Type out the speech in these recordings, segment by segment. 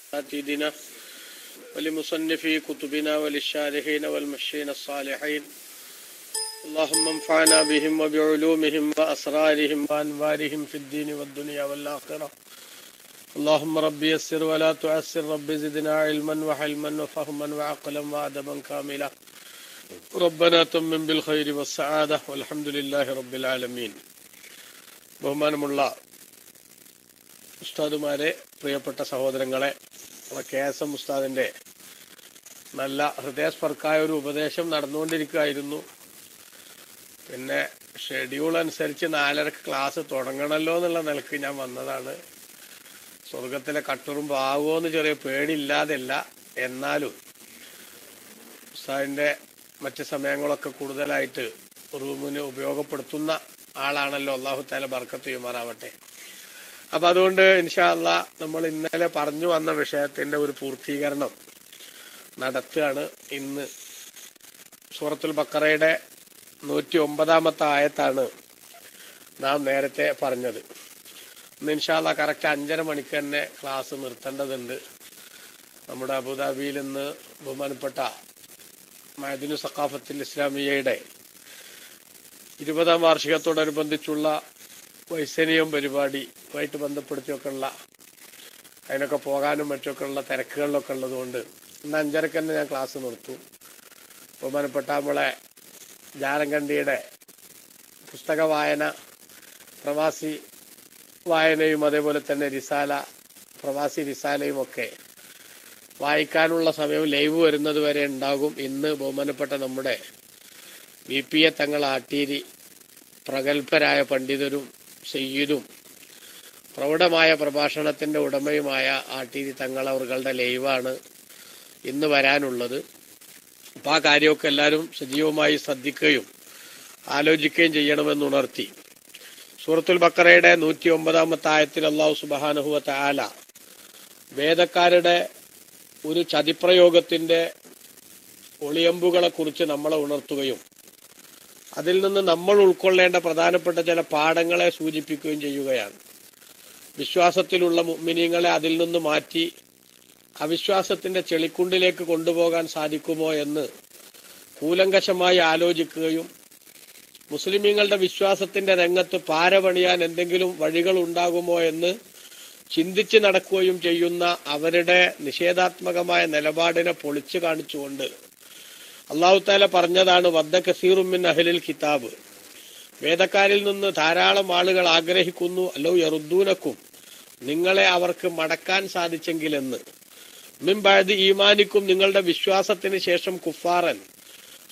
أساتذتنا ولمصنفي كتبنا وللشارحين والمشين الصالحين اللهم انفعنا بهم وبعلومهم وأسرارهم وأنوارهم في الدين والدنيا والآخرة اللهم رب يسر ولا تعسر رب زدنا علما وحلما وفهما وعقلا وأدبا كاملا ربنا تمم بالخير والسعادة والحمد لله رب العالمين. ബഹുമാനമുള്ള ഉസ്താദുമാരെ, പ്രിയപ്പെട്ട സഹോദരങ്ങളെ, KSM ഉസ്താദിന്റെ നല്ല ഹൃദയസ്പർക്കായ ഒരു ഉപദേശം നടന്നുകൊണ്ടിരിക്കുകയായിരുന്നു. പിന്നെ ഷെഡ്യൂൾ അനുസരിച്ച് 4:30 ക്ലാസ് തുടങ്ങണമല്ലോ എന്നുള്ള നിലക്ക് ഞാൻ വന്നതാണ്. സ്വർഗത്തിലെ കട്ടുറുമ്പ് ആകുമോയെന്ന് ചെറിയ പേടിയില്ലാതല്ല, എന്നാലും ഉസ്താദിന്റെ മറ്റ് സമയങ്ങളൊക്കെ കൂടുതലായിട്ട് റൂമിന് ഉപയോഗപ്പെടുത്തുന്ന ആളാണല്ലോ. അള്ളാഹു തആല ബർക്കത്ത് ചെയ്യുമാറാവട്ടെ. അപ്പൊ അതുകൊണ്ട് ഇൻഷാ അല്ലാഹ് നമ്മൾ ഇന്നലെ പറഞ്ഞു വന്ന വിഷയത്തിന്റെ ഒരു പൂർത്തീകരണം നടത്തുകയാണ്. ഇന്ന് സൂറത്തുൽ ബഖറയുടെ 109-ാമത്തെ ആയത്താണ് നാം നേരത്തെ പറഞ്ഞത്. ഇന്ന് ഇൻഷാ അല്ലാഹ് കറക്റ്റ് 5:30 മണിക്ക് തന്നെ ക്ലാസ് നിർത്തേണ്ടതുണ്ട്. നമ്മുടെ അബുദാബിയിൽ നിന്ന് ബഹുമാനപ്പെട്ട മഅദിനു സഖാഫത്തുൽ ഇസ്ലാമിയയുടെ 20ാം വാർഷികത്തോടനുബന്ധിച്ചുള്ള വൈസനിയം പരിപാടിയുമായിട്ട് ബന്ധപ്പെടുത്തിയൊക്കെ ഉള്ള അതിനൊക്കെ പോകാനും മറ്റൊക്കെ ഉള്ള തിരക്കുകളിലൊക്കെ ഉള്ളതുകൊണ്ട് ഇന്ന് 5:30 തന്നെ ഞാൻ ക്ലാസ് നിർത്തും. ബഹുമാനപ്പെട്ട നമ്മളെ ജാരങ്കണ്ടിയുടെ പുസ്തക വായന, പ്രവാസി വായനയും അതേപോലെ തന്നെ റിസാല, പ്രവാസി റിസാലയും ഒക്കെ വായിക്കാനുള്ള സമയം ലൈവ് വരുന്നത് വരെ ഉണ്ടാകും. ഇന്ന് ബഹുമാനപ്പെട്ട നമ്മുടെ VPA തങ്ങൾ ആട്ടീരി, പ്രഗത്ഭരായ പണ്ഡിതരും സയ്യിദും പ്രൗഢമായ പ്രഭാഷണത്തിന്റെ ഉടമയുമായ ആട്ടീരി തങ്ങൾ അവരുടെ ലൈവാണ് ഇന്ന് വരാനുള്ളത്. അപ്പം ആ കാര്യമൊക്കെ എല്ലാവരും സജീവമായി ശ്രദ്ധിക്കുകയും ആലോചിക്കുകയും ചെയ്യണമെന്നുണർത്തി സൂറത്തുൽ ബഖറയുടെ 109-ാമത്തെ ആയത്തിൽ അല്ലാഹു സുബ്ഹാനഹു വ തആല വേദക്കാരുടെ ഒരു ചതിപ്രയോഗത്തിന്റെ ഒളിയമ്പുകളെ കുറിച്ച് നമ്മളെ ഉണർത്തുകയും അതിൽ നിന്ന് നമ്മൾ ഉൾക്കൊള്ളേണ്ട പ്രധാനപ്പെട്ട ചില പാഠങ്ങളെ സൂചിപ്പിക്കുകയും ചെയ്യുകയാണ്. വിശ്വാസത്തിലുള്ള മുഅ്മിനീങ്ങളെ അതിൽ നിന്ന് മാറ്റി അവിശ്വാസത്തിന്റെ ചെളിക്കുണ്ടിലേക്ക് കൊണ്ടുപോകാൻ സാധിക്കുമോ എന്ന് കൂലങ്കഷമായി ആലോചിക്കുകയും മുസ്ലിമീങ്ങളുടെ വിശ്വാസത്തിന്റെ രംഗത്ത് പാരപണിയാൻ എന്തെങ്കിലും വഴികൾ ഉണ്ടാകുമോ എന്ന് ചിന്തിച്ച് നടക്കുകയും ചെയ്യുന്ന അവരുടെ നിഷേധാത്മകമായ നിലപാടിനെ പൊളിച്ചു കാണിച്ചുകൊണ്ട് അല്ലാഹു തആല പറഞ്ഞതാണ്, വദ്ദ കസീറും മിൻ അഹ്ലിൽ കിതാബ്, വേദക്കാരിൽ നിന്ന് ധാരാളം ആളുകൾ ആഗ്രഹിക്കുന്നു, അല്ലോ യറുദ്ദൂനക്കും, നിങ്ങളെ അവർക്ക് മടക്കാൻ സാധിച്ചെങ്കിലെന്ന്, മിൻ ബഅദി ഈമാനിക്കും, നിങ്ങളുടെ വിശ്വാസത്തിന് ശേഷം കുഫാറൻ,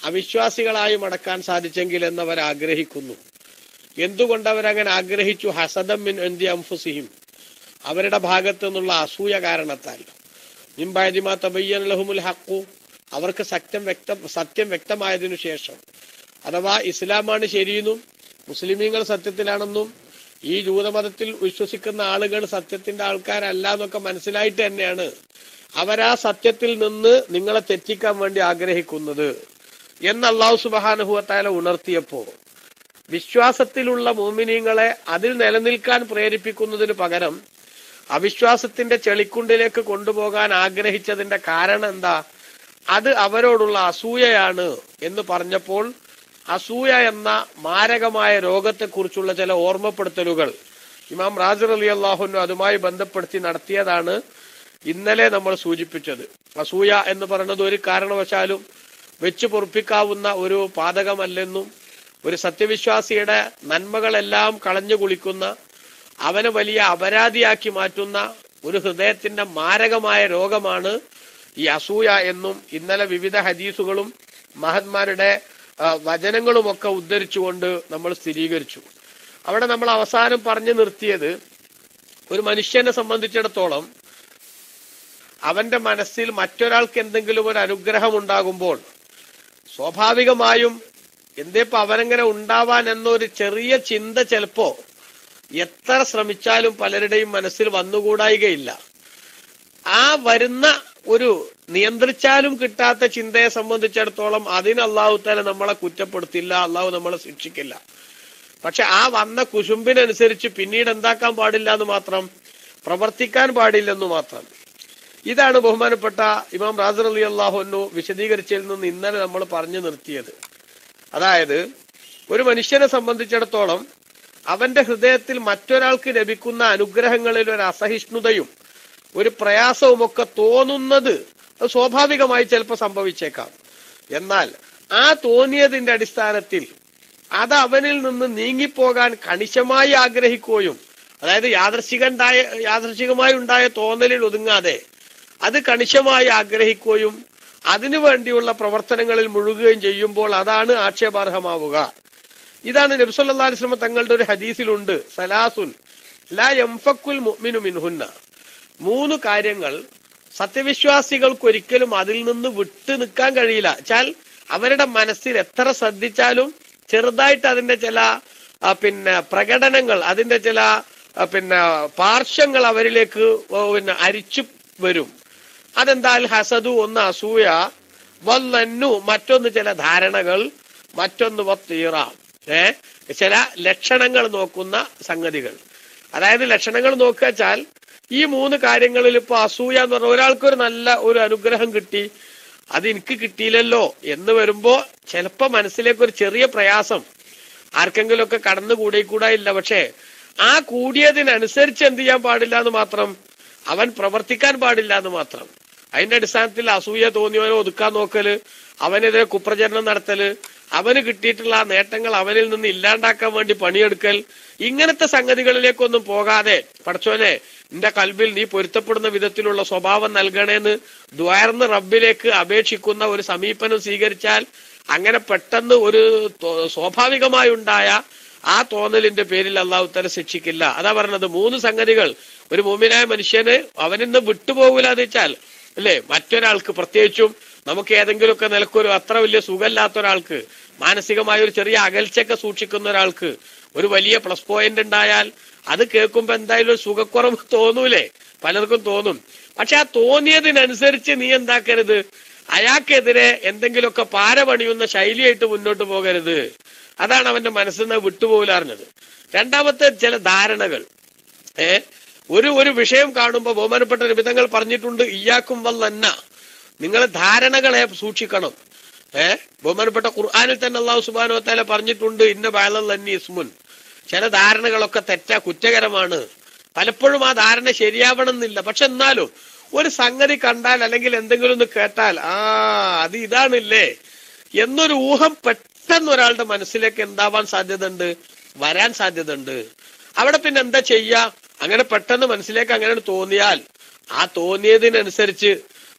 അവിശ്വാസികളായി മടക്കാൻ സാധിച്ചെങ്കിൽ എന്നവർ ആഗ്രഹിക്കുന്നു. എന്തുകൊണ്ട് അവരങ്ങനെ ആഗ്രഹിച്ചു? ഹസദം മിൻ ഇൻദി അൻഫുസിഹിം, അവരുടെ ഭാഗത്തു നിന്നുള്ള അസൂയ കാരണത്താൽ. മിൻ ബഅദി മാ തബയ്യന ലഹുമുൽ ഹഖ്, അവർക്ക് സത്യം വ്യക്തമായതിനു ശേഷം, അഥവാ ഇസ്ലാമാണ് ശരിയെന്നും മുസ്ലിമീങ്ങൾ സത്യത്തിലാണെന്നും ഈ ജൂതമതത്തിൽ വിശ്വസിക്കുന്ന ആളുകൾ സത്യത്തിന്റെ ആൾക്കാരല്ല എന്നൊക്കെ മനസ്സിലായിട്ട് തന്നെയാണ് അവരാ സത്യത്തിൽ നിന്ന് നിങ്ങളെ തെറ്റിക്കാൻ വേണ്ടി ആഗ്രഹിക്കുന്നത് എന്ന് അല്ലാഹു സുബ്ഹാനഹു വ തആല ഉണർത്തിയപ്പോ വിശ്വാസത്തിലുള്ള മുഅ്മിനീങ്ങളെ അതിൽ നിലനിൽക്കാൻ പ്രേരിപ്പിക്കുന്നതിന് പകരം അവിശ്വാസത്തിന്റെ ചെളിക്കുണ്ടിലേക്ക് കൊണ്ടുപോകാൻ ആഗ്രഹിച്ചതിന്റെ കാരണം എന്താ? അത് അവരോടുള്ള അസൂയയാണ് എന്ന് പറഞ്ഞപ്പോൾ അസൂയ എന്ന മാരകമായ രോഗത്തെക്കുറിച്ചുള്ള ചില ഓർമ്മപ്പെടുത്തലുകൾ ഇമാം റാസി റളിയല്ലാഹു അൻഹു അതുമായി ബന്ധപ്പെടുത്തി നടത്തിയതാണ് ഇന്നലെ നമ്മൾ സൂചിപ്പിച്ചത്. അസൂയ എന്ന് പറയുന്നത് ഒരു കാരണവശാലും വെച്ച് പൊറുപ്പിക്കാവുന്ന ഒരു പാതകമല്ലെന്നും ഒരു സത്യവിശ്വാസിയുടെ നന്മകളെല്ലാം കളഞ്ഞു കുളിക്കുന്ന, അവനെ വലിയ അപരാധിയാക്കി മാറ്റുന്ന ഒരു ഹൃദയത്തിന്റെ മാരകമായ രോഗമാണ് ഈ അസൂയ എന്നും ഇന്നലെ വിവിധ ഹദീസുകളും മഹന്മാരുടെ വചനങ്ങളുമൊക്കെ ഉദ്ധരിച്ചുകൊണ്ട് നമ്മൾ സ്ഥിരീകരിച്ചു. അവിടെ നമ്മൾ അവസാനം പറഞ്ഞു നിർത്തിയത്, ഒരു മനുഷ്യനെ സംബന്ധിച്ചിടത്തോളം അവന്റെ മനസ്സിൽ മറ്റൊരാൾക്ക് എന്തെങ്കിലും ഒരു അനുഗ്രഹം ഉണ്ടാകുമ്പോൾ സ്വാഭാവികമായും എന്തേപ്പോ അവനെങ്ങനെ ഉണ്ടാവാൻ എന്നൊരു ചെറിയ ചിന്ത ചിലപ്പോ എത്ര ശ്രമിച്ചാലും പലരുടെയും മനസ്സിൽ വന്നുകൂടായികയില്ല. ആ വരുന്ന ഒരു നിയന്ത്രിച്ചാലും കിട്ടാത്ത ചിന്തയെ സംബന്ധിച്ചിടത്തോളം അതിന് അല്ലാഹു തആല നമ്മളെ കുറ്റപ്പെടുത്തില്ല, അല്ലാഹു നമ്മളെ ശിക്ഷിക്കില്ല. പക്ഷെ ആ വന്ന കുശുമ്പിനനുസരിച്ച് പിന്നീട് എന്താക്കാൻ പാടില്ല എന്ന് മാത്രം, പ്രവർത്തിക്കാൻ പാടില്ലെന്ന് മാത്രം. ഇതാണ് ബഹുമാനപ്പെട്ട ഇമാം റാസി റളിയല്ലാഹു അൻഹു വിശദീകരിച്ചതിൽ നിന്ന് ഇന്നലെ നമ്മൾ പറഞ്ഞു നിർത്തിയത്. അതായത് ഒരു മനുഷ്യനെ സംബന്ധിച്ചിടത്തോളം അവന്റെ ഹൃദയത്തിൽ മറ്റൊരാൾക്ക് ലഭിക്കുന്ന അനുഗ്രഹങ്ങളിൽ ഒരു അസഹിഷ്ണുതയും ഒരു പ്രയാസവും ഒക്കെ തോന്നുന്നത് സ്വാഭാവികമായി ചിലപ്പോൾ സംഭവിച്ചേക്കാം. എന്നാൽ ആ തോന്നിയതിന്റെ അടിസ്ഥാനത്തിൽ അത് അവനിൽ നിന്ന് നീങ്ങിപ്പോകാൻ കണിശമായി ആഗ്രഹിക്കുകയും, അതായത് യാദൃശികമായി ഉണ്ടായ തോന്നലിൽ ഒതുങ്ങാതെ അത് കണിശമായി ആഗ്രഹിക്കുകയും അതിനു വേണ്ടിയുള്ള പ്രവർത്തനങ്ങളിൽ മുഴുകുകയും ചെയ്യുമ്പോൾ അതാണ് ആക്ഷേപാർഹമാവുക. ഇതാണ് നബി സല്ലല്ലാഹു അലൈഹി വസല്ലം തങ്ങളുടെ ഒരു ഹദീസിലുണ്ട്, സലാസുൻ ലാ യൻഫക്കുൽ മുഅ്മിനു മിൻഹുന്ന. 3 കാര്യങ്ങൾ സത്യവിശ്വാസികൾക്കൊരിക്കലും അതിൽ നിന്ന് വിട്ടു നിൽക്കാൻ കഴിയില്ല. വെച്ചാൽ അവരുടെ മനസ്സിൽ എത്ര ശ്രദ്ധിച്ചാലും ചെറുതായിട്ട് അതിന്റെ ചില പ്രകടനങ്ങൾ, അതിന്റെ ചില പാർശ്വങ്ങൾ അവരിലേക്ക് അരിച്ചു വരും. അതെന്താൽ ഹസദു, ഒന്ന് അസൂയ, വല്ലന്നു മറ്റൊന്ന് ചില ധാരണകൾ, മറ്റൊന്ന് വത്തീറ ചില ലക്ഷണങ്ങൾ നോക്കുന്ന സംഗതികൾ. അതായത് ലക്ഷണങ്ങൾ നോക്കുക വെച്ചാൽ ഈ 3 കാര്യങ്ങളിൽ ഇപ്പൊ അസൂയ എന്ന് പറഞ്ഞാൽ ഒരാൾക്കൊരു നല്ല ഒരു അനുഗ്രഹം കിട്ടി, അത് എനിക്ക് കിട്ടിയില്ലല്ലോ എന്ന് വരുമ്പോ ചിലപ്പോ മനസ്സിലേക്ക് ഒരു ചെറിയ പ്രയാസം ആർക്കെങ്കിലും ഒക്കെ കടന്നുകൂടിക്കൂടായില്ല. പക്ഷെ ആ കൂടിയതിനനുസരിച്ച് എന്ത് ചെയ്യാൻ പാടില്ല എന്ന് മാത്രം, അവൻ പ്രവർത്തിക്കാൻ പാടില്ല എന്ന് മാത്രം. അതിന്റെ അടിസ്ഥാനത്തിൽ അസൂയ തോന്നിയവനെ ഒതുക്കാൻ നോക്കല്, അവനെതിരെ കുപ്രചരണം നടത്തല്, അവന് കിട്ടിയിട്ടുള്ള ആ നേട്ടങ്ങൾ അവനിൽ നിന്ന് ഇല്ലാണ്ടാക്കാൻ വേണ്ടി പണിയെടുക്കൽ, ഇങ്ങനത്തെ സംഗതികളിലേക്കൊന്നും പോകാതെ പടച്ചോനെ നിന്റെ കൽബിൽ നീ പൊരുത്തപ്പെടുന്ന വിധത്തിലുള്ള സ്വഭാവം നൽകണേന്ന് ദ്വാർന്ന് റബ്ബിലേക്ക് അപേക്ഷിക്കുന്ന ഒരു സമീപനം സ്വീകരിച്ചാൽ അങ്ങനെ പെട്ടെന്ന് ഒരു സ്വാഭാവികമായി ഉണ്ടായ ആ തോന്നലിന്റെ പേരിൽ അള്ളാഹു തആല ശിക്ഷിക്കില്ല. അതാ പറഞ്ഞത് 3 സംഗതികൾ ഒരു മുഅ്മിനായ മനുഷ്യന് അവനിന്ന് വിട്ടുപോകൂലെന്ന് വെച്ചാൽ അല്ലെ, മറ്റൊരാൾക്ക് പ്രത്യേകിച്ചും നമുക്ക് ഏതെങ്കിലുമൊക്കെ നിലക്കൊരു അത്ര വലിയ സുഖമില്ലാത്ത ഒരാൾക്ക്, മാനസികമായ ഒരു ചെറിയ അകൽച്ചയൊക്കെ സൂക്ഷിക്കുന്ന ഒരാൾക്ക് ഒരു വലിയ പ്ലസ് പോയിന്റ് ഉണ്ടായാൽ അത് കേൾക്കുമ്പോ എന്തായാലും ഒരു സുഖക്കുറവ് തോന്നൂലേ, പലർക്കും തോന്നും. പക്ഷെ ആ തോന്നിയതിനനുസരിച്ച് നീ എന്താക്കരുത്, അയാൾക്കെതിരെ എന്തെങ്കിലുമൊക്കെ പാരപണിയുന്ന ശൈലിയായിട്ട് മുന്നോട്ട് പോകരുത്. അതാണ് അവന്റെ മനസ്സിൽ നിന്ന് വിട്ടുപോകില്ലാറിഞ്ഞത്. രണ്ടാമത്തെ ചില ധാരണകൾ, ഒരു വിഷയം കാണുമ്പോൾ ബഹുമാനപ്പെട്ട നിബിധങ്ങൾ പറഞ്ഞിട്ടുണ്ട്, ഇയ്യാക്കും വല്ലന്ന, നിങ്ങൾ ധാരണകളെ സൂക്ഷിക്കണം. ബഹുമാനപ്പെട്ട ഖുർആനിൽ തന്നെ അല്ലാഹു സുബ്ഹാനഹു വ തആല പറഞ്ഞിട്ടുണ്ട്, ഇന്ന ബഅലല്ലന്നി ഇസ്മുൻ, ചില ധാരണകളൊക്കെ കുറ്റകരമാണ്. പലപ്പോഴും ആ ധാരണ ശരിയാവണം എന്നില്ല, പക്ഷെ എന്നാലും ഒരു സംഗതി കണ്ടാൽ അല്ലെങ്കിൽ എന്തെങ്കിലും ഒന്ന് കേട്ടാൽ അത് ഇതാണില്ലേ എന്നൊരു ഊഹം പെട്ടെന്ന് ഒരാളുടെ മനസ്സിലേക്ക് എന്താവാൻ സാധ്യതയുണ്ട്, വരാൻ സാധ്യതയുണ്ട്. അവിടെ പിന്നെ എന്താ ചെയ്യാ, അങ്ങനെ പെട്ടെന്ന് മനസ്സിലേക്ക് അങ്ങനെ തോന്നിയാൽ ആ തോന്നിയതിനനുസരിച്ച്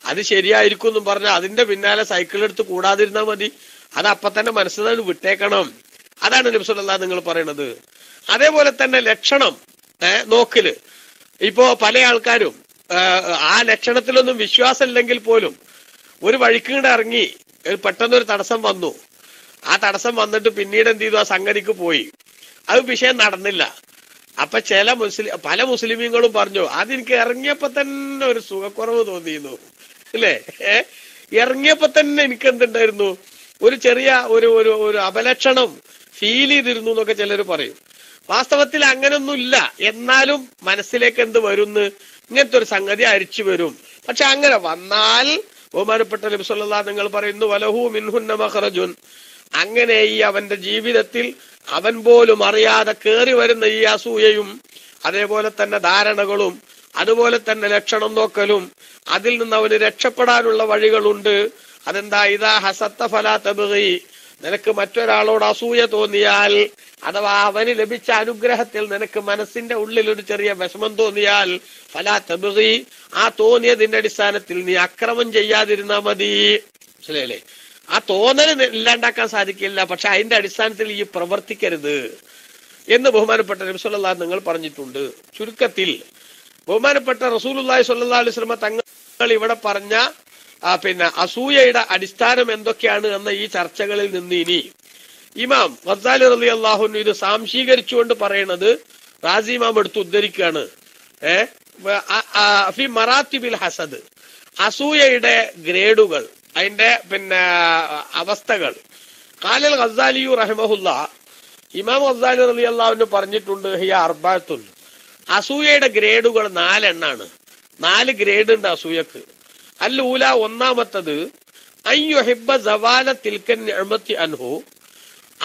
അത് ശരിയായിരിക്കും എന്നും പറഞ്ഞാൽ അതിന്റെ പിന്നാലെ സൈക്കിൾ എടുത്ത് കൂടാതിരുന്നാൽ മതി. അത് അപ്പൊ തന്നെ മനസ്സിൽ നിന്ന് വിട്ടേക്കണം. അതാണ് നബി സല്ലല്ലാഹു നിങ്ങൾ പറയുന്നത്. അതേപോലെ തന്നെ ലക്ഷണം നോക്കല്. ഇപ്പോ പല ആൾക്കാരും ആ ലക്ഷണത്തിലൊന്നും വിശ്വാസം ഇല്ലെങ്കിൽ പോലും ഒരു വഴിക്കിടെ ഇറങ്ങി പെട്ടെന്നൊരു തടസ്സം വന്നു, ആ തടസ്സം വന്നിട്ട് പിന്നീട് എന്ത് ചെയ്തു, ആ സംഗതിക്ക് പോയി, അത് വിഷയം നടന്നില്ല. അപ്പൊ പല മുസ്ലിമീങ്ങളും പറഞ്ഞു, അതെനിക്ക് ഇറങ്ങിയപ്പോ തന്നെ ഒരു സുഖക്കുറവ് തോന്നിയിരുന്നു അല്ലേ, ഇറങ്ങിയപ്പോ തന്നെ എനിക്ക് എന്തുണ്ടായിരുന്നു, ഒരു ചെറിയ ഒരു അപലക്ഷണം ഫീൽ ചെയ്തിരുന്നു എന്നൊക്കെ ചിലർ പറയും. വാസ്തവത്തിൽ അങ്ങനൊന്നും ഇല്ല. എന്നാലും മനസ്സിലേക്ക് എന്ത് വരുന്ന്, ഇങ്ങനത്തെ ഒരു സംഗതി അരിച്ചു വരും. പക്ഷെ അങ്ങനെ വന്നാൽ ബഹുമാനപ്പെട്ട നബി സല്ലല്ലാഹു നിങ്ങൾ പറയുന്നു, വലഹു മിൻഹുന്ന മഖറജുൻ, അങ്ങനെ ഈ അവന്റെ ജീവിതത്തിൽ അവൻ പോലും അറിയാതെ കേറി വരുന്ന ഈ അസൂയയും അതേപോലെ തന്നെ ധാരണകളും അതുപോലെ തന്നെ ലക്ഷണം നോക്കലും, അതിൽ നിന്ന് അവന് രക്ഷപ്പെടാനുള്ള വഴികളുണ്ട്. അതെന്താ, ഇദാ ഹസത്ത ഫലാ തബ്ഗി, നിനക്ക് മറ്റൊരാളോട് അസൂയ തോന്നിയാൽ അഥവാ അവന് ലഭിച്ച അനുഗ്രഹത്തിൽ നിനക്ക് മനസ്സിന്റെ ഉള്ളിൽ ഒരു ചെറിയ വിഷമം തോന്നിയാൽ ഫലാ തബ്ഗി, ആ തോന്നിയതിന്റെ അടിസ്ഥാനത്തിൽ നീ അക്രമം ചെയ്യാതിരുന്നാ മതി. മനസ്സിലായില്ലേ? ആ തോന്നൽ ഇല്ലാണ്ടാക്കാൻ സാധിക്കില്ല, പക്ഷെ അതിന്റെ അടിസ്ഥാനത്തിൽ ഈ പ്രവർത്തിക്കരുത് എന്ന് ബഹുമാനപ്പെട്ട നബി സല്ലല്ലാഹു നിങ്ങൾ പറഞ്ഞിട്ടുണ്ട്. ചുരുക്കത്തിൽ ബഹുമാനപ്പെട്ട റസൂലുള്ളാഹി സ്വല്ലല്ലാഹു അലൈഹി വസല്ലം തങ്ങൾ ഇവിടെ പറഞ്ഞ അസൂയയുടെ അടിസ്ഥാനം എന്തൊക്കെയാണ് എന്ന ഈ ചർച്ചകളിൽ നിന്ന് ഇനി ഇമാം ഗസാലി റളിയല്ലാഹു അൻഹു ഇത് സാംശീകരിച്ചുകൊണ്ട് പറയുന്നത് റാസി ഇമാം എടുത്ത് ഉദ്ധരിക്കുകയാണ്. ഫി മറാത്തിബിൽ ഹസദ്, അസൂയയുടെ ഗ്രേഡുകൾ, അതിന്റെ അവസ്ഥകൾ. ഖാലൽ ഗസാലിയു റഹിമഹുല്ലാ, ഇമാം ഗസാലി റളിയല്ലാഹു അൻഹു പറഞ്ഞിട്ടുണ്ട്, ഹിയ അർബഅത്തുൻ, അസൂയയുടെ ഗ്രേഡുകൾ 4 എണ്ണാണ്. 4 ഗ്രേഡ് ഉണ്ട് അസൂയക്ക്. അല്ലൂല, ഒന്നാമത്തത് അയ്യുഹിബ്ബ സവാല തിൽക്കൻ നിഅമത്തി അൻഹു,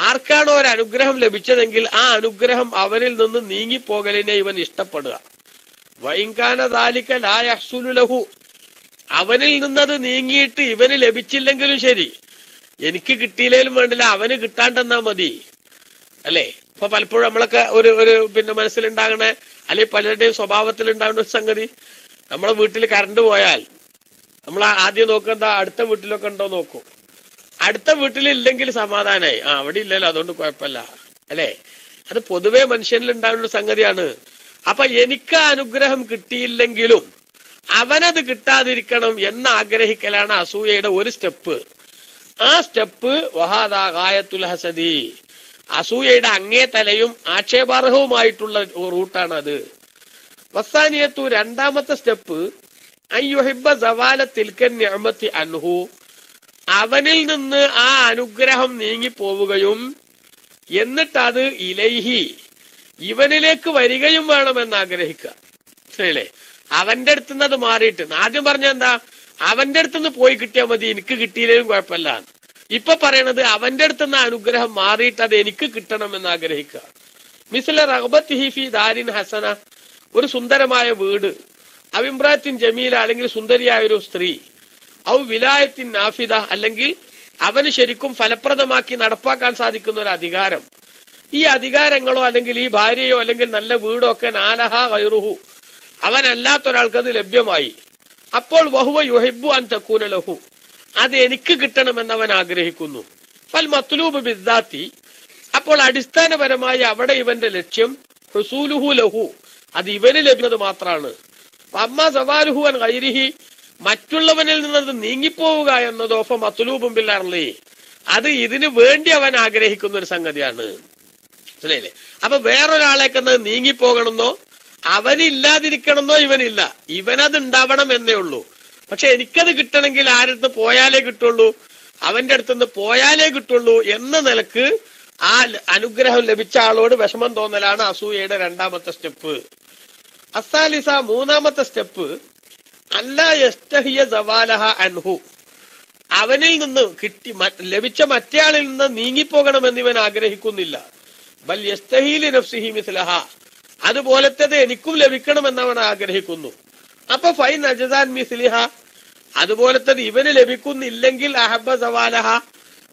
ആർക്കാണോ ഒരു അനുഗ്രഹം ലഭിച്ചതെങ്കിൽ ആ അനുഗ്രഹം അവനിൽ നിന്ന് നീങ്ങിപ്പോകലിനെ ഇവൻ ഇഷ്ടപ്പെടുക. വഇൻകാന ദാലിക ലാ യഹ്സുലു ലഹു, അവനിൽ നിന്നത് നീങ്ങിയിട്ട് ഇവന് ലഭിച്ചില്ലെങ്കിലും ശരി, എനിക്ക് കിട്ടിയില്ലേലും വേണ്ടില്ല, അവന് കിട്ടാണ്ടെന്നാ മതി, അല്ലേ? ഇപ്പൊ പലപ്പോഴും നമ്മളൊക്കെ ഒരു പിന്നെ മനസ്സിലുണ്ടാകണ, അല്ലെങ്കിൽ പലരുടെയും സ്വഭാവത്തിൽ ഉണ്ടാകുന്ന ഒരു സംഗതി, നമ്മളെ വീട്ടിൽ കറണ്ട് പോയാൽ നമ്മൾ ആദ്യം നോക്കുക അടുത്ത വീട്ടിലൊക്കെ ഉണ്ടോ നോക്കും. അടുത്ത വീട്ടിൽ ഇല്ലെങ്കിൽ സമാധാനായി, അവിടെ ഇല്ലല്ലോ അതുകൊണ്ട് കുഴപ്പമില്ല, അല്ലേ? അത് പൊതുവെ മനുഷ്യനിൽ ഉണ്ടാകുന്ന സംഗതിയാണ്. അപ്പൊ എനിക്ക് അനുഗ്രഹം കിട്ടിയില്ലെങ്കിലും അവനത് കിട്ടാതിരിക്കണം എന്ന് ആഗ്രഹിക്കലാണ് അസൂയയുടെ ഒരു സ്റ്റെപ്പ്. ആ സ്റ്റെപ്പ് വഹാദാ ഗായത്തുൽ ഹസദി, അസൂയയുടെ അങ്ങേ തലയും ആക്ഷേപാർഹവുമായിട്ടുള്ള റൂട്ടാണ് അത്. വസാനിയത്തു, രണ്ടാമത്തെ സ്റ്റെപ്പ് അയ്യുഹിബ്ബ സവാല തിൽക്കൻ നിഅമത്തി അൻഹു, അവനിൽ നിന്ന് ആ അനുഗ്രഹം നീങ്ങിപ്പോവുകയും എന്നിട്ട് അത് ഇലൈഹി, ഇവനിലേക്ക് വരികയും വേണമെന്ന് ആഗ്രഹിക്കുക. ശരിയല്ലേ? അവന്റെ അടുത്ത് നിന്ന് അത് മാറിയിട്ട്, ആദ്യം പറഞ്ഞ എന്താ, അവന്റെ അടുത്ത് നിന്ന് പോയി കിട്ടിയാൽ മതി, എനിക്ക് കിട്ടിയില്ലേലും കുഴപ്പമില്ല. ഇപ്പൊ പറയണത് അവന്റെ അടുത്ത് നിന്ന് അനുഗ്രഹം മാറിയിട്ട് അത് എനിക്ക് കിട്ടണമെന്ന് ആഗ്രഹിക്കുക. മിസ്ല റഗ്ബത്തിഹി ഫീ ദാരിൻ ഹസന, ഒരു സുന്ദരമായ വീട്, അവിമ്രാത്തിൻ ജമീല, അല്ലെങ്കിൽ സുന്ദരിയായ ഒരു സ്ത്രീ, ഔ വിലായത്തിൻ നാഫിദ, അല്ലെങ്കിൽ അവന് ശരിക്കും ഫലപ്രദമാക്കി നടപ്പാക്കാൻ സാധിക്കുന്ന ഒരു അധികാരം. ഈ അധികാരങ്ങളോ അല്ലെങ്കിൽ ഈ ഭാര്യയോ അല്ലെങ്കിൽ നല്ല വീടോ ഒക്കെ നാലഹ ഗൈറുഹു, അവനല്ലാത്തൊരാൾക്കത് ലഭ്യമായി. അപ്പോൾ വഹുവ യുഹിബ്ബു അൻ തകൂന ലഹു, അത് എനിക്ക് കിട്ടണമെന്ന് അവൻ ആഗ്രഹിക്കുന്നു. ഫൽ മത്ലൂബ് ബിദ്ദാത്തി, അപ്പോൾ അടിസ്ഥാനപരമായി അവിടെ ഇവന്റെ ലക്ഷ്യം ഹുസൂലുഹു ലഹു, അത് ഇവന് ലഭിക്കുന്നത് മാത്രമാണ്. അമ്മ സവാലുഹു അൻ ഗൈരിഹി, മറ്റുള്ളവനിൽ നിന്നത് നീങ്ങിപ്പോവുക എന്നതോ ഫ മത്ലൂബും ബിൽ അർളി, അത് ഇതിനു വേണ്ടി അവൻ ആഗ്രഹിക്കുന്ന ഒരു സംഗതിയാണ്. മനസ്സിലായില്ലേ? അപ്പൊ വേറൊരാളേക്കെന്നത് നീങ്ങിപ്പോകണമെന്നോ അവനില്ലാതിരിക്കണമെന്നോ ഇവനില്ല, ഇവനത് ഉണ്ടാവണം എന്നേ ഉള്ളൂ. പക്ഷെ എനിക്കത് കിട്ടണമെങ്കിൽ ആരടുത്ത് പോയാലേ കിട്ടുള്ളൂ, അവന്റെ അടുത്തുനിന്ന് പോയാലേ കിട്ടുള്ളൂ എന്ന നിലക്ക് ആ അനുഗ്രഹം ലഭിച്ച ആളോട് വിഷമം തോന്നലാണ് അസൂയയുടെ രണ്ടാമത്തെ സ്റ്റെപ്പ്. അസാലിസ, മൂന്നാമത്തെ സ്റ്റെപ്പ് അല്ലാ യസ്തഹിയ സവാലഹ അൻഹു, അവനിൽ നിന്ന് ലഭിച്ച മറ്റേയാളിൽ നിന്ന് നീങ്ങിപ്പോകണമെന്ന് ഇവൻ ആഗ്രഹിക്കുന്നില്ല. ബൽ യസ്തഹീലി നഫ്സിഹി മിസ്ലഹ, അതുപോലത്തത് എനിക്കും ലഭിക്കണമെന്ന് അവൻ ആഗ്രഹിക്കുന്നു. അപ്പൊ ഫൈൻ അജസാൻ മിസ്ലിഹ, അതുപോലത്തത് ഇവന് ലഭിക്കുന്നില്ലെങ്കിൽ അഹബ്ബ സവാലഹ,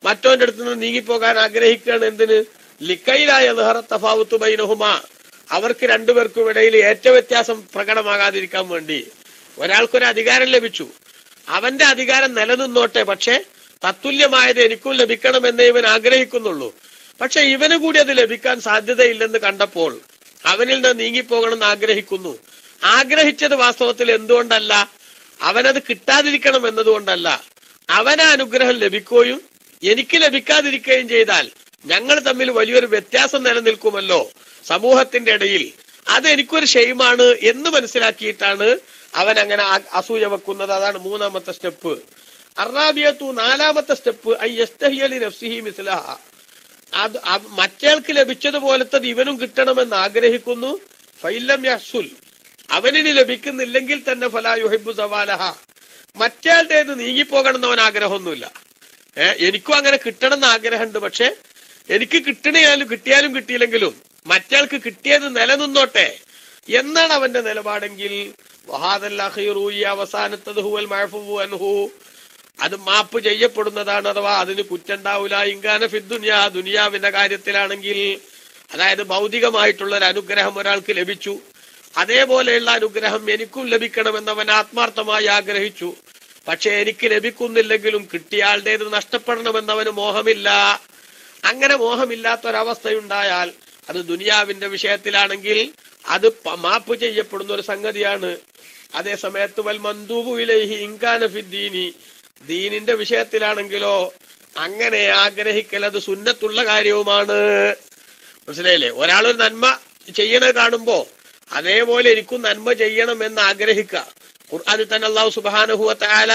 മറ്റോന്റെ അടുത്ത് നിന്ന് നീങ്ങിപ്പോകാൻ ആഗ്രഹിക്കുകയാണ്. എന്തിന്? ലിക്കൈലായ തഫാവുത്തു ബൈനഹുമാ, അവർക്ക് രണ്ടുപേർക്കും ഇടയിൽ ഏറ്റ വ്യത്യാസം പ്രകടമാകാതിരിക്കാൻ വേണ്ടി. ഒരാൾക്കൊരു അധികാരം ലഭിച്ചു, അവന്റെ അധികാരം നിലനിന്നോട്ടെ, പക്ഷെ തത്തുല്യമായത് എനിക്കും ലഭിക്കണമെന്നേ ഇവൻ ആഗ്രഹിക്കുന്നുള്ളൂ. പക്ഷെ ഇവന് കൂടി അത് ലഭിക്കാൻ സാധ്യതയില്ലെന്ന് കണ്ടപ്പോൾ അവനിൽ നിന്ന് നീങ്ങിപ്പോകണമെന്ന് ആഗ്രഹിക്കുന്നു. ആഗ്രഹിച്ചത് വാസ്തവത്തിൽ എന്തുകൊണ്ടല്ല, അവനത് കിട്ടാതിരിക്കണം എന്നതുകൊണ്ടല്ല, അവന് അനുഗ്രഹം ലഭിക്കുകയും എനിക്ക് ലഭിക്കാതിരിക്കുകയും ചെയ്താൽ ഞങ്ങൾ തമ്മിൽ വലിയൊരു വ്യത്യാസം നിലനിൽക്കുമല്ലോ സമൂഹത്തിന്റെ ഇടയിൽ, അത് എനിക്കൊരു ഷെയ്മാണ് എന്ന് മനസ്സിലാക്കിയിട്ടാണ് അവൻ അങ്ങനെ അസൂയ വെക്കുന്നത്. അതാണ് മൂന്നാമത്തെ സ്റ്റെപ്പ്. അറാബിയത്തു, നാലാമത്തെ സ്റ്റെപ്പ് അയ്യസ്തഹിയലി നഫ്സിഹി മിസ്ലഹ, അത് മറ്റേൾക്ക് ലഭിച്ചതുപോലത്തത് ഇവനും കിട്ടണമെന്ന് ആഗ്രഹിക്കുന്നു. ഫൈലം യഹ്സുൽ, അവനിന് ലഭിക്കുന്നില്ലെങ്കിൽ തന്നെ ഫലാ യുഹിബ്ബു സവാലഹ, മറ്റേളുടേത് നീങ്ങിപ്പോകണമെന്ന് അവൻ ആഗ്രഹമൊന്നുമില്ല. എനിക്കും അങ്ങനെ കിട്ടണം എന്ന് ആഗ്രഹമുണ്ട്, പക്ഷെ എനിക്ക് കിട്ടിയാലും കിട്ടിയില്ലെങ്കിലും മറ്റേൾക്ക് കിട്ടിയത് നിലനിന്നോട്ടെ എന്നാണ് അവന്റെ നിലപാടെങ്കിൽ അവസാനത്തത് ഹുവൽ മഅഫൂ അൻഹു, അത് മാപ്പ് ചെയ്യപ്പെടുന്നതാണ്, അഥവാ അതിന് കുറ്റുണ്ടാവൂല. ഇൻകാന ഫിദ്ദുനിയ, ദുനിയാവിന്റെ കാര്യത്തിലാണെങ്കിൽ, അതായത് ഭൗതികമായിട്ടുള്ള ഒരു അനുഗ്രഹം ഒരാൾക്ക് ലഭിച്ചു, അതേപോലെയുള്ള അനുഗ്രഹം എനിക്കും ലഭിക്കണമെന്നവൻ ആത്മാർത്ഥമായി ആഗ്രഹിച്ചു. പക്ഷെ എനിക്ക് ലഭിക്കുന്നില്ലെങ്കിലും കിട്ടിയാളുടേത് നഷ്ടപ്പെടണമെന്നവന് മോഹമില്ല. അങ്ങനെ മോഹമില്ലാത്തൊരവസ്ഥയുണ്ടായാൽ അത് ദുനിയാവിന്റെ വിഷയത്തിലാണെങ്കിൽ അത് മാപ്പ് ചെയ്യപ്പെടുന്ന ഒരു സംഗതിയാണ്. അതേ സമയത്ത് വൽ മന്ദൂബു ഇലൈഹി ഇൻകാന ഫിദ്ദീനി, ദീനിന്റെ വിഷയത്തിലാണെങ്കിലോ അങ്ങനെ ആഗ്രഹിക്കൽ അത് സുന്നത്തുള്ള കാര്യവുമാണ്. മനസ്സിലായില്ലേ? ഒരാളൊരു നന്മ ചെയ്യണ കാണുമ്പോ അതേപോലെ എനിക്കും നന്മ ചെയ്യണം എന്ന് ആഗ്രഹിക്കുക. ഖുർആനിൽ തന്നെ അല്ലാഹു സുബ്ഹാനഹു വ തആല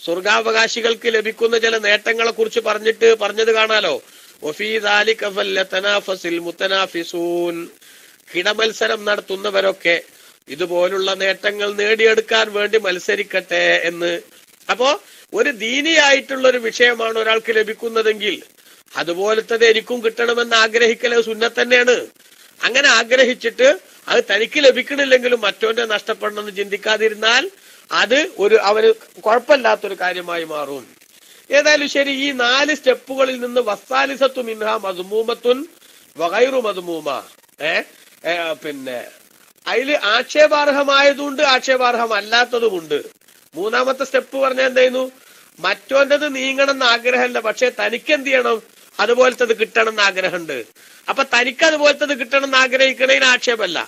സ്വർഗാവകാശികൾക്ക് ലഭിക്കുന്ന ചില നേട്ടങ്ങളെ കുറിച്ച് പറഞ്ഞത് കാണാലോ. വഫീ ദാലിക ഫല്യതനാഫസിൽ മുതനാഫിസൂൻ, കിടമത്സരം നടത്തുന്നവരൊക്കെ ഇതുപോലുള്ള നേട്ടങ്ങൾ നേടിയെടുക്കാൻ വേണ്ടി മത്സരിക്കട്ടെ എന്ന്. അപ്പോ ഒരു ദീനിയായിട്ടുള്ള ഒരു വിഷയമാണ് ഒരാൾക്ക് ലഭിക്കുന്നതെങ്കിൽ അതുപോലത്തത് എനിക്കും കിട്ടണമെന്ന് ആഗ്രഹിക്കല് സുന്നത്ത് തന്നെയാണ്. അങ്ങനെ ആഗ്രഹിച്ചിട്ട് അത് തനിക്ക് ലഭിക്കണില്ലെങ്കിലും മറ്റോന്റെ നഷ്ടപ്പെടണമെന്ന് ചിന്തിക്കാതിരുന്നാൽ അത് അവന് കുഴപ്പമില്ലാത്തൊരു കാര്യമായി മാറും. ഏതായാലും ശരി, ഈ 4 സ്റ്റെപ്പുകളിൽ നിന്ന് വസ്സാലിസത്തു മിൻഹാ മദ്മൂമത്തുൻ വഗൈറു മദ്മൂമ, പിന്നെ അതിൽ ആക്ഷേപാർഹമായതുണ്ട് ആക്ഷേപാർഹമല്ലാത്തതുമുണ്ട്. 3ാമത്തെ സ്റ്റെപ്പ് പറഞ്ഞാൽ എന്തായിരുന്നു? മറ്റോന്റത് നീങ്ങണം എന്ന് ആഗ്രഹമല്ല, പക്ഷെ തനിക്ക് എന്ത് ചെയ്യണം? അതുപോലത്തത് കിട്ടണം എന്ന് ആഗ്രഹമുണ്ട്. അപ്പൊ തനിക്ക് അതുപോലത്തത് കിട്ടണം എന്ന് ആഗ്രഹിക്കണതിന് ആക്ഷേപമല്ല.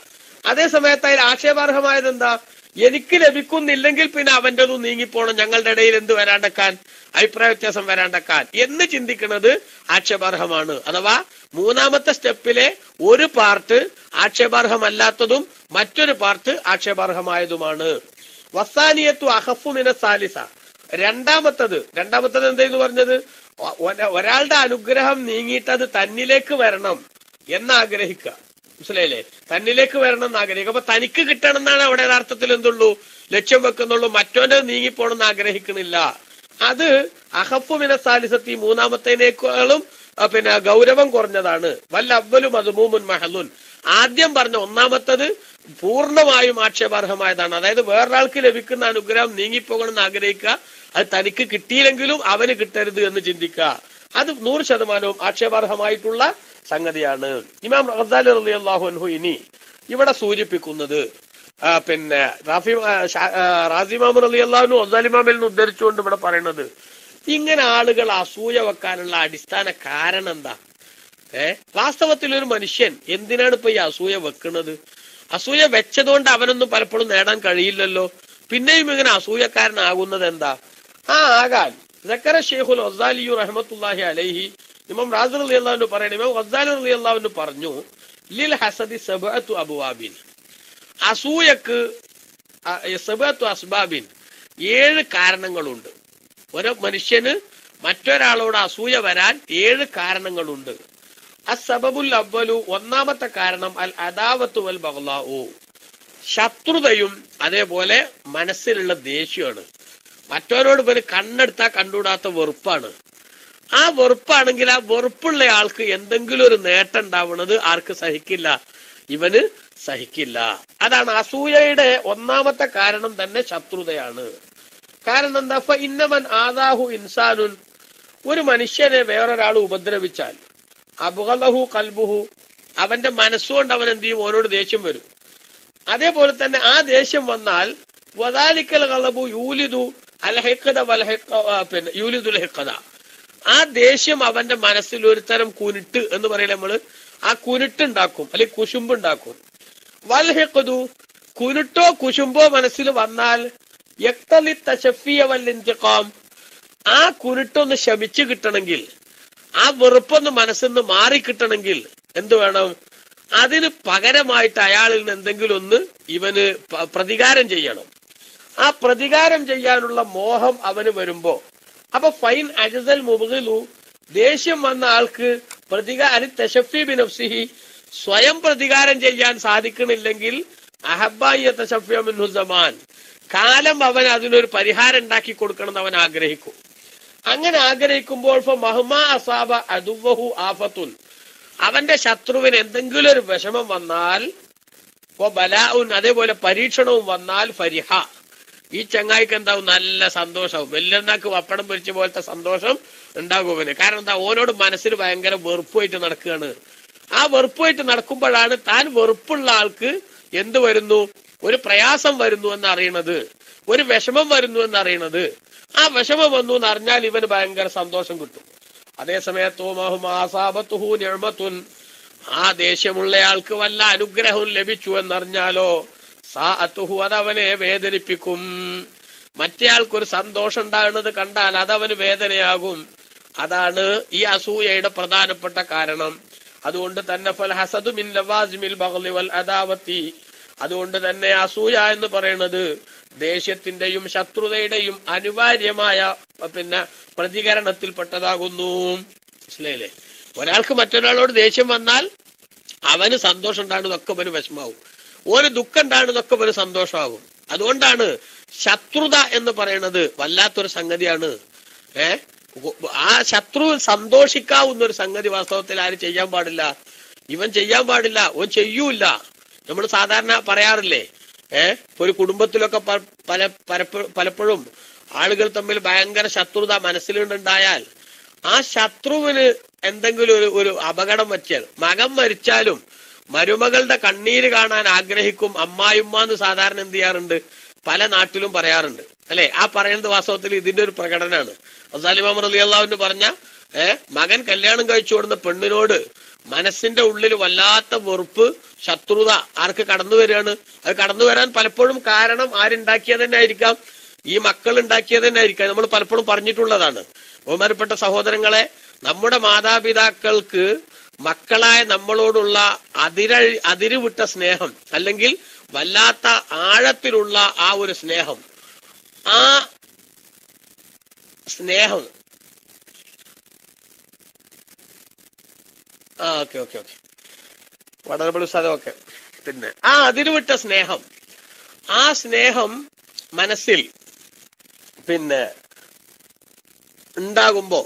അതേ സമയത്ത് അതിൽ ആക്ഷേപാർഹമായത് എന്താ? എനിക്ക് ലഭിക്കുന്നില്ലെങ്കിൽ പിന്നെ അവന്റെതും നീങ്ങിപ്പോണം, ഞങ്ങളുടെ ഇടയിൽ എന്ത് വരാണ്ടക്കാൻ, അഭിപ്രായ വ്യത്യാസം വരാണ്ടക്കാൻ എന്ന് ചിന്തിക്കുന്നത് ആക്ഷേപാർഹമാണ്. അഥവാ 3ാമത്തെ സ്റ്റെപ്പിലെ ഒരു പാർട്ട് ആക്ഷേപാർഹമല്ലാത്തതും മറ്റൊരു പാർട്ട് ആക്ഷേപാർഹമായതുമാണ്. വസാനിയത്തു അഖഫു മിന സാലിസ, രണ്ടാമത്തത് എന്തായിരുന്നു പറഞ്ഞത്? ഒരാളുടെ അനുഗ്രഹം നീങ്ങിയിട്ട് അത് തന്നിലേക്ക് വരണം എന്നാഗ്രഹിക്കുക. മനസ്സിലായില്ലേ? തന്നിലേക്ക് വരണം എന്ന് ആഗ്രഹിക്കുക. അപ്പൊ തനിക്ക് കിട്ടണം എന്നാണ് അവിടെ യഥാർത്ഥത്തിൽ എന്തുള്ളൂ ലക്ഷ്യം വെക്കുന്നുള്ളൂ. മറ്റോന്റെ നീങ്ങിപ്പോണെന്ന് ആഗ്രഹിക്കണില്ല. അത് അഖഫു മിന സാലിസത്തി, 3ാമത്തേനേക്കാളും പിന്നെ ഗൗരവം കുറഞ്ഞതാണ്. വല്ല അവ്വലും മദ്മൂമുൻ മഹലുൻ, ആദ്യം പറഞ്ഞ 1ാമത്തത് പൂർണ്ണമായും ആക്ഷേപാർഹമായതാണ്. അതായത് വേറൊരാൾക്ക് ലഭിക്കുന്ന അനുഗ്രഹം നീങ്ങിപ്പോകണമെന്ന് ആഗ്രഹിക്കുക, അത് തനിക്ക് കിട്ടിയില്ലെങ്കിലും അവന് കിട്ടരുത് എന്ന് ചിന്തിക്കുക. അത് 100% ആക്ഷേപാർഹമായിട്ടുള്ള സംഗതിയാണ്. ഇമാം ഗസാലി റളിയല്ലാഹു അൻഹു ഇനി ഇവിടെ സൂചിപ്പിക്കുന്നത് പിന്നെ റാസി ഇമാം റളിയല്ലാഹു അൻഹു ഗസാലി ഇമാമിൽ നിന്ന് ഉദ്ധരിച്ചുകൊണ്ട് ഇവിടെ പറയുന്നത്, ഇങ്ങനെ ആളുകൾ അസൂയ വെക്കാനുള്ള അടിസ്ഥാന കാരണം എന്താ? വാസ്തവത്തിൽ ഒരു മനുഷ്യൻ എന്തിനാണ് ഇപ്പൊ ഈ അസൂയ വെക്കുന്നത്? അസൂയ വെച്ചതുകൊണ്ട് അവനൊന്നും പലപ്പോഴും നേടാൻ കഴിയില്ലല്ലോ. പിന്നെയും ഇങ്ങനെ അസൂയക്കാരനാകുന്നത് എന്താ? ആകാൻ സക്കര ഷെയ്ഖുൽ ഗസാലി റഹ്മത്തുള്ളാഹി അലൈഹി ഇമാം റാസി റളിയല്ലാഹു അൻഹു പറയുന്നു, ഇമാം ഗസാലി റളിയല്ലാഹു അൻഹു പറഞ്ഞു, ലിൽ ഹസദി സബഅതു അബ്വാബിൻ, അസൂയക്ക് സബഅതു അസ്ബാബിൻ, 7 കാരണങ്ങളുണ്ട്. ഒരു മനുഷ്യന് മറ്റൊരാളോട് അസൂയ വരാൻ 7 കാരണങ്ങളുണ്ട്. അസ്സബബുൽ അവ്വലു, 1ാമത്തെ കാരണം അൽ അദാവത്തു വൽ ബഗ്ളാഉ, ശത്രുതയും അതേപോലെ മനസ്സിലുള്ള ദേഷ്യമാണ്. മറ്റവരോട് ഇവര് കണ്ണെടുത്താ കണ്ടുകൂടാത്ത വെറുപ്പാണ്. ആ വെറുപ്പാണെങ്കിൽ ആ വെറുപ്പുള്ള ആൾക്ക് എന്തെങ്കിലും ഒരു നേട്ടം ഉണ്ടാവുന്നത് ആർക്ക് സഹിക്കില്ല? ഇവന് സഹിക്കില്ല. അതാണ് അസൂയയുടെ 1ാമത്തെ കാരണം തന്നെ ശത്രുതയാണ്. കാരണം എന്താ? ഇന്നമൻ ആദാഹു ഇൻസാനുൻ, ഒരു മനുഷ്യനെ വേറൊരാൾ ഉപദ്രവിച്ചാൽ അബ്ഗളഹു ഖൽബുഹു, അവന്റെ മനസ്സുകൊണ്ട് അവൻ എന്ത് ചെയ്യും? ഓനോട് ദേഷ്യം വരും. അതേപോലെ തന്നെ ആ ദേഷ്യം വന്നാൽ വദാലിക്കൽ ഖലബു യൂലിദു അൽ ഹിഖദ വൽ പിന്നെ യൂലിദുൽ ഹിഖദ, ആ ദേഷ്യം അവന്റെ മനസ്സിൽ ഒരു തരം കുനിട്ട് എന്ന് പറയില്ല നമ്മള്, ആ കുനിട്ടുണ്ടാക്കും, അല്ലെങ്കിൽ കുശുമ്പുണ്ടാക്കും. വൽ ഹിഖദു, കുനിട്ടോ കുശുമ്പോ മനസ്സിൽ വന്നാൽ യഖ്തലി തശഫിയ വൽ ഇന്തിഖാം, ആ കുനിട്ടൊന്ന് ശമിച്ചു കിട്ടണമെങ്കിൽ, ആ വെറുപ്പൊന്ന് മനസ്സിന്ന് മാറിക്കിട്ടണമെങ്കിൽ എന്ത് വേണം? അതിന് പകരമായിട്ട് അയാളിൽ നിന്ന് എന്തെങ്കിലും ഒന്ന് ഇവന് പ്രതികാരം ചെയ്യണം. ആ പ്രതികാരം ചെയ്യാനുള്ള മോഹം അവന് വരുമ്പോ, അപ്പൊ ഫൈൻ അജസൽ മുബ്ഗിലു, ദേഷ്യം വന്ന ആൾക്ക് തശഫി ബിനഫ്സിഹി, സ്വയം പ്രതികാരം ചെയ്യാൻ സാധിക്കണില്ലെങ്കിൽ അഹബ്ബായ തശഫിയ മിൻഹു സമാൻ, കാലം അവൻ അതിനൊരു പരിഹാരം ഉണ്ടാക്കി കൊടുക്കണം എന്ന് അവൻ ആഗ്രഹിക്കും. അങ്ങനെ ആഗ്രഹിക്കുമ്പോൾ മഹ്മാ അസാബ അദുവഹു ആഫത്തുൻ, അവന്റെ ശത്രുവിന് എന്തെങ്കിലും ഒരു വിഷമം വന്നാൽ, ബലാഉൻ, അതേപോലെ പരീക്ഷണവും വന്നാൽ, ഫരിഹ, ഈ ചങ്ങായിക്ക് എന്താവും? നല്ല സന്തോഷവും, വെല്ലെന്നാക്ക് പപ്പടം പൊരിച്ച പോലത്തെ സന്തോഷം ഉണ്ടാകും അവന്. കാരണം എന്താ? ഓനോട് മനസ്സിൽ ഭയങ്കര വെറുപ്പായിട്ട് നടക്കുകയാണ്. ആ വെറുപ്പായിട്ട് നടക്കുമ്പോഴാണ് താൻ വെറുപ്പുള്ള ആൾക്ക് എന്ത് വരുന്നു? ഒരു പ്രയാസം വരുന്നു എന്നറിയണത്, ഒരു വിഷമം വരുന്നു എന്നറിയണത്. ആ വിഷമം വന്നു എന്നറിഞ്ഞാൽ ഇവന് ഭയങ്കര സന്തോഷം കിട്ടും. അതേസമയത്തോ മഹുമാസാബത്തുഹു നിഅമത്തുൻ, ആ ദേഷ്യമുള്ളയാൾക്ക് വല്ല അനുഗ്രഹവും ലഭിച്ചു എന്നറിഞ്ഞാലോ സാഅത്തുഹു, അതവനെ വേദനിപ്പിക്കും. മറ്റേയാൾക്കൊരു സന്തോഷം ഉണ്ടാകുന്നത് കണ്ടാൽ അതവന് വേദനയാകും. അതാണ് ഈ അസൂയയുടെ പ്രധാനപ്പെട്ട കാരണം. അതുകൊണ്ട് തന്നെ ഫൽ ഹസദു മിൻ ലവാസിമിൽ ബഗ്ളി വൽ അദാവത്തി, അതുകൊണ്ട് തന്നെ അസൂയ എന്ന് പറയുന്നത് ദേഷ്യത്തിന്റെയും ശത്രുതയുടെയും അനിവാര്യമായ പിന്നെ പ്രതികരണത്തിൽപ്പെട്ടതാകുന്നു. മനസ്സിലായില്ലേ? ഒരാൾക്ക് മറ്റൊരാളോട് ദേഷ്യം വന്നാൽ അവന് സന്തോഷം ഉണ്ടാകുന്നതൊക്കെ അവന് വിഷമാവും. ഒരു ദുഃഖം ഉണ്ടാകുന്നതൊക്കെ ഒരു സന്തോഷമാകും. അതുകൊണ്ടാണ് ശത്രുത എന്ന് പറയുന്നത് വല്ലാത്തൊരു സംഗതിയാണ്. ആ ശത്രു സന്തോഷിക്കാവുന്ന ഒരു സംഗതി വാസ്തവത്തിൽ ആരും ചെയ്യാൻ പാടില്ല. ഇവൻ ചെയ്യാൻ പാടില്ല, ഓൻ ചെയ്യൂല. നമ്മൾ സാധാരണ പറയാറില്ലേ, ഒരു കുടുംബത്തിലൊക്കെ പലപ്പോഴും ആളുകൾ തമ്മിൽ ഭയങ്കര ശത്രുത മനസ്സിലുണ്ടായാൽ ആ ശത്രുവിന് എന്തെങ്കിലും ഒരു അപകടം പറ്റിയാൽ, മകൻ മരിച്ചാലും മരുമകളുടെ കണ്ണീര് കാണാൻ ആഗ്രഹിക്കും അമ്മായിമ്മ എന്ന് സാധാരണ എന്ത് ചെയ്യാറുണ്ട്, പല നാട്ടിലും പറയാറുണ്ട് അല്ലെ. ആ പറയുന്നത് വാസ്തവത്തിൽ ഇതിന്റെ ഒരു പ്രകടനമാണ്. ഇമാം റളിയല്ലാഹു അൻഹു പറഞ്ഞ മകൻ കല്യാണം കഴിച്ചു കൊടുന്ന പെണ്ണിനോട് മനസ്സിന്റെ ഉള്ളിൽ വല്ലാത്ത വെറുപ്പ്, ശത്രുത ആർക്ക് കടന്നു വരികയാണ്. അത് കടന്നു വരാൻ പലപ്പോഴും കാരണം ആരുണ്ടാക്കിയത് തന്നെ ആയിരിക്കാം, ഈ മക്കൾ ഉണ്ടാക്കിയത് തന്നെ ആയിരിക്കാം. നമ്മൾ പലപ്പോഴും പറഞ്ഞിട്ടുള്ളതാണ്. ബഹുമാനപ്പെട്ട സഹോദരങ്ങളെ, നമ്മുടെ മാതാപിതാക്കൾക്ക് മക്കളായ നമ്മളോടുള്ള അതിരുവിട്ട സ്നേഹം, അല്ലെങ്കിൽ വല്ലാത്ത ആഴത്തിലുള്ള ആ ഒരു സ്നേഹം, ആ സ്നേഹം ഓക്കെ വളരെ സ്ഥലമൊക്കെ പിന്നെ ആ അതിരുവിട്ട സ്നേഹം, ആ സ്നേഹം മനസ്സിൽ പിന്നെ ഉണ്ടാകുമ്പോ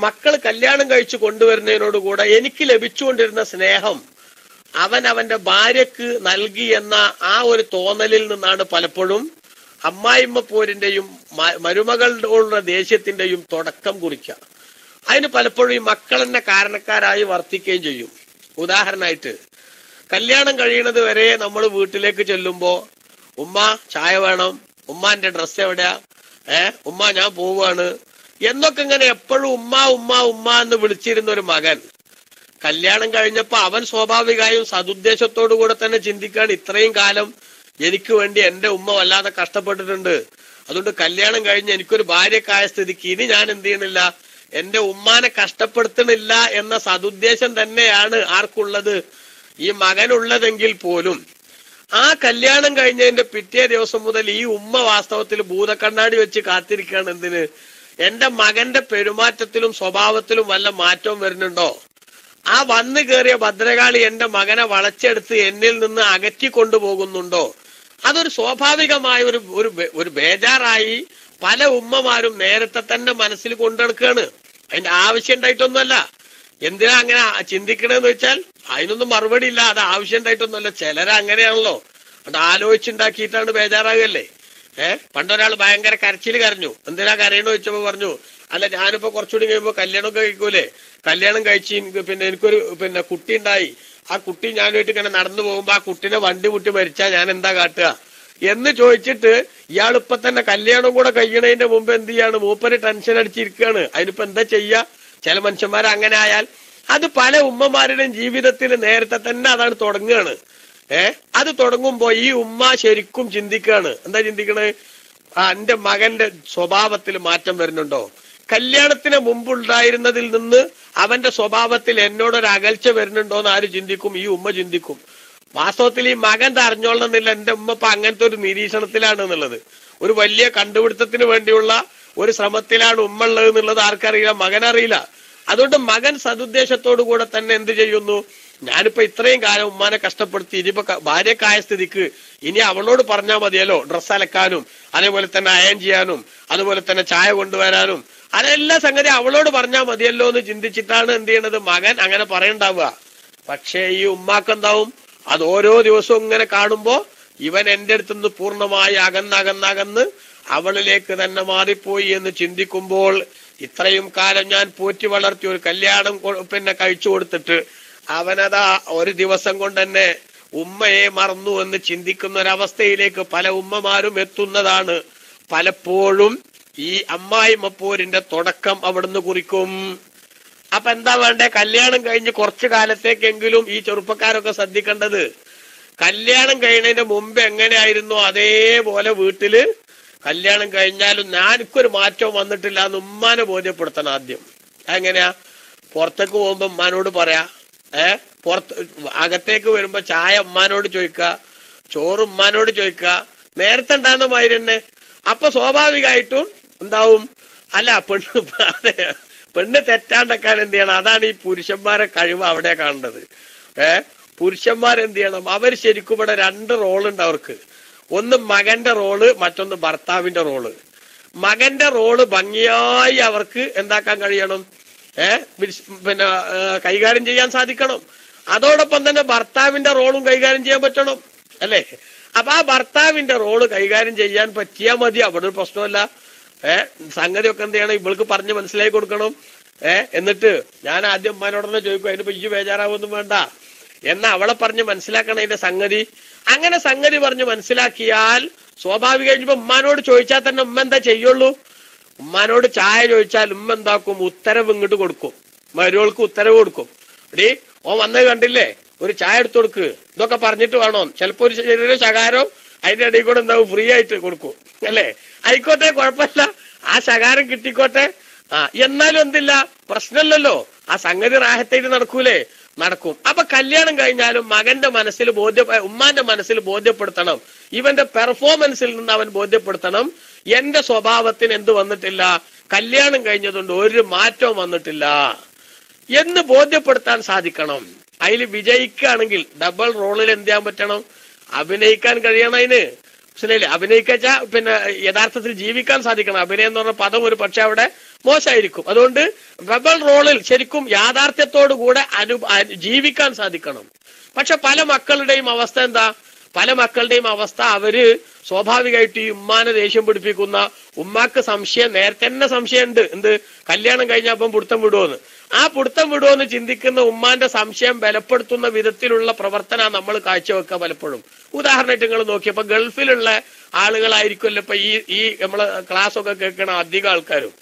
മക്കൾ കല്യാണം കഴിച്ചു കൊണ്ടുവരുന്നതിനോടുകൂടെ എനിക്ക് ലഭിച്ചുകൊണ്ടിരുന്ന സ്നേഹം അവൻ അവന്റെ ഭാര്യക്ക് നൽകി എന്ന ആ ഒരു തോന്നലിൽ നിന്നാണ് പലപ്പോഴും അമ്മായിമ്മ പോരിന്റെയും മരുമകളുടെ ദേഷ്യത്തിന്റെയും തുടക്കം കുറിക്കുക. അതിന് പലപ്പോഴും ഈ മക്കൾ തന്നെ കാരണക്കാരായി വർത്തിക്കുകയും ചെയ്യും. ഉദാഹരണമായിട്ട്, കല്യാണം കഴിയുന്നത് വരെ നമ്മൾ വീട്ടിലേക്ക് ചെല്ലുമ്പോ ഉമ്മ ചായ വേണം, ഉമ്മാന്റെ ഡ്രസ്സ് എവിടെയാ, ഉമ്മ ഞാൻ പോവാണ് എന്നൊക്കെ ഇങ്ങനെ എപ്പോഴും ഉമ്മ ഉമ്മ ഉമ്മ എന്ന് വിളിച്ചിരുന്ന ഒരു മകൻ കല്യാണം കഴിഞ്ഞപ്പോ അവൻ സ്വാഭാവികമായും സതുദ്ദേശത്തോടു കൂടെ തന്നെ ചിന്തിക്കാണ്, ഇത്രയും കാലം എനിക്ക് വേണ്ടി എന്റെ ഉമ്മ വല്ലാതെ കഷ്ടപ്പെട്ടിട്ടുണ്ട്, അതുകൊണ്ട് കല്യാണം കഴിഞ്ഞ് എനിക്കൊരു ഭാര്യക്കായ സ്ഥിതിക്ക് ഇനി ഞാൻ എന്ത് ചെയ്യണില്ല, എന്റെ ഉമ്മാനെ കഷ്ടപ്പെടുത്തണില്ല എന്ന സതുദ്ദേശം തന്നെയാണ് ആർക്കുള്ളത്, ഈ മകനുള്ളതെങ്കിൽ പോലും ആ കല്യാണം കഴിഞ്ഞതിന്റെ പിറ്റേ ദിവസം മുതൽ ഈ ഉമ്മ വാസ്തവത്തിൽ ഭൂതക്കണ്ണാടി വെച്ച് കാത്തിരിക്കുകയാണ്. എന്തിന്? എന്റെ മകന്റെ പെരുമാറ്റത്തിലും സ്വഭാവത്തിലും വല്ല മാറ്റവും വരുന്നുണ്ടോ, ആ വന്നു കയറിയ ഭദ്രകാളി എന്റെ മകനെ വളച്ചെടുത്ത് എന്നിൽ നിന്ന് അകറ്റി കൊണ്ടുപോകുന്നുണ്ടോ. അതൊരു സ്വാഭാവികമായ ഒരു ബേജാറായി പല ഉമ്മമാരും നേരത്തെ തന്നെ മനസ്സിൽ കൊണ്ടെടുക്കുകയാണ്. അതിന്റെ ആവശ്യം ഉണ്ടായിട്ടൊന്നുമല്ല. എന്തിനാ അങ്ങനെ ചിന്തിക്കണെന്ന് വെച്ചാൽ അതിനൊന്നും മറുപടി ഇല്ല, അത് ആവശ്യം ഉണ്ടായിട്ടൊന്നുമല്ല. ചിലരങ്ങനെയാണല്ലോ, അത് ആലോചിച്ചുണ്ടാക്കിയിട്ടാണ് ബേജാറാകല്ലേ. പണ്ടൊരാൾ ഭയങ്കര കരച്ചിൽ കരഞ്ഞു. എന്തിനാ കരയണോ ചോദിച്ചപ്പോ പറഞ്ഞു, അല്ല ഞാനിപ്പോ കുറച്ചുകൂടി കഴിയുമ്പോ കല്യാണമൊക്കെ കഴിക്കൂലേ, കല്യാണം കഴിച്ച് പിന്നെ എനിക്കൊരു കുട്ടി ഉണ്ടായി, ആ കുട്ടി ഞാനുമായിട്ട് ഇങ്ങനെ നടന്നു പോകുമ്പോ ആ കുട്ടീനെ വണ്ടി മുട്ടി മരിച്ചാ ഞാൻ എന്താ കാട്ടുക എന്ന് ചോദിച്ചിട്ട് ഇയാളിപ്പൊ തന്നെ കല്യാണം കൂടെ കഴിയണതിന്റെ മുമ്പ് എന്ത് ചെയ്യാണ്, മൂപ്പര് ടെൻഷൻ അടിച്ചിരിക്കുകയാണ്. അതിനിപ്പോ എന്താ ചെയ്യാ? ചില മനുഷ്യന്മാർ അങ്ങനെ ആയാൽ അത് പല ഉമ്മമാരുടെയും ജീവിതത്തിൽ നേരത്തെ തന്നെ അതാണ് തുടങ്ങുകയാണ്. അത് തുടങ്ങുമ്പോ ഈ ഉമ്മ ശരിക്കും ചിന്തിക്കുകയാണ്. എന്താ ചിന്തിക്കണേ? എന്റെ മകന്റെ സ്വഭാവത്തിൽ മാറ്റം വരുന്നുണ്ടോ, കല്യാണത്തിന് മുമ്പുണ്ടായിരുന്നതിൽ നിന്ന് അവന്റെ സ്വഭാവത്തിൽ എന്നോടൊരു അകൽച്ച വരുന്നുണ്ടോ എന്ന് ആര് ചിന്തിക്കും? ഈ ഉമ്മ ചിന്തിക്കും. വാസ്തവത്തിൽ ഈ മകൻ അറിഞ്ഞോളണമെന്നില്ല, എന്റെ ഉമ്മ ഇപ്പൊ അങ്ങനത്തെ ഒരു നിരീക്ഷണത്തിലാണ് എന്നുള്ളത്, ഒരു വലിയ കണ്ടുപിടുത്തത്തിന് വേണ്ടിയുള്ള ഒരു ശ്രമത്തിലാണ് ഉമ്മ ഉള്ളത് എന്നുള്ളത് ആർക്കറിയില്ല, മകനറിയില്ല. അതുകൊണ്ട് മകൻ സതുദ്ദേശത്തോടു കൂടെ തന്നെ എന്ത് ചെയ്യുന്നു, ഞാനിപ്പോ ഇത്രയും കാലം ഉമ്മാനെ കഷ്ടപ്പെടുത്തി, ഇനിയിപ്പോ ഭാര്യക്കായ സ്ഥിതിക്ക് ഇനി അവളോട് പറഞ്ഞാൽ മതിയല്ലോ ഡ്രസ്സ് അലക്കാനും അതേപോലെ തന്നെ അയൺ ചെയ്യാനും അതുപോലെ തന്നെ ചായ കൊണ്ടുവരാനും, അതെല്ലാ സംഗതി അവളോട് പറഞ്ഞാൽ മതിയല്ലോ എന്ന് ചിന്തിച്ചിട്ടാണ് എന്ത് ചെയ്യണത്, മകൻ അങ്ങനെ പറയണ്ടാവുക. പക്ഷേ ഈ ഉമ്മാക്കെന്താവും, അത് ഓരോ ദിവസവും ഇങ്ങനെ കാണുമ്പോ ഇവൻ എന്റെ അടുത്തുനിന്ന് പൂർണ്ണമായി അകന്നകന്നകന്ന് അവളിലേക്ക് തന്നെ മാറിപ്പോയി എന്ന് ചിന്തിക്കുമ്പോൾ, ഇത്രയും കാലം ഞാൻ പോറ്റി വളർത്തി ഒരു കല്യാണം കഴിച്ചു കൊടുത്തിട്ട് അവനതാ ഒരു ദിവസം കൊണ്ട് തന്നെ ഉമ്മയെ മറന്നു എന്ന് ചിന്തിക്കുന്ന ഒരവസ്ഥയിലേക്ക് പല ഉമ്മമാരും എത്തുന്നതാണ്. പലപ്പോഴും ഈ അമ്മായിമ്മപ്പോരിന്റെ തുടക്കം അവിടുന്ന് കുറിക്കും. അപ്പൊ എന്താ വേണ്ടേ? കല്യാണം കഴിഞ്ഞ് കുറച്ചു കാലത്തേക്കെങ്കിലും ഈ ചെറുപ്പക്കാരൊക്കെ ശ്രദ്ധിക്കേണ്ടത്, കല്യാണം കഴിയുന്നതിന്റെ മുമ്പ് എങ്ങനെയായിരുന്നു അതേപോലെ വീട്ടില് കല്യാണം കഴിഞ്ഞാലും എനിക്കൊരു മാറ്റവും വന്നിട്ടില്ല എന്ന് ഉമ്മാനെ ബോധ്യപ്പെടുത്തണം ആദ്യം. എങ്ങനെയാ? പുറത്തേക്ക് പോകുമ്പോ ഉമ്മാനോട് പറയാ, അകത്തേക്ക് വരുമ്പോ ചായ ഉമ്മാനോട് ചോദിക്കുക, ചോറ് ഉമ്മാനോട് ചോദിക്കുക, നേരത്തെ ഉണ്ടാകുന്ന മാതിരി തന്നെ. അപ്പൊ സ്വാഭാവികമായിട്ടും എന്താവും, അല്ല പെണ്ണ് തെറ്റാണ്ടക്കാൻ എന്ത് ചെയ്യണം, അതാണ് ഈ പുരുഷന്മാരെ കഴിവ് അവിടെ കാണേണ്ടത്. പുരുഷന്മാരെന്ത് ചെയ്യണം? അവർ ശരിക്കും ഇവിടെ 2 റോളുണ്ട് അവർക്ക്. ഒന്ന് മകന്റെ റോള്, മറ്റൊന്ന് ഭർത്താവിന്റെ റോള്. മകന്റെ റോള് ഭംഗിയായി അവർക്ക് എന്താക്കാൻ കഴിയണം? പിന്നെ കൈകാര്യം ചെയ്യാൻ സാധിക്കണം. അതോടൊപ്പം തന്നെ ഭർത്താവിന്റെ റോളും കൈകാര്യം ചെയ്യാൻ പറ്റണം, അല്ലേ? അപ്പൊ ആ ഭർത്താവിന്റെ റോള് കൈകാര്യം ചെയ്യാൻ പറ്റിയാൽ മതി, അവിടെ ഒരു പ്രശ്നമല്ല. സംഗതിയൊക്കെ എന്ത് ചെയ്യണം? ഇവൾക്ക് പറഞ്ഞ് മനസ്സിലാക്കി കൊടുക്കണം. എന്നിട്ട് ഞാൻ ആദ്യം ഉമ്മാനോടനെ ചോദിക്കും, അതിന് പയ്യ ബേജാറാവൊന്നും വേണ്ട എന്നാ അവളെ പറഞ്ഞ് മനസ്സിലാക്കണം അതിന്റെ സംഗതി. അങ്ങനെ സംഗതി പറഞ്ഞ് മനസ്സിലാക്കിയാൽ സ്വാഭാവികമായിട്ട് ഇപ്പൊ ഉമ്മാനോട് ചോദിച്ചാൽ തന്നെ ഉമ്മ എന്താ ചെയ്യുള്ളൂ? ഉമ്മാനോട് ചായ ചോദിച്ചാൽ ഉമ്മ എന്താക്കും? ഉത്തരവ് ഇങ്ങോട്ട് കൊടുക്കും, മരുവൾക്ക് ഉത്തരവ് കൊടുക്കും. എടീ ഓ വന്നത് കണ്ടില്ലേ, ഒരു ചായ എടുത്തു കൊടുക്ക്, ഇതൊക്കെ പറഞ്ഞിട്ട് വേണോ. ചിലപ്പോ ഒരു ചെറിയൊരു ശകാരം അതിന്റെ ഇടയിൽ കൂടെ എന്താവും ഫ്രീ ആയിട്ട് കൊടുക്കും, അല്ലേ? ആയിക്കോട്ടെ, കുഴപ്പമില്ല, ആ ശകാരം കിട്ടിക്കോട്ടെ. എന്നാലും എന്തില്ല, പ്രശ്നമില്ലല്ലോ, ആ സംഗതി റാഹത്തായിട്ട് നടക്കൂലേ? നടക്കും. അപ്പൊ കല്യാണം കഴിഞ്ഞാലും മകന്റെ മനസ്സിൽ ഉമ്മാന്റെ മനസ്സിൽ ബോധ്യപ്പെടുത്തണം, ഇവന്റെ പെർഫോമൻസിൽ നിന്ന് അവൻ ബോധ്യപ്പെടുത്തണം, എന്റെ സ്വഭാവത്തിന് എന്ത് വന്നിട്ടില്ല, കല്യാണം കഴിഞ്ഞതുകൊണ്ട് ഒരു മാറ്റവും വന്നിട്ടില്ല എന്ന് ബോധ്യപ്പെടുത്താൻ സാധിക്കണം. അതിൽ വിജയിക്കുകയാണെങ്കിൽ ഡബിൾ റോളിൽ എന്ത് ചെയ്യാൻ പറ്റണം? അഭിനയിക്കാൻ കഴിയണം. അതിന് മനസ്സിലായില്ലേ? അഭിനയിക്കാ പിന്നെ യഥാർത്ഥത്തിൽ ജീവിക്കാൻ സാധിക്കണം. അഭിനയം എന്ന് പറഞ്ഞ പദം ഒരു പക്ഷെ അവിടെ മോശമായിരിക്കും. അതുകൊണ്ട് ഡബിൾ റോളിൽ ശരിക്കും യാഥാർത്ഥ്യത്തോടു കൂടെ ജീവിക്കാൻ സാധിക്കണം. പക്ഷെ പല മക്കളുടെയും അവസ്ഥ എന്താ? പല മക്കളുടെയും അവസ്ഥ അവര് സ്വാഭാവികമായിട്ട് ഈ ഉമ്മാനെ ദേഷ്യം പിടിപ്പിക്കുന്ന, ഉമ്മാക്ക് സംശയം, നേരത്തെ തന്നെ സംശയമുണ്ട്, എന്ത് കല്യാണം കഴിഞ്ഞപ്പം പുടുത്തം വിടുവോന്ന്. ആ പുടുത്തം വിടുവോന്ന് ചിന്തിക്കുന്ന ഉമ്മാന്റെ സംശയം ബലപ്പെടുത്തുന്ന വിധത്തിലുള്ള പ്രവർത്തന നമ്മൾ കാഴ്ചവെക്കുക പലപ്പോഴും. ഉദാഹരണമായിട്ട് നിങ്ങൾ നോക്കിയപ്പോ ഗൾഫിലുള്ള ആളുകളായിരിക്കുമല്ലോ ഇപ്പൊ ഈ നമ്മള് ക്ലാസ് ഒക്കെ കേൾക്കണ അധികം ആൾക്കാരും.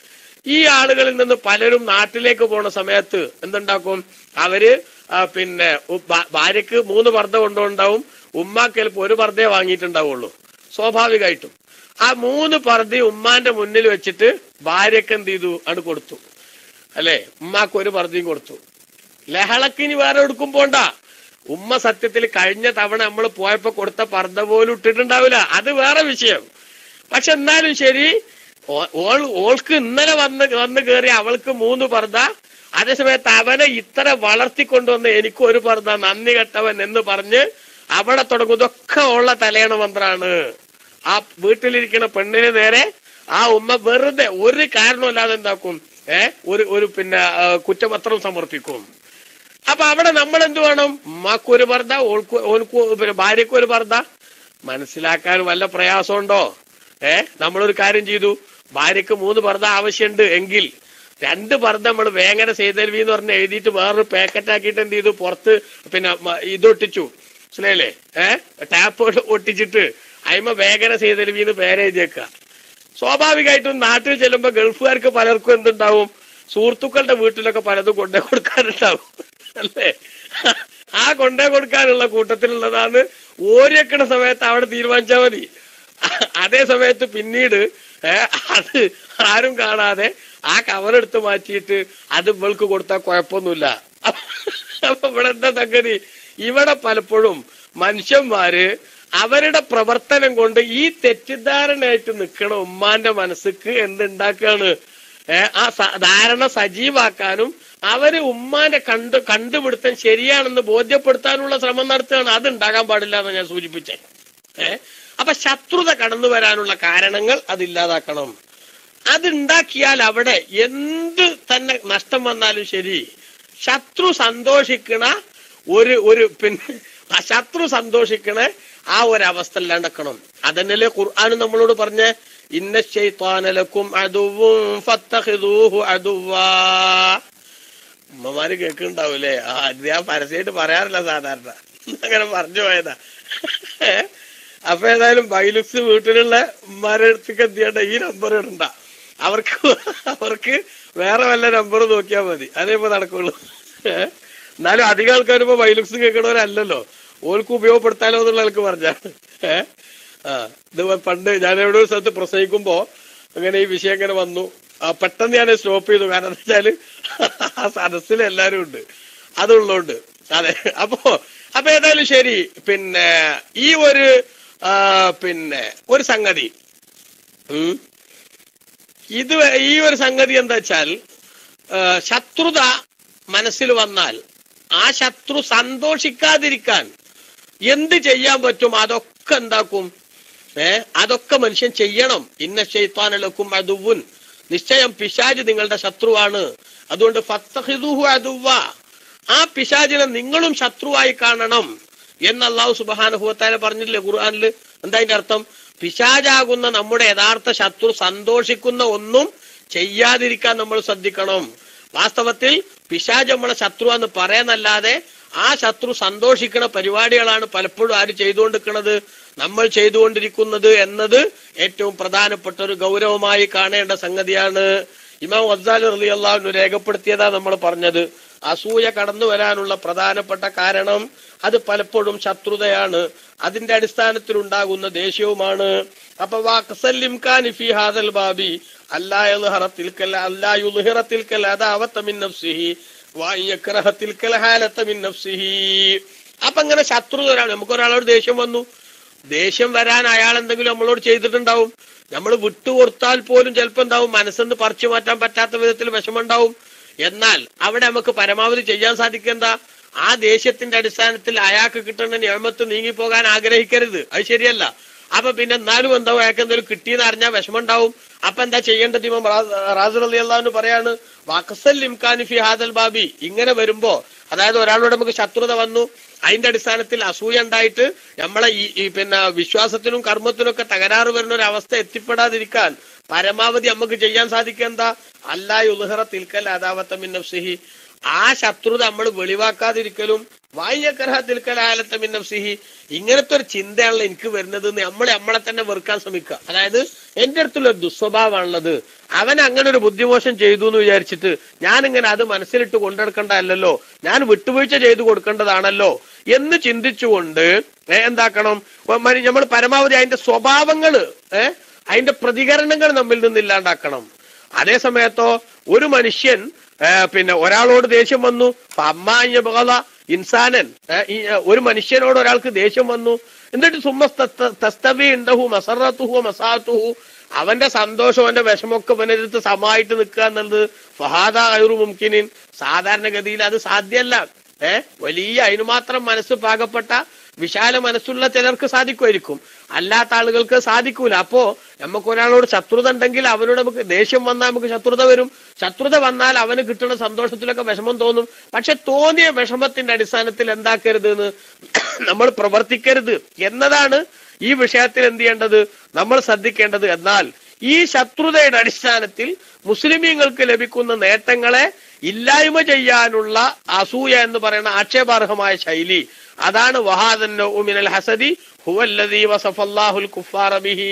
ഈ ആളുകളിൽ നിന്ന് പലരും നാട്ടിലേക്ക് പോണ സമയത്ത് എന്തുണ്ടാക്കും? അവര് പിന്നെ ഭാര്യക്ക് 3 പർദ്ദ കൊണ്ടുണ്ടാവും, ഉമ്മാക്ക് ചിലപ്പോൾ 1 പർദ്ദയെ വാങ്ങിയിട്ടുണ്ടാവുള്ളൂ. സ്വാഭാവികമായിട്ടും ആ 3 പർദ്ദയും ഉമ്മാന്റെ മുന്നിൽ വെച്ചിട്ട് ഭാര്യക്ക് എന്ത് ചെയ്തു? അത് കൊടുത്തു, അല്ലെ? ഉമ്മാക്ക് 1 പർദ്ദയും കൊടുത്തു. ലഹളക്കിനി വേറെ എടുക്കും പോണ്ട. ഉമ്മ സത്യത്തിൽ കഴിഞ്ഞ തവണ നമ്മൾ പോയപ്പോ കൊടുത്ത പർദ്ദ പോലും ഇട്ടിട്ടുണ്ടാവില്ല, അത് വേറെ വിഷയം. പക്ഷെ എന്നാലും ശരി, ഓൾക്ക് ഇന്നലെ വന്ന് കയറി അവൾക്ക് 3 പർദ്ദ, അതേസമയത്ത് അവനെ ഇത്ര വളർത്തിക്കൊണ്ടുവന്ന് എനിക്ക് 1 പർദ്ദ, നന്ദി കെട്ടവൻ എന്ന് പറഞ്ഞ് അവിടെ തുടങ്ങും. ഇതൊക്കെ ഉള്ള തലയണ മന്ത്രാണ്. ആ വീട്ടിലിരിക്കുന്ന പെണ്ണിന് നേരെ ആ ഉമ്മ വെറുതെ ഒരു കാരണമില്ലാതെ എന്താക്കും? ഒരു പിന്നെ കുറ്റപത്രം സമർപ്പിക്കും. അപ്പൊ അവിടെ നമ്മൾ എന്ത് വേണം? ഉമ്മാക്ക് 1 പർദ്ദ, ഓൾക്ക് പിന്നെ ഭാര്യക്ക് 1 പർദ്ദ. മനസ്സിലാക്കാൻ വല്ല പ്രയാസമുണ്ടോ? നമ്മളൊരു കാര്യം ചെയ്തു, ഭാര്യക്ക് 3 പർദ്ദ ആവശ്യമുണ്ട് എങ്കിൽ 2 പർദ്ദ നമ്മൾ വേങ്ങന ചെയ്തൽവി എന്ന് പറഞ്ഞ് എഴുതിയിട്ട് വേറൊരു പാക്കറ്റ് ആക്കിയിട്ട് എന്ത് ചെയ്തു? പുറത്ത് പിന്നെ ഇതൊട്ടിച്ചു, മനസ്സിലായില്ലേ? ടാപ്പ് ഒട്ടിച്ചിട്ട് അയിമ വേഗന ചെയ്തൽവിന്ന് പേരെഴുതിയേക്കുക. സ്വാഭാവികമായിട്ടും നാട്ടിൽ ചെല്ലുമ്പോ ഗൾഫുകാർക്ക് പലർക്കും എന്തുണ്ടാവും? സുഹൃത്തുക്കളുടെ വീട്ടിലൊക്കെ പലതും കൊണ്ടേ കൊടുക്കാനുണ്ടാവും, അല്ലേ? ആ കൊണ്ടേ കൊടുക്കാനുള്ള കൂട്ടത്തിലുള്ളതാണ് ഓരിയക്കണ സമയത്ത് അവിടെ തീരുമാനിച്ചാൽ മതി. അതേ സമയത്ത് പിന്നീട് അത് ആരും കാണാതെ ആ കവറെടുത്ത് മാറ്റിയിട്ട് അത് ഇവൾക്ക് കൊടുത്താൽ കുഴപ്പമൊന്നുമില്ല. അപ്പൊ ഇവിടെ എന്താ സംഗതി? ഇവിടെ പലപ്പോഴും മനുഷ്യന്മാര് അവരുടെ പ്രവർത്തനം കൊണ്ട് ഈ തെറ്റിദ്ധാരണയായിട്ട് നിൽക്കണ ഉമ്മാന്റെ മനസ്സിക്ക് എന്തുണ്ടാക്കാണ്? ആ ധാരണ സജീവാക്കാനും അവര് ഉമ്മാന്റെ കണ്ടുപിടുത്തം ശരിയാണെന്ന് ബോധ്യപ്പെടുത്താനുള്ള ശ്രമം നടത്തുകയാണ്. അത് ഉണ്ടാകാൻ പാടില്ല എന്ന് ഞാൻ സൂചിപ്പിച്ചേ. അപ്പൊ ശത്രുത കടന്നു വരാനുള്ള കാരണങ്ങൾ അതില്ലാതാക്കണം. അതുണ്ടാക്കിയാൽ അവിടെ എന്ത് തന്നെ നഷ്ടം വന്നാലും ശരി, ശത്രു സന്തോഷിക്കണ ഒരു പിന്നെ ശത്രു സന്തോഷിക്കണ ആ ഒരവസ്ഥ ഇല്ലാണ്ടാക്കണം. അതന്നെയല്ലേ ഖുർആൻ നമ്മളോട് പറഞ്ഞ ഇന്ന ശൈത്വാന ലക്കും അദുവ്വുൻ ഫത്തഖിദൂഹു അദുവ്വാ. ഉമ്മമാര് കേൾക്കുന്നുണ്ടാവൂലേ? അത് ഞാൻ പരസ്യമായിട്ട് പറയാറില്ല, സാധാരണ അങ്ങനെ പറഞ്ഞു പോയതാ. അപ്പൊ ഏതായാലും ബൈലുക്സ് വീട്ടിലുള്ള ഉമ്മാരുടെ അടുത്തേക്ക് എന്ത് ചെയ്യണ്ട, ഈ നമ്പർ ഇടണ്ട. അവർക്ക് വേറെ വല്ല നമ്പർ നോക്കിയാൽ മതി, അതേപ്പോ നടക്കുള്ളൂ. എന്നാലും അധികം ആൾക്കാരിപ്പോ ബൈലുക്സ് കേൾക്കണവരല്ലല്ലോ, ഓൾക്ക് ഉപയോഗപ്പെടുത്താലോ എന്നുള്ള ആൾക്ക് പറഞ്ഞാണ്. ഇത് പണ്ട് ഞാൻ എവിടെ ഒരു സ്ഥലത്ത് പ്രസംഗിക്കുമ്പോ അങ്ങനെ ഈ വിഷയം അങ്ങനെ വന്നു. പെട്ടെന്ന് ഞാൻ സ്റ്റോപ്പ് ചെയ്തു. കാരണം എന്താ വെച്ചാല് ആ സദസ്സിൽ എല്ലാരും ഉണ്ട്, അതുള്ളതുകൊണ്ട്. അതെ. അപ്പൊ ഏതായാലും ശരി, പിന്നെ ഈ ഒരു സംഗതി, ഈ ഒരു സംഗതി എന്താ വെച്ചാൽ, ശത്രുത മനസ്സിൽ വന്നാൽ ആ ആ ശത്രു സന്തോഷിക്കാതിരിക്കാൻ എന്ത് ചെയ്യാൻ പറ്റും അതൊക്കെ എന്താക്കും? അതൊക്കെ മനുഷ്യൻ ചെയ്യണം. ഇന്ന ശൈത്വാനലക്കും അദുവ്വുൻ, നിശ്ചയം പിശാച് നിങ്ങളുടെ ശത്രുവാണ്. അതുകൊണ്ട് ഫത്തഖിദൂഹു അദുവ്വ, ആ പിശാചിനെ നിങ്ങളും ശത്രുവായി കാണണം എന്ന് അല്ലാഹു സുബ്ഹാനഹു വ തആല പറഞ്ഞില്ലേ ഖുർആനിൽ? എന്താ അതിന്റെ അർത്ഥം? പിശാചാകുന്ന നമ്മുടെ യഥാർത്ഥ ശത്രു സന്തോഷിക്കുന്ന ഒന്നും ചെയ്യാതിരിക്കാൻ നമ്മൾ ശ്രദ്ധിക്കണം. വാസ്തവത്തിൽ പിശാച് നമ്മളെ ശത്രുവാന്ന് പറയാനല്ലാതെ ആ ശത്രു സന്തോഷിക്കുന്ന പരിപാടികളാണ് പലപ്പോഴും ആര് ചെയ്തുകൊണ്ടിരിക്കുന്നത്? നമ്മൾ ചെയ്തുകൊണ്ടിരിക്കുന്നത് എന്നത് ഏറ്റവും പ്രധാനപ്പെട്ട ഒരു ഗൗരവമായി കാണേണ്ട സംഗതിയാണ്. ഇമാം ഗസ്സാലി റളിയല്ലാഹു അൻഹു രേഖപ്പെടുത്തിയതാ നമ്മൾ പറഞ്ഞത്. അസൂയ കടന്നു വരാനുള്ള പ്രധാനപ്പെട്ട കാരണം അത് പലപ്പോഴും ശത്രുതയാണ്, അതിന്റെ അടിസ്ഥാനത്തിൽ ഉണ്ടാകുന്ന ദേഷ്യവുമാണ്. അപ്പൊ വാഖ്സല്ലിംകാനി ഫീ ഹാദൽ ബാബി അല്ലാ യുൽഹിറ തിൽക്കൽ അദാവത മിൻ നഫ്സിഹി വയക്റഹ തിൽക്കൽ ഹാലത മിൻ നഫ്സിഹി. അപ്പൊ അങ്ങനെ ശത്രുത ഒരാൾ, നമുക്ക് ഒരാളോട് ദേഷ്യം വന്നു, ദേഷ്യം വരാൻ അയാൾ എന്തെങ്കിലും നമ്മളോട് ചെയ്തിട്ടുണ്ടാവും. നമ്മൾ വിട്ടുകൊടുത്താൽ പോലും ചിലപ്പോൾ എന്താവും, മനസ്സെന്ന് പറിച്ചു മാറ്റാൻ പറ്റാത്ത വിധത്തിൽ വിഷമുണ്ടാവും. എന്നാൽ അവിടെ നമുക്ക് പരമാവധി ചെയ്യാൻ സാധിക്കേണ്ട, ആ ദേഷ്യത്തിന്റെ അടിസ്ഥാനത്തിൽ അയാൾക്ക് കിട്ടുന്ന നിയമത്ത് നീങ്ങിപ്പോകാൻ ആഗ്രഹിക്കരുത്. അത് ശരിയല്ല. അപ്പൊ പിന്നെ എന്നാലും എന്താവും, അയാൾക്ക് എന്തെങ്കിലും കിട്ടിയെന്ന് അറിഞ്ഞാൽ വിഷമമുണ്ടാവും. അപ്പൊ എന്താ ചെയ്യേണ്ടത്? ഇമാം റാസി റളിയല്ലാഹു അൻഹു പറയാണ്, വഖ്സല്ലിംകാനി ഫീ ഹാദൽ ബാബി. ഇങ്ങനെ വരുമ്പോ, അതായത് ഒരാളോട് നമുക്ക് ശത്രുത വന്നു, അതിന്റെ അടിസ്ഥാനത്തിൽ അസൂയ ഉണ്ടായിട്ട് നമ്മളെ ഈ പിന്നെ വിശ്വാസത്തിനും കർമ്മത്തിനും ഒക്കെ തകരാറ് വരുന്ന ഒരു അവസ്ഥ എത്തിപ്പെടാതിരിക്കാൻ പരമാവധി നമുക്ക് ചെയ്യാൻ സാധിക്കേണ്ട അല്ലാ യുൽഹിറ തിൽക്കൽ അദാവത മിൻ നഫ്സിഹി, ആ ശത്രുത നമ്മൾ വെളിവാക്കാതിരിക്കലും വയക്റഹ തിൽക്കൽ ഹാലത മിൻ നഫ്സിഹി. ഇങ്ങനത്തെ ഒരു ചിന്തയാണല്ലോ എനിക്ക് വരുന്നത്. നമ്മളെ തന്നെ വെറുക്കാൻ ശ്രമിക്കുക. അതായത് എന്റെ അടുത്തുള്ള ദുസ്വഭാവമാണുള്ളത്, അവൻ അങ്ങനെ ഒരു ബുദ്ധിമോശം ചെയ്തു എന്ന് വിചാരിച്ചിട്ട് ഞാനിങ്ങനെ അത് മനസ്സിലിട്ട് കൊണ്ടെടുക്കേണ്ടതല്ലോ, ഞാൻ വിട്ടുവീഴ്ച ചെയ്തു കൊടുക്കേണ്ടതാണല്ലോ എന്ന് ചിന്തിച്ചുകൊണ്ട് എന്താക്കണം, നമ്മൾ പരമാവധി അതിന്റെ സ്വഭാവങ്ങള്, അതിന്റെ പ്രതികരണങ്ങൾ നമ്മിൽ നിന്ന് ഇല്ലാണ്ടാക്കണം. അതേ സമയത്തോ ഒരു മനുഷ്യൻ പിന്നെ ഒരാളോട് ദേഷ്യം വന്നു, ഇൻസാനൻ, ഒരു മനുഷ്യനോട് ഒരാൾക്ക് ദേഷ്യം വന്നു, എന്നിട്ട് തസ്തവി ഉണ്ടഹു മസറത്തുഹു മസാത്തുഹു, അവന്റെ സന്തോഷം അവന്റെ വിഷമൊക്കെ അവനെടുത്ത് സമായിട്ട് നിൽക്കുക എന്നുള്ളത് ഫഹാദ ഗൈറു മുംകിനിൻ, സാധാരണഗതിയിൽ അത് സാധ്യമല്ല. വലിയ അതിനു മാത്രം മനസ്സ് പാകപ്പെട്ട വിശാല മനസ്സുള്ള ചിലർക്ക് സാധിക്കുമായിരിക്കും, അല്ലാത്ത ആളുകൾക്ക് സാധിക്കൂല. അപ്പോ നമുക്ക് ഒരാളോട് ശത്രുത ഉണ്ടെങ്കിൽ അവനോട് നമുക്ക് ദേഷ്യം വന്നാൽ നമുക്ക് ശത്രുത വരും. ശത്രുത വന്നാൽ അവന് കിട്ടുന്ന സന്തോഷത്തിലൊക്കെ വിഷമം തോന്നും. പക്ഷെ തോന്നിയ വിഷമത്തിന്റെ അടിസ്ഥാനത്തിൽ എന്താക്കരുത് എന്ന് നമ്മൾ പ്രവർത്തിക്കരുത് എന്നതാണ് ഈ വിഷയത്തിൽ എന്ത് ചെയ്യേണ്ടത്, നമ്മൾ ശ്രദ്ധിക്കേണ്ടത്. എന്നാൽ ഈ ശത്രുതയുടെ അടിസ്ഥാനത്തിൽ മുസ്ലിമീങ്ങൾക്ക് ലഭിക്കുന്ന നേട്ടങ്ങളെ ഇല്ലായ്മ ചെയ്യാനുള്ള അസൂയ എന്ന് പറയുന്ന ആക്ഷേപാർഹമായ ശൈലി, അതാണ് വഹാദൻ മിനൽ ഹസദി ഹുവല്ലദീ വസഫല്ലാഹുൽ കുഫാറ ബിഹി.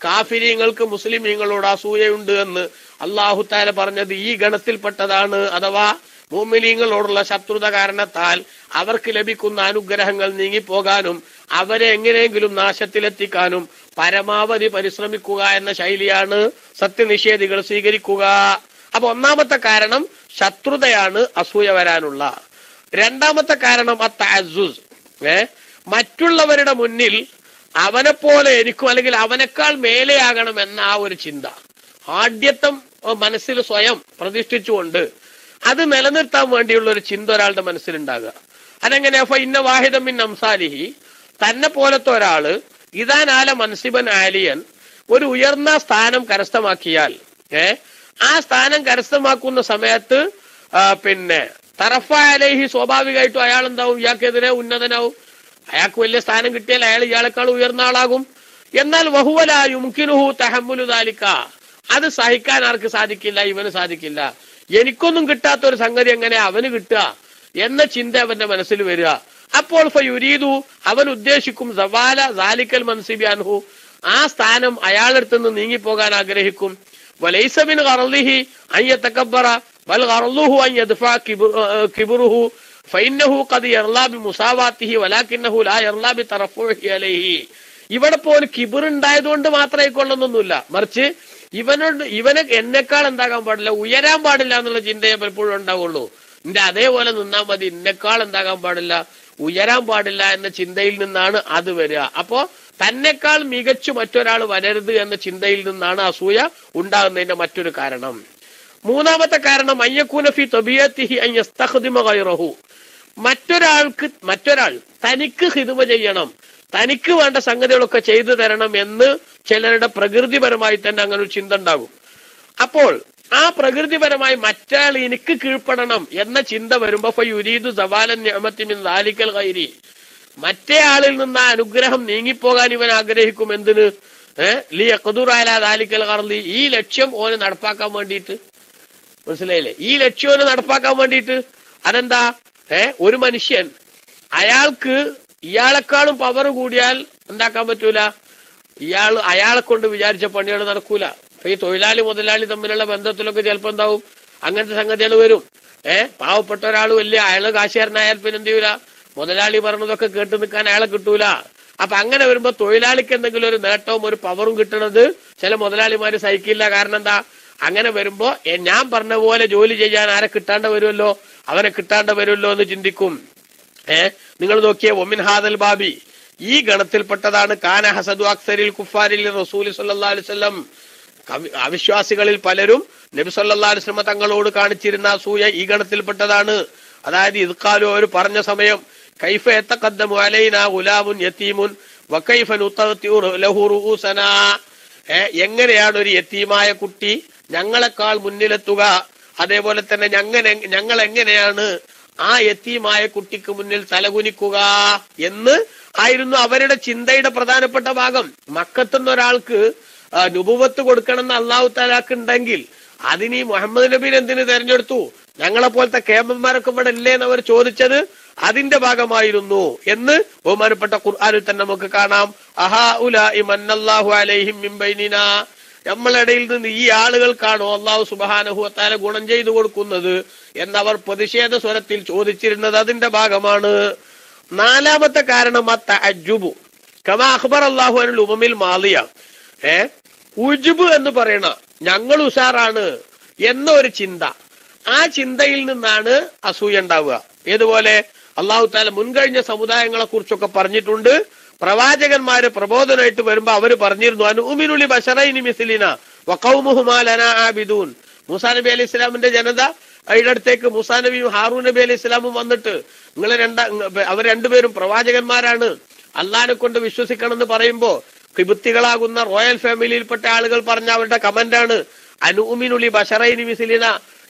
കാഫിരീങ്ങൾക്ക് മുസ്ലിമീങ്ങളോട് അസൂയയുണ്ട് എന്ന് അല്ലാഹു തആല പറഞ്ഞത് ഈ ഗണത്തിൽപ്പെട്ടതാണ്. അഥവാ മുഅ്മിനീങ്ങളോടുള്ള ശത്രുത കാരണത്താൽ അവർക്ക് ലഭിക്കുന്ന അനുഗ്രഹങ്ങൾ നീങ്ങിപ്പോകാനും അവരെ എങ്ങനെയെങ്കിലും നാശത്തിലെത്തിക്കാനും പരമാവധി പരിശ്രമിക്കുക എന്ന ശൈലിയാണ് സത്യനിഷേധികൾ സ്വീകരിക്കുക. അപ്പൊ ഒന്നാമത്തെ കാരണം ശത്രുതയാണ് അസൂയ വരാനുള്ള. രണ്ടാമത്തെ കാരണം അത്തഅസ്സുസ്, മറ്റുള്ളവരുടെ മുന്നിൽ അവനെ പോലെ എനിക്കും അല്ലെങ്കിൽ അവനേക്കാൾ മേലെയാകണം എന്ന ആ ഒരു ചിന്ത, ആഢ്യത്വം മനസ്സിൽ സ്വയം പ്രതിഷ്ഠിച്ചുകൊണ്ട് അത് നിലനിർത്താൻ വേണ്ടിയുള്ള ഒരു ചിന്ത ഒരാളുടെ മനസ്സിലുണ്ടാകുക. അതെങ്ങനെ? ഇന്ന വാഹിദൻ മിൻ അംസാലിഹി, തന്നെ പോലത്തെ ഒരാള് ഇതാനാല മൻസിബൻ ആലിയൻ, ഒരു ഉയർന്ന സ്ഥാനം കരസ്ഥമാക്കിയാൽ ആ സ്ഥാനം കരസ്ഥമാക്കുന്ന സമയത്ത് പിന്നെ തറഫ അലൈഹി, സ്വാഭാവികമായിട്ടും അയാൾ എന്താവും, ഇയാൾക്കെതിരെ ഉന്നതനാവും. അയാൾക്ക് വലിയ സ്ഥാനം കിട്ടിയാൽ അയാൾ ഇയാളെക്കാൾ ഉയർന്ന ആളാകും. എന്നാൽ വഹുവ ലാ യുംകിനുഹു തഹമ്മുലു ദാലിക, അത് സഹിക്കാൻ ആർക്ക് സാധിക്കില്ല, ഇവന് സാധിക്കില്ല. എനിക്കൊന്നും കിട്ടാത്ത ഒരു സംഗതി എങ്ങനെ അവന് കിട്ടുക എന്ന ചിന്ത അവന്റെ മനസ്സിൽ വരിക. അപ്പോൾ ഫയുരീദു, അവൻ ഉദ്ദേശിക്കും സവാല സാലിക്കൽ മൻസിബി അൻഹു, ആ സ്ഥാനം അയാളടുത്ത് നിന്ന് നീങ്ങിപ്പോകാൻ ആഗ്രഹിക്കും. വലൈസ മിൻ ഗർളിഹി അൻ യതകബ്ബറ ബൽ ഗർളുഹു അൻ യദ്ഫഅ കിബ്റുഹു ഫഇന്നഹു ഖദ് യർലാ ബിമുസാവാതിഹി വലാകിന്നഹു ലാ യർലാ ബിതറഫുഹി അലൈഹി. ഇവിടെ പോലും കിബിർ ഉണ്ടായതുകൊണ്ട് മാത്രമേ കൊള്ളുന്നൊന്നുമില്ല, മറിച്ച് ഇവനെ എന്നെക്കാൾ എന്താകാൻ പാടില്ല, ഉയരാൻ പാടില്ല എന്നുള്ള ചിന്തയെ പലപ്പോഴും ഉണ്ടാവുള്ളൂ. എന്റെ അതേപോലെ നിന്നാൽ മതി, എന്നെക്കാൾ എന്താകാൻ പാടില്ല, ഉയരാൻ പാടില്ല എന്ന ചിന്തയിൽ നിന്നാണ് അത് വരിക. അപ്പോ തന്നെക്കാൾ മികച്ചു മറ്റൊരാൾ വരരുത് എന്ന ചിന്തയിൽ നിന്നാണ് അസൂയ ഉണ്ടാകുന്നതിന്റെ മറ്റൊരു കാരണം. മൂന്നാമത്തെ കാരണം അയ്യകൂന ഫി തബിയത്തിഹി അൻ യസ്തഖ്ദിമ ഗൈറഹു, മറ്റൊരാൾ തനിക്ക് ഹിദ്മ ചെയ്യണം, തനിക്ക് വേണ്ട സംഗതികളൊക്കെ ചെയ്തു തരണം എന്ന് ചിലരുടെ പ്രകൃതിപരമായി തന്നെ അങ്ങനെ ഒരു ചിന്ത ഉണ്ടാകും. അപ്പോൾ ആ പ്രകൃതിപരമായി മറ്റാൾ എനിക്ക് കീഴ്പ്പെടണം എന്ന ചിന്ത വരുമ്പോ ഫയുരീദു സവാലൻ നിഅമത്തി മിൻ ദാലിക്കൽ ഗൈരി, മറ്റേ ആളിൽ നിന്ന് ആ അനുഗ്രഹം നീങ്ങിപ്പോകാൻ ഇവൻ ആഗ്രഹിക്കും. എന്തിന്? ലി യഖ്ദുറ അലാ ദാലിക്കൽ ഖർദി, ഈ ലക്ഷ്യം ഓന് നടപ്പാക്കാൻ വേണ്ടിയിട്ട്. മനസ്സിലായില്ലേ? ഈ ലക്ഷ്യം ഓന് നടപ്പാക്കാൻ വേണ്ടിയിട്ട്. അതെന്താ? ഒരു മനുഷ്യൻ അയാൾക്ക് ഇയാളെക്കാളും പവർ കൂടിയാൽ എന്താക്കാൻ പറ്റൂല, അയാളെ കൊണ്ട് വിചാരിച്ച പണികൾ നടക്കൂല. അപ്പൊ ഈ തൊഴിലാളി മുതലാളി തമ്മിലുള്ള ബന്ധത്തിലൊക്കെ ചിലപ്പോ എന്താവും, അങ്ങനത്തെ സംഗതികൾ വരും. പാവപ്പെട്ട ഒരാൾ വലിയ അയാള് കാശുകാരനായാൽ പിന്നെ എന്ത് ചെയ്യൂല, മുതലാളി പറഞ്ഞതൊക്കെ കേട്ട് നിൽക്കാൻ അയാളെ കിട്ടൂല. അപ്പൊ അങ്ങനെ വരുമ്പോ തൊഴിലാളിക്ക് എന്തെങ്കിലും ഒരു നേട്ടവും ഒരു പവറും കിട്ടണത് ചില മുതലാളിമാര് സഹിക്കില്ല. കാരണം എന്താ? അങ്ങനെ വരുമ്പോ ഞാൻ പറഞ്ഞ പോലെ ജോലി ചെയ്യാൻ ആരെ കിട്ടാണ്ട് വരുമല്ലോ, അവനെ കിട്ടാണ്ട് വരുമല്ലോ എന്ന് ചിന്തിക്കും. നിങ്ങൾ നോക്കിയ ഒമിൻ ഹാദൽ ബാബി, ഈ ഗണത്തിൽപ്പെട്ടതാണ് കാന ഹസദു അക്സരിൽ കുഫാരിൽ റസൂൽ സല്ലല്ലാഹു അലൈഹി വസല്ലം, അവിശ്വാസികളിൽ പലരും നബി സല്ലല്ലാഹു അലൈഹി വസല്ലം തങ്ങളോട് കാണിച്ചിരുന്ന അസൂയ ഈ ഗണത്തിൽപ്പെട്ടതാണ്. അതായത് ഇദ്ഖാലു, അവർ പറഞ്ഞ സമയം, കൈഫ യതഖദ്ദമു അലൈനാ ഗുലാമുൻ യതീമുൻ വകൈഫ നുതഅതിഉ ലഹു റൂസനാ, എങ്ങനെയാണ് ഒരു യതീമായ കുട്ടി ഞങ്ങളെക്കാൾ മുന്നിലെത്തുക, അതേപോലെ തന്നെ ഞങ്ങൾ എങ്ങനെയാണ് ആ യതീമായ കുട്ടിക്ക് മുന്നിൽ തലകുനിക്കുക എന്ന് ആയിരുന്നു അവരുടെ ചിന്തയുടെ പ്രധാനപ്പെട്ട ഭാഗം. മക്കത്തുനിന്ന് ഒരാൾക്ക് നുബുവത്ത് കൊടുക്കണമെന്ന് അള്ളാഹു തആലാക്ക് ഉണ്ടെങ്കിൽ അതിന് ഈ മുഹമ്മദ് നബീനെ എന്തിനു തെരഞ്ഞെടുത്തു? ഞങ്ങളെ പോലത്തെ കേമന്മാരൊക്കെ ഇവിടെ ഇല്ലേ എന്നവർ ചോദിച്ചത് അതിന്റെ ഭാഗമായിരുന്നു എന്ന് ബഹുമാനപ്പെട്ട ഖുർആനിൽ തന്നെ നമുക്ക് കാണാം. അഹാഉലാഇ മന്നല്ലാഹു അലൈഹിം മിൻ ബൈനിനാ, നമ്മളിടയിൽ നിന്ന് ഈ ആളുകൾക്കാണോ അല്ലാഹു സുബ്ഹാനഹു വ തആല ഗുണം ചെയ്തു കൊടുക്കുന്നത് എന്നവർ പ്രതിഷേധ സ്വരത്തിൽ ചോദിച്ചിരുന്നത് അതിന്റെ ഭാഗമാണ്. നാലാമത്തെ കാരണം അത്തഅജ്ജുബു കമാ അഖ്ബറല്ലാഹു അനിൽ ഉമമിൽ മാളിയ, ഉജ്ബ് എന്ന് പറയണ ഞങ്ങൾ ഉഷാറാണ് എന്ന ഒരു ചിന്ത, ആ ചിന്തയിൽ നിന്നാണ് അസൂയ ഉണ്ടാവുക. ഏതുപോലെ അല്ലാഹു തആല മുൻകഴിഞ്ഞ സമുദായങ്ങളെ കുറിച്ചൊക്കെ പറഞ്ഞിട്ടുണ്ട്. പ്രവാചകന്മാര് പ്രബോധനമായിട്ട് വരുമ്പോ അവര് പറഞ്ഞിരുന്നു, അനുമിനുലി ബശറൈനി മിസ്ലിന വഖൗമുഹുമാ ലനാ ആബിദൂൻ. മൂസാ നബി അലൈഹി ഇസ്ലാമിന്റെ ജനത അതിന്റെ അടുത്തേക്ക് മൂസാ നബിയും ഹാറൂൻ നബി അലൈഹി ഇസ്ലാമും വന്നിട്ട് അവർ രണ്ടുപേരും പ്രവാചകന്മാരാണ്, അള്ളാഹിനെ കൊണ്ട് വിശ്വസിക്കണം എന്ന് പറയുമ്പോ കിബുത്തികളാകുന്ന റോയൽ ഫാമിലിയിൽപ്പെട്ട ആളുകൾ പറഞ്ഞ അവരുടെ കമന്റാണ്, അനുമിനുലി ബശറൈനി മിസ്ലിന,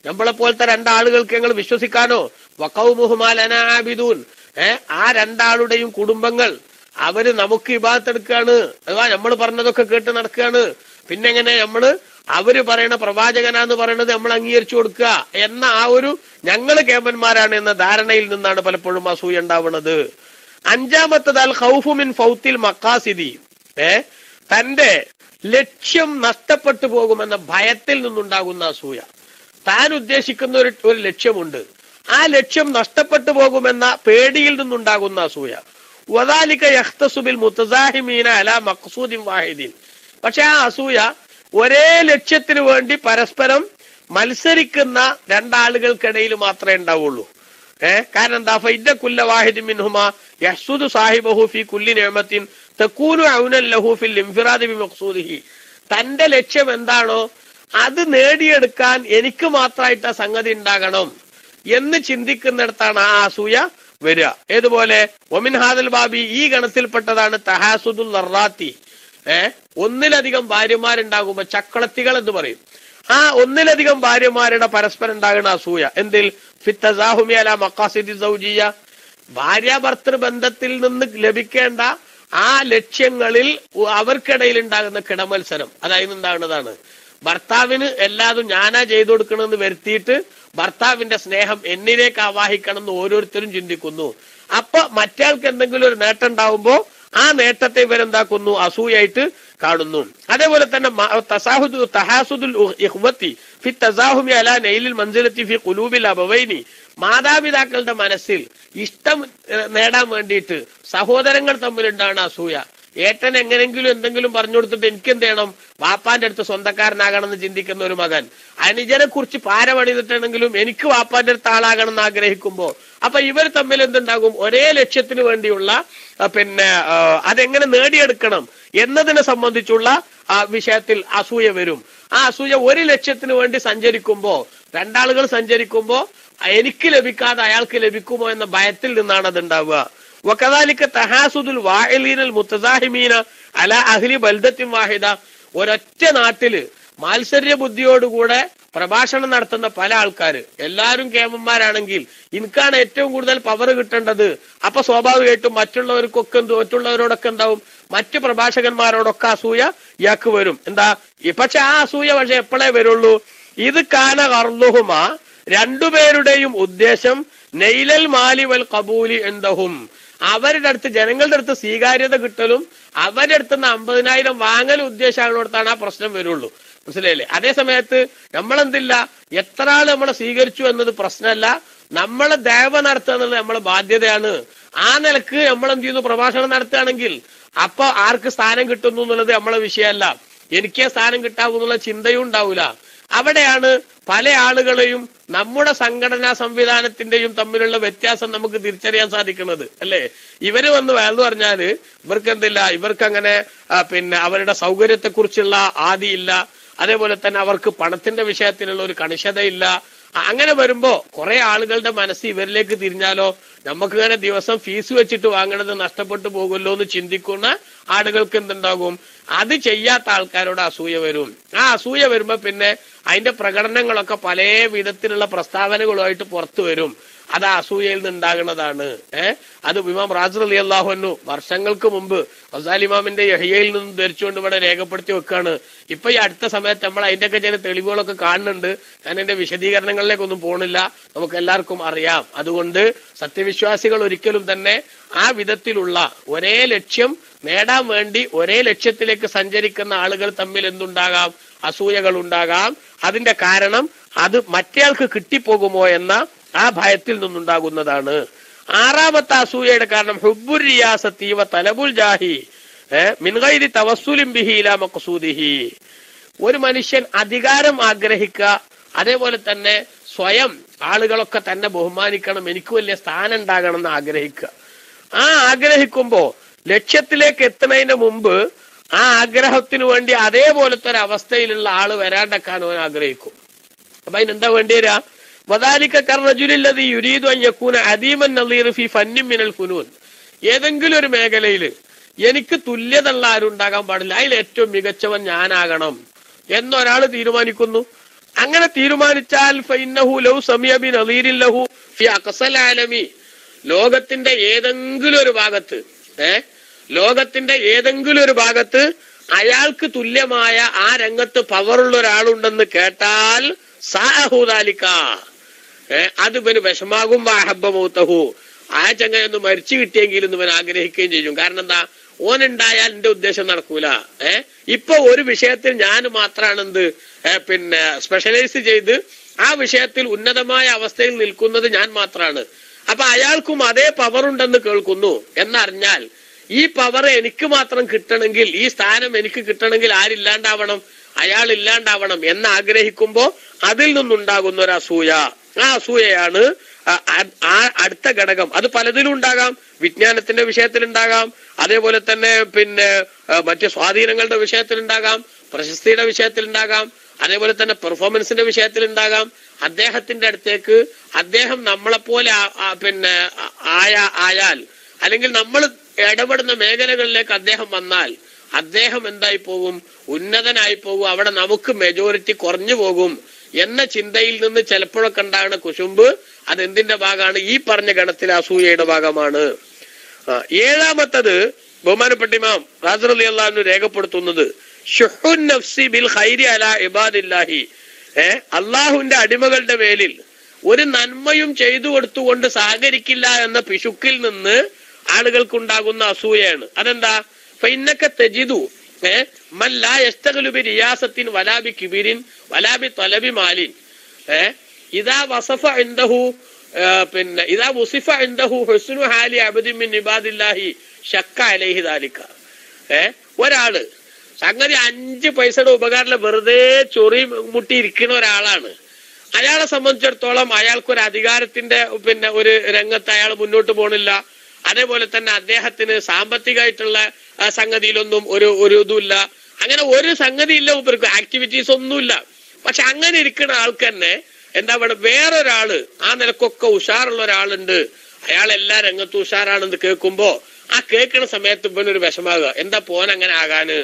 നമ്മളെ പോലത്തെ രണ്ടാളുകൾക്ക് ഞങ്ങൾ വിശ്വസിക്കാനോ, വഖൗമുഹുമാ ലനാ ആബിദൂൻ, ആ രണ്ടാളുടെയും കുടുംബങ്ങൾ അവര് നമുക്ക് ഇബാദത്ത് എടുക്കുകയാണ്, അഥവാ നമ്മൾ പറഞ്ഞതൊക്കെ കേട്ട് നടക്കുകയാണ്, പിന്നെ എങ്ങനെ അവര് പറയണ പ്രവാചകനാന്ന് പറയണത് നമ്മൾ അംഗീകരിച്ചു കൊടുക്കുക എന്ന ആ ഒരു ഞങ്ങള് കേമന്മാരാണ് എന്ന ധാരണയിൽ നിന്നാണ് പലപ്പോഴും അസൂയ ഉണ്ടാവുന്നത്. അഞ്ചാമത്തത് അൽ ഖൗഫു മിൻ ഫൗത്തിൽ മഖാസിദി, തന്റെ ലക്ഷ്യം നഷ്ടപ്പെട്ടു പോകുമെന്ന ഭയത്തിൽ നിന്നുണ്ടാകുന്ന അസൂയ. താൻ ഉദ്ദേശിക്കുന്ന ഒരു ലക്ഷ്യമുണ്ട്, ആ ലക്ഷ്യം നഷ്ടപ്പെട്ടു പോകുമെന്ന പേടിയിൽ നിന്നുണ്ടാകുന്ന അസൂയ. വദാലിക യഖ്തസു ബിൽ മുതസാഹിമീന അലാ മഖ്സൂദിൻ വാഹിദിൻ, പക്ഷെ ആ അസൂയ ഒരേ ലക്ഷ്യത്തിന് വേണ്ടി പരസ്പരം മത്സരിക്കുന്ന രണ്ടാളുകൾക്കിടയിൽ മാത്രമേ ഉണ്ടാവുള്ളൂ. കാരണം എന്താ? ഫഇന്ന കുല്ല വാഹിദിൻ മിൻഹുമാ യഹ്സുദു സാഹിബഹു ഫീ കുല്ലി നിഅമത്തിൻ തകൂനു ഔനൻ ലഹു ഫിൽ ഇൻഫിറാദി ബിമഖ്സൂദിഹി, തന്റെ ലക്ഷ്യം എന്താണോ അത് നേടിയെടുക്കാൻ എനിക്ക് മാത്രമായിട്ട് ആ സംഗതി ഉണ്ടാകണം എന്ന് ചിന്തിക്കുന്നിടത്താണ് ആ അസൂയ വരിക. ഏതുപോലെ ഒമിൻ ഹാദൽ ബാബി, ഈ ഗണത്തിൽപ്പെട്ടതാണ് തഹാസുദുൽ നറാത്തി, ഒന്നിലധികം ഭാര്യമാരുണ്ടാകുമ്പോ ചക്കളത്തികൾ എന്ന് പറയും. ആ ഒന്നിലധികം ഭാര്യമാരുടെ പരസ്പരം ഉണ്ടാകുന്ന അസൂയ എന്തിൽ? ഫിത്തസാഹുമി അലാ മഖാസിദി സൗജിയ, ഭാര്യാഭർത്തൃ ബന്ധത്തിൽ നിന്ന് ലഭിക്കേണ്ട ആ ലക്ഷ്യങ്ങളിൽ അവർക്കിടയിൽ ഉണ്ടാകുന്ന കിടമത്സരം അതായത് ഉണ്ടാകുന്നതാണ്. ഭർത്താവിന് എല്ലാതും ഞാനാ ചെയ്തു കൊടുക്കണമെന്ന് വരുത്തിയിട്ട് ഭർത്താവിന്റെ സ്നേഹം എന്നിലേക്ക് ആവാഹിക്കണം എന്ന് ഓരോരുത്തരും ചിന്തിക്കുന്നു. അപ്പൊ മറ്റയാൾക്ക് എന്തെങ്കിലും ഒരു നേട്ടം ഉണ്ടാവുമ്പോ ആ നേട്ടത്തെ ഇവരെന്താക്കുന്നു? അസൂയായിട്ട് കാണുന്നു. അതേപോലെ തന്നെ തഹാസുദുൽ ഇഖ്വത്തി ഫി തസാഹുമി അലാ നൈലിൽ മൻസിലത്തി ഫി ഖുലൂബിൽ അബവൈനി, മാതാപിതാക്കളുടെ മനസ്സിൽ ഇഷ്ടം നേടാൻ വേണ്ടിയിട്ട് സഹോദരങ്ങൾ തമ്മിലുണ്ടാണ് അസൂയ. ഏട്ടൻ എങ്ങനെങ്കിലും എന്തെങ്കിലും പറഞ്ഞു കൊടുത്തിട്ട് എനിക്ക് എന്ത് ചെയ്യണം, വാപ്പാന്റെ അടുത്ത് സ്വന്തക്കാരനാകണം എന്ന് ചിന്തിക്കുന്ന ഒരു മകൻ, അനുജനെ കുറിച്ച് പാരപണിതിട്ടുണ്ടെങ്കിലും എനിക്ക് വാപ്പാന്റെ അടുത്ത് ആളാകണം എന്ന് ആഗ്രഹിക്കുമ്പോ അപ്പൊ ഇവർ തമ്മിൽ എന്തുണ്ടാകും? ഒരേ ലക്ഷ്യത്തിന് വേണ്ടിയുള്ള അതെങ്ങനെ നേടിയെടുക്കണം എന്നതിനെ സംബന്ധിച്ചുള്ള വിഷയത്തിൽ അസൂയ വരും. ആ അസൂയ ഒരു ലക്ഷ്യത്തിന് വേണ്ടി സഞ്ചരിക്കുമ്പോ, രണ്ടാളുകൾ സഞ്ചരിക്കുമ്പോ എനിക്ക് ലഭിക്കാതെ അയാൾക്ക് ലഭിക്കുമോ എന്ന ഭയത്തിൽ നിന്നാണ് അത് ഉണ്ടാവുക. വകദാലിക തഹാസുദുൽ വാഇലീനൽ മുതസാഹിമീന അലാ അഹ്ലി ബൽദത്തിൻ വാഹിദ. ഒരൊറ്റ നാട്ടില് മാത്സര്യ ബുദ്ധിയോടുകൂടെ പ്രഭാഷണം നടത്തുന്ന പല ആൾക്കാര്, എല്ലാവരും കേമന്മാരാണെങ്കിൽ എനിക്കാണ് ഏറ്റവും കൂടുതൽ പവർ കിട്ടേണ്ടത്. അപ്പൊ സ്വാഭാവികമായിട്ടും മറ്റുള്ളവരോടൊക്കെ എന്താവും, മറ്റു പ്രഭാഷകന്മാരോടൊക്കെ അസൂയ ഇയാൾക്ക് വരും. എന്താ പക്ഷെ ആ അസൂയ പക്ഷെ എപ്പോഴേ വരുള്ളൂ? ഇത് കാന കർലുഹുമ, രണ്ടുപേരുടെയും ഉദ്ദേശം നെയ്ലൽ മാലി വൽ കബൂലി എന്തഹും, അവരുടെ അടുത്ത് ജനങ്ങളുടെ അടുത്ത് സ്വീകാര്യത കിട്ടലും അവരുടെ അടുത്ത് 50,000 വാങ്ങലും ഉദ്ദേശമുള്ളിടത്താണ് ആ പ്രശ്നം വരുള്ളൂ. മനസ്സിലായില്ലേ? അതേ സമയത്ത് നമ്മളെന്തില്ല, എത്ര ആള് നമ്മളെ സ്വീകരിച്ചു എന്നത് പ്രശ്നമല്ല, നമ്മളെ ദയവ നടത്തുക എന്നുള്ളത് നമ്മളെ ബാധ്യതയാണ്. ആ നിലക്ക് നമ്മൾ എന്ത് ചെയ്യുന്നു, പ്രഭാഷണം നടത്തുകയാണെങ്കിൽ അപ്പൊ ആർക്ക് സ്ഥാനം കിട്ടുന്നു എന്നുള്ളത് നമ്മളെ വിഷയമല്ല, എനിക്കേ സ്ഥാനം കിട്ടാവൂ എന്നുള്ള ചിന്തയും ഉണ്ടാവൂല. അവിടെയാണ് പല ആളുകളെയും നമ്മുടെ സംഘടനാ സംവിധാനത്തിന്റെയും തമ്മിലുള്ള വ്യത്യാസം നമുക്ക് തിരിച്ചറിയാൻ സാധിക്കുന്നത്, അല്ലേ? ഇവര് വന്ന് വേണമെന്ന് പറഞ്ഞാല് ഇവർക്ക് എന്തില്ല, ഇവർക്ക് അങ്ങനെ അവരുടെ സൗകര്യത്തെ കുറിച്ചുള്ള ആദിയില്ല, അതേപോലെ തന്നെ അവർക്ക് പണത്തിന്റെ വിഷയത്തിലുള്ള ഒരു കണിശതയില്ല. അങ്ങനെ വരുമ്പോ കുറെ ആളുകളുടെ മനസ്സ് ഇവരിലേക്ക് തിരിഞ്ഞാലോ, നമുക്ക് ഇങ്ങനെ ദിവസം ഫീസ് വെച്ചിട്ട് വാങ്ങണത് നഷ്ടപ്പെട്ടു പോകുമല്ലോ എന്ന് ചിന്തിക്കുന്ന ആളുകൾക്ക് എന്തുണ്ടാകും, അത് ചെയ്യാത്ത ആൾക്കാരോട് അസൂയ വരും. ആ അസൂയ വരുമ്പോ പിന്നെ അതിന്റെ പ്രകടനങ്ങളൊക്കെ പല വിധത്തിലുള്ള പ്രസ്താവനകളുമായിട്ട് പുറത്തു വരും. അത് അസൂയയിൽ നിന്ന് ഉണ്ടാകുന്നതാണ്. അത് ഇമാം റാസി റളിയല്ലാഹു അൻഹു വർഷങ്ങൾക്ക് മുമ്പ് ഗസാലി ഇമാമിന്റെ യഹ്യയിൽ നിന്ന് ധരിച്ചുകൊണ്ട് ഇവിടെ രേഖപ്പെടുത്തി വെക്കാണ്. ഇപ്പൊ ഈ അടുത്ത സമയത്ത് നമ്മൾ അതിന്റെയൊക്കെ ചില തെളിവുകളൊക്കെ കാണുന്നുണ്ട്. ഞാൻ എന്റെ വിശദീകരണങ്ങളിലേക്കൊന്നും പോണില്ല, നമുക്ക് എല്ലാവർക്കും അറിയാം. അതുകൊണ്ട് സത്യവിശ്വാസികൾ ഒരിക്കലും തന്നെ ആ വിധത്തിലുള്ള ഒരേ ലക്ഷ്യം നേടാൻ വേണ്ടി ഒരേ ലക്ഷ്യത്തിലേക്ക് സഞ്ചരിക്കുന്ന ആളുകൾ തമ്മിൽ എന്തുണ്ടാകാം, അസൂയകൾ ഉണ്ടാകാം. അതിന്റെ കാരണം അത് മറ്റേയാൾക്ക് കിട്ടിപ്പോകുമോ എന്ന ആ ഭയത്തിൽ നിന്നുണ്ടാകുന്നതാണ്. ആറാമത്തെ അസൂയയുടെ കാരണം ഹുബ്ബുർ റിയാസത്തി വ തലബുൽ ജാഹി മിൻ ഗൈരി തവസ്സുലിൻ ബിഹി ഇലാ മഖ്സൂദിഹി. ഒരു മനുഷ്യൻ അധികാരം ആഗ്രഹിക്കുക, അതേപോലെ തന്നെ സ്വയം ആളുകളൊക്കെ തന്നെ ബഹുമാനിക്കണം, എനിക്ക് വലിയ സ്ഥാനം ഉണ്ടാകണം എന്ന് ആഗ്രഹിക്കുക. ആ ആഗ്രഹിക്കുമ്പോ ലക്ഷ്യത്തിലേക്ക് എത്തുന്നതിന് മുമ്പ് ആ ആഗ്രഹത്തിന് വേണ്ടി അതേപോലത്തെ ഒരു അവസ്ഥയിലുള്ള ആള് വരാണ്ടക്കാൻ അവൻ ആഗ്രഹിക്കും. അപ്പൊ അതിനെന്താ വേണ്ടി വരിക? വദാലിക കർറജുലില്ലദീ യുരീദു അൻ യകൂന അദീമൻ നളീർ ഫീ ഫന്നിൻ മിനൽ ഫുനൂൻ. ഏതെങ്കിലും ഒരു മേഖലയിൽ എനിക്ക് തുല്യത ഉള്ള ആരും ഉണ്ടാകാൻ പാടില്ല, അതിൽ ഏറ്റവും മികച്ചവൻ ഞാനാകണം എന്നൊരാൾ തീരുമാനിക്കുന്നു. അങ്ങനെ തീരുമാനിച്ചാൽ ഫഇന്നഹു ലൗ സമിഅ ബി നളീരിൻ ലഹു ഫീ അഖ്സൽ ആലമി, ലോകത്തിന്റെ ഏതെങ്കിലും ഒരു ഭാഗത്ത് അയാൾക്ക് തുല്യമായ ആ രംഗത്ത് പവറുള്ള ഒരാളുണ്ടെന്ന് കേട്ടാൽ സാഹുദാലിക്ക, അത് ഇവന് വിഷമാകും. വാഹബമൂത്തഹു, ആ ചങ്ങയൊന്ന് മരിച്ചു കിട്ടിയെങ്കിലും ഇവൻ ആഗ്രഹിക്കുകയും ചെയ്യും. കാരണം എന്താ, ഓനുണ്ടായാൽ എന്റെ ഉദ്ദേശം നടക്കൂല. ഇപ്പൊ ഒരു വിഷയത്തിൽ ഞാൻ മാത്രാണെന്ത് സ്പെഷ്യലൈസ് ചെയ്ത് ആ വിഷയത്തിൽ ഉന്നതമായ അവസ്ഥയിൽ നിൽക്കുന്നത് ഞാൻ മാത്രാണ്. അപ്പൊ അയാൾക്കും അതേ പവർ ഉണ്ടെന്ന് കേൾക്കുന്നു എന്നറിഞ്ഞാൽ ഈ പവർ എനിക്ക് മാത്രം കിട്ടണമെങ്കിൽ, ഈ സ്ഥാനം എനിക്ക് കിട്ടണമെങ്കിൽ ആരില്ലാണ്ടാവണം, അയാൾ ഇല്ലാണ്ടാവണം എന്നാഗ്രഹിക്കുമ്പോ അതിൽ നിന്നുണ്ടാകുന്ന ഒരു അസൂയ. ആ അസൂയയാണ് അടുത്ത ഘടകം. അത് പലതിലും ഉണ്ടാകാം, വിജ്ഞാനത്തിന്റെ വിഷയത്തിലുണ്ടാകാം, അതേപോലെ തന്നെ മറ്റ് സ്വാധീനങ്ങളുടെ വിഷയത്തിലുണ്ടാകാം, പ്രശസ്തിയുടെ വിഷയത്തിലുണ്ടാകാം, അതേപോലെ തന്നെ പെർഫോമൻസിന്റെ വിഷയത്തിലുണ്ടാകാം. അദ്ദേഹത്തിന്റെ അടുത്തേക്ക് അദ്ദേഹം നമ്മളെപ്പോലെ ആയാൽ, അല്ലെങ്കിൽ നമ്മൾ ഇടപെടുന്ന മേഖലകളിലേക്ക് അദ്ദേഹം വന്നാൽ അദ്ദേഹം എന്തായി പോകും, ഉന്നതനായി പോകും, അവിടെ നമുക്ക് മെജോറിറ്റി കുറഞ്ഞു പോകും എന്ന ചിന്തയിൽ നിന്ന് ചിലപ്പോഴൊക്കെ ഉണ്ടാകുന്ന കുശുമ്പ് അതെന്തിന്റെ ഭാഗമാണ്? ഈ പറഞ്ഞ ഗണത്തിലെ അസൂയയുടെ ഭാഗമാണ്. ഏഴാമത്തത് ബഹുമാനപ്പെട്ട ഇമാം റാസി റളിയല്ലാഹു അൻഹു രേഖപ്പെടുത്തുന്നത് ശുഹുൻ നഫ്സി ബിൽ ഖൈരി അലാ ഇബാദില്ലാഹി, അള്ളാഹുവിന്റെ അടിമകളുടെ മേലിൽ ഒരു നന്മയും ചെയ്തു കൊടുത്തുകൊണ്ട് സഹകരിക്കില്ല എന്ന പിശുക്കിൽ നിന്ന് ആളുകൾക്കുണ്ടാകുന്ന അസൂയയാണ്. അതെന്താ? ഫഇന്നക തജിദു മൻ ലാ യസ്തഗ്ലു ബി റിയാസത്തിൻ വലാ ബി കിബിരിൻ വലാ ബി തലബി മാലിൻ ഇദാ വസഫ ഇൻദഹു ഇദാ വസിഫ ഇൻദഹു ഹുസ്നു ഹാലി അബ്ദിൻ മിൻ ഇബാദില്ലാഹി ശക്ക അലൈഹി ദാലിക. ഒരാള് സംഗതി 5 പൈസയുടെ ഉപകാരം വെറുതെ ചൊറി മുട്ടി ഇരിക്കുന്ന ഒരാളാണ്. അയാളെ സംബന്ധിച്ചിടത്തോളം അയാൾക്കൊരു അധികാരത്തിന്റെ ഒരു രംഗത്ത് അയാൾ മുന്നോട്ട് പോണില്ല. അതേപോലെ തന്നെ അദ്ദേഹത്തിന് സാമ്പത്തികമായിട്ടുള്ള സംഗതിയിലൊന്നും ഒരു ഇതുമില്ല. അങ്ങനെ ഒരു സംഗതി ഇല്ല, ആക്ടിവിറ്റീസ് ഒന്നുമില്ല. പക്ഷെ അങ്ങനെ ഇരിക്കുന്ന ആൾക്ക് തന്നെ എന്താ പറയുക, വേറൊരാള് ആ നിലക്കൊക്കെ ഉഷാറുള്ള ഒരാളുണ്ട്, അയാൾ എല്ലാ രംഗത്തും ഉഷാറാണെന്ന് കേൾക്കുമ്പോ ആ കേൾക്കുന്ന സമയത്ത് ഇവനൊരു വിഷമാവുക. എന്താ പോനങ്ങനെ ആകാന്,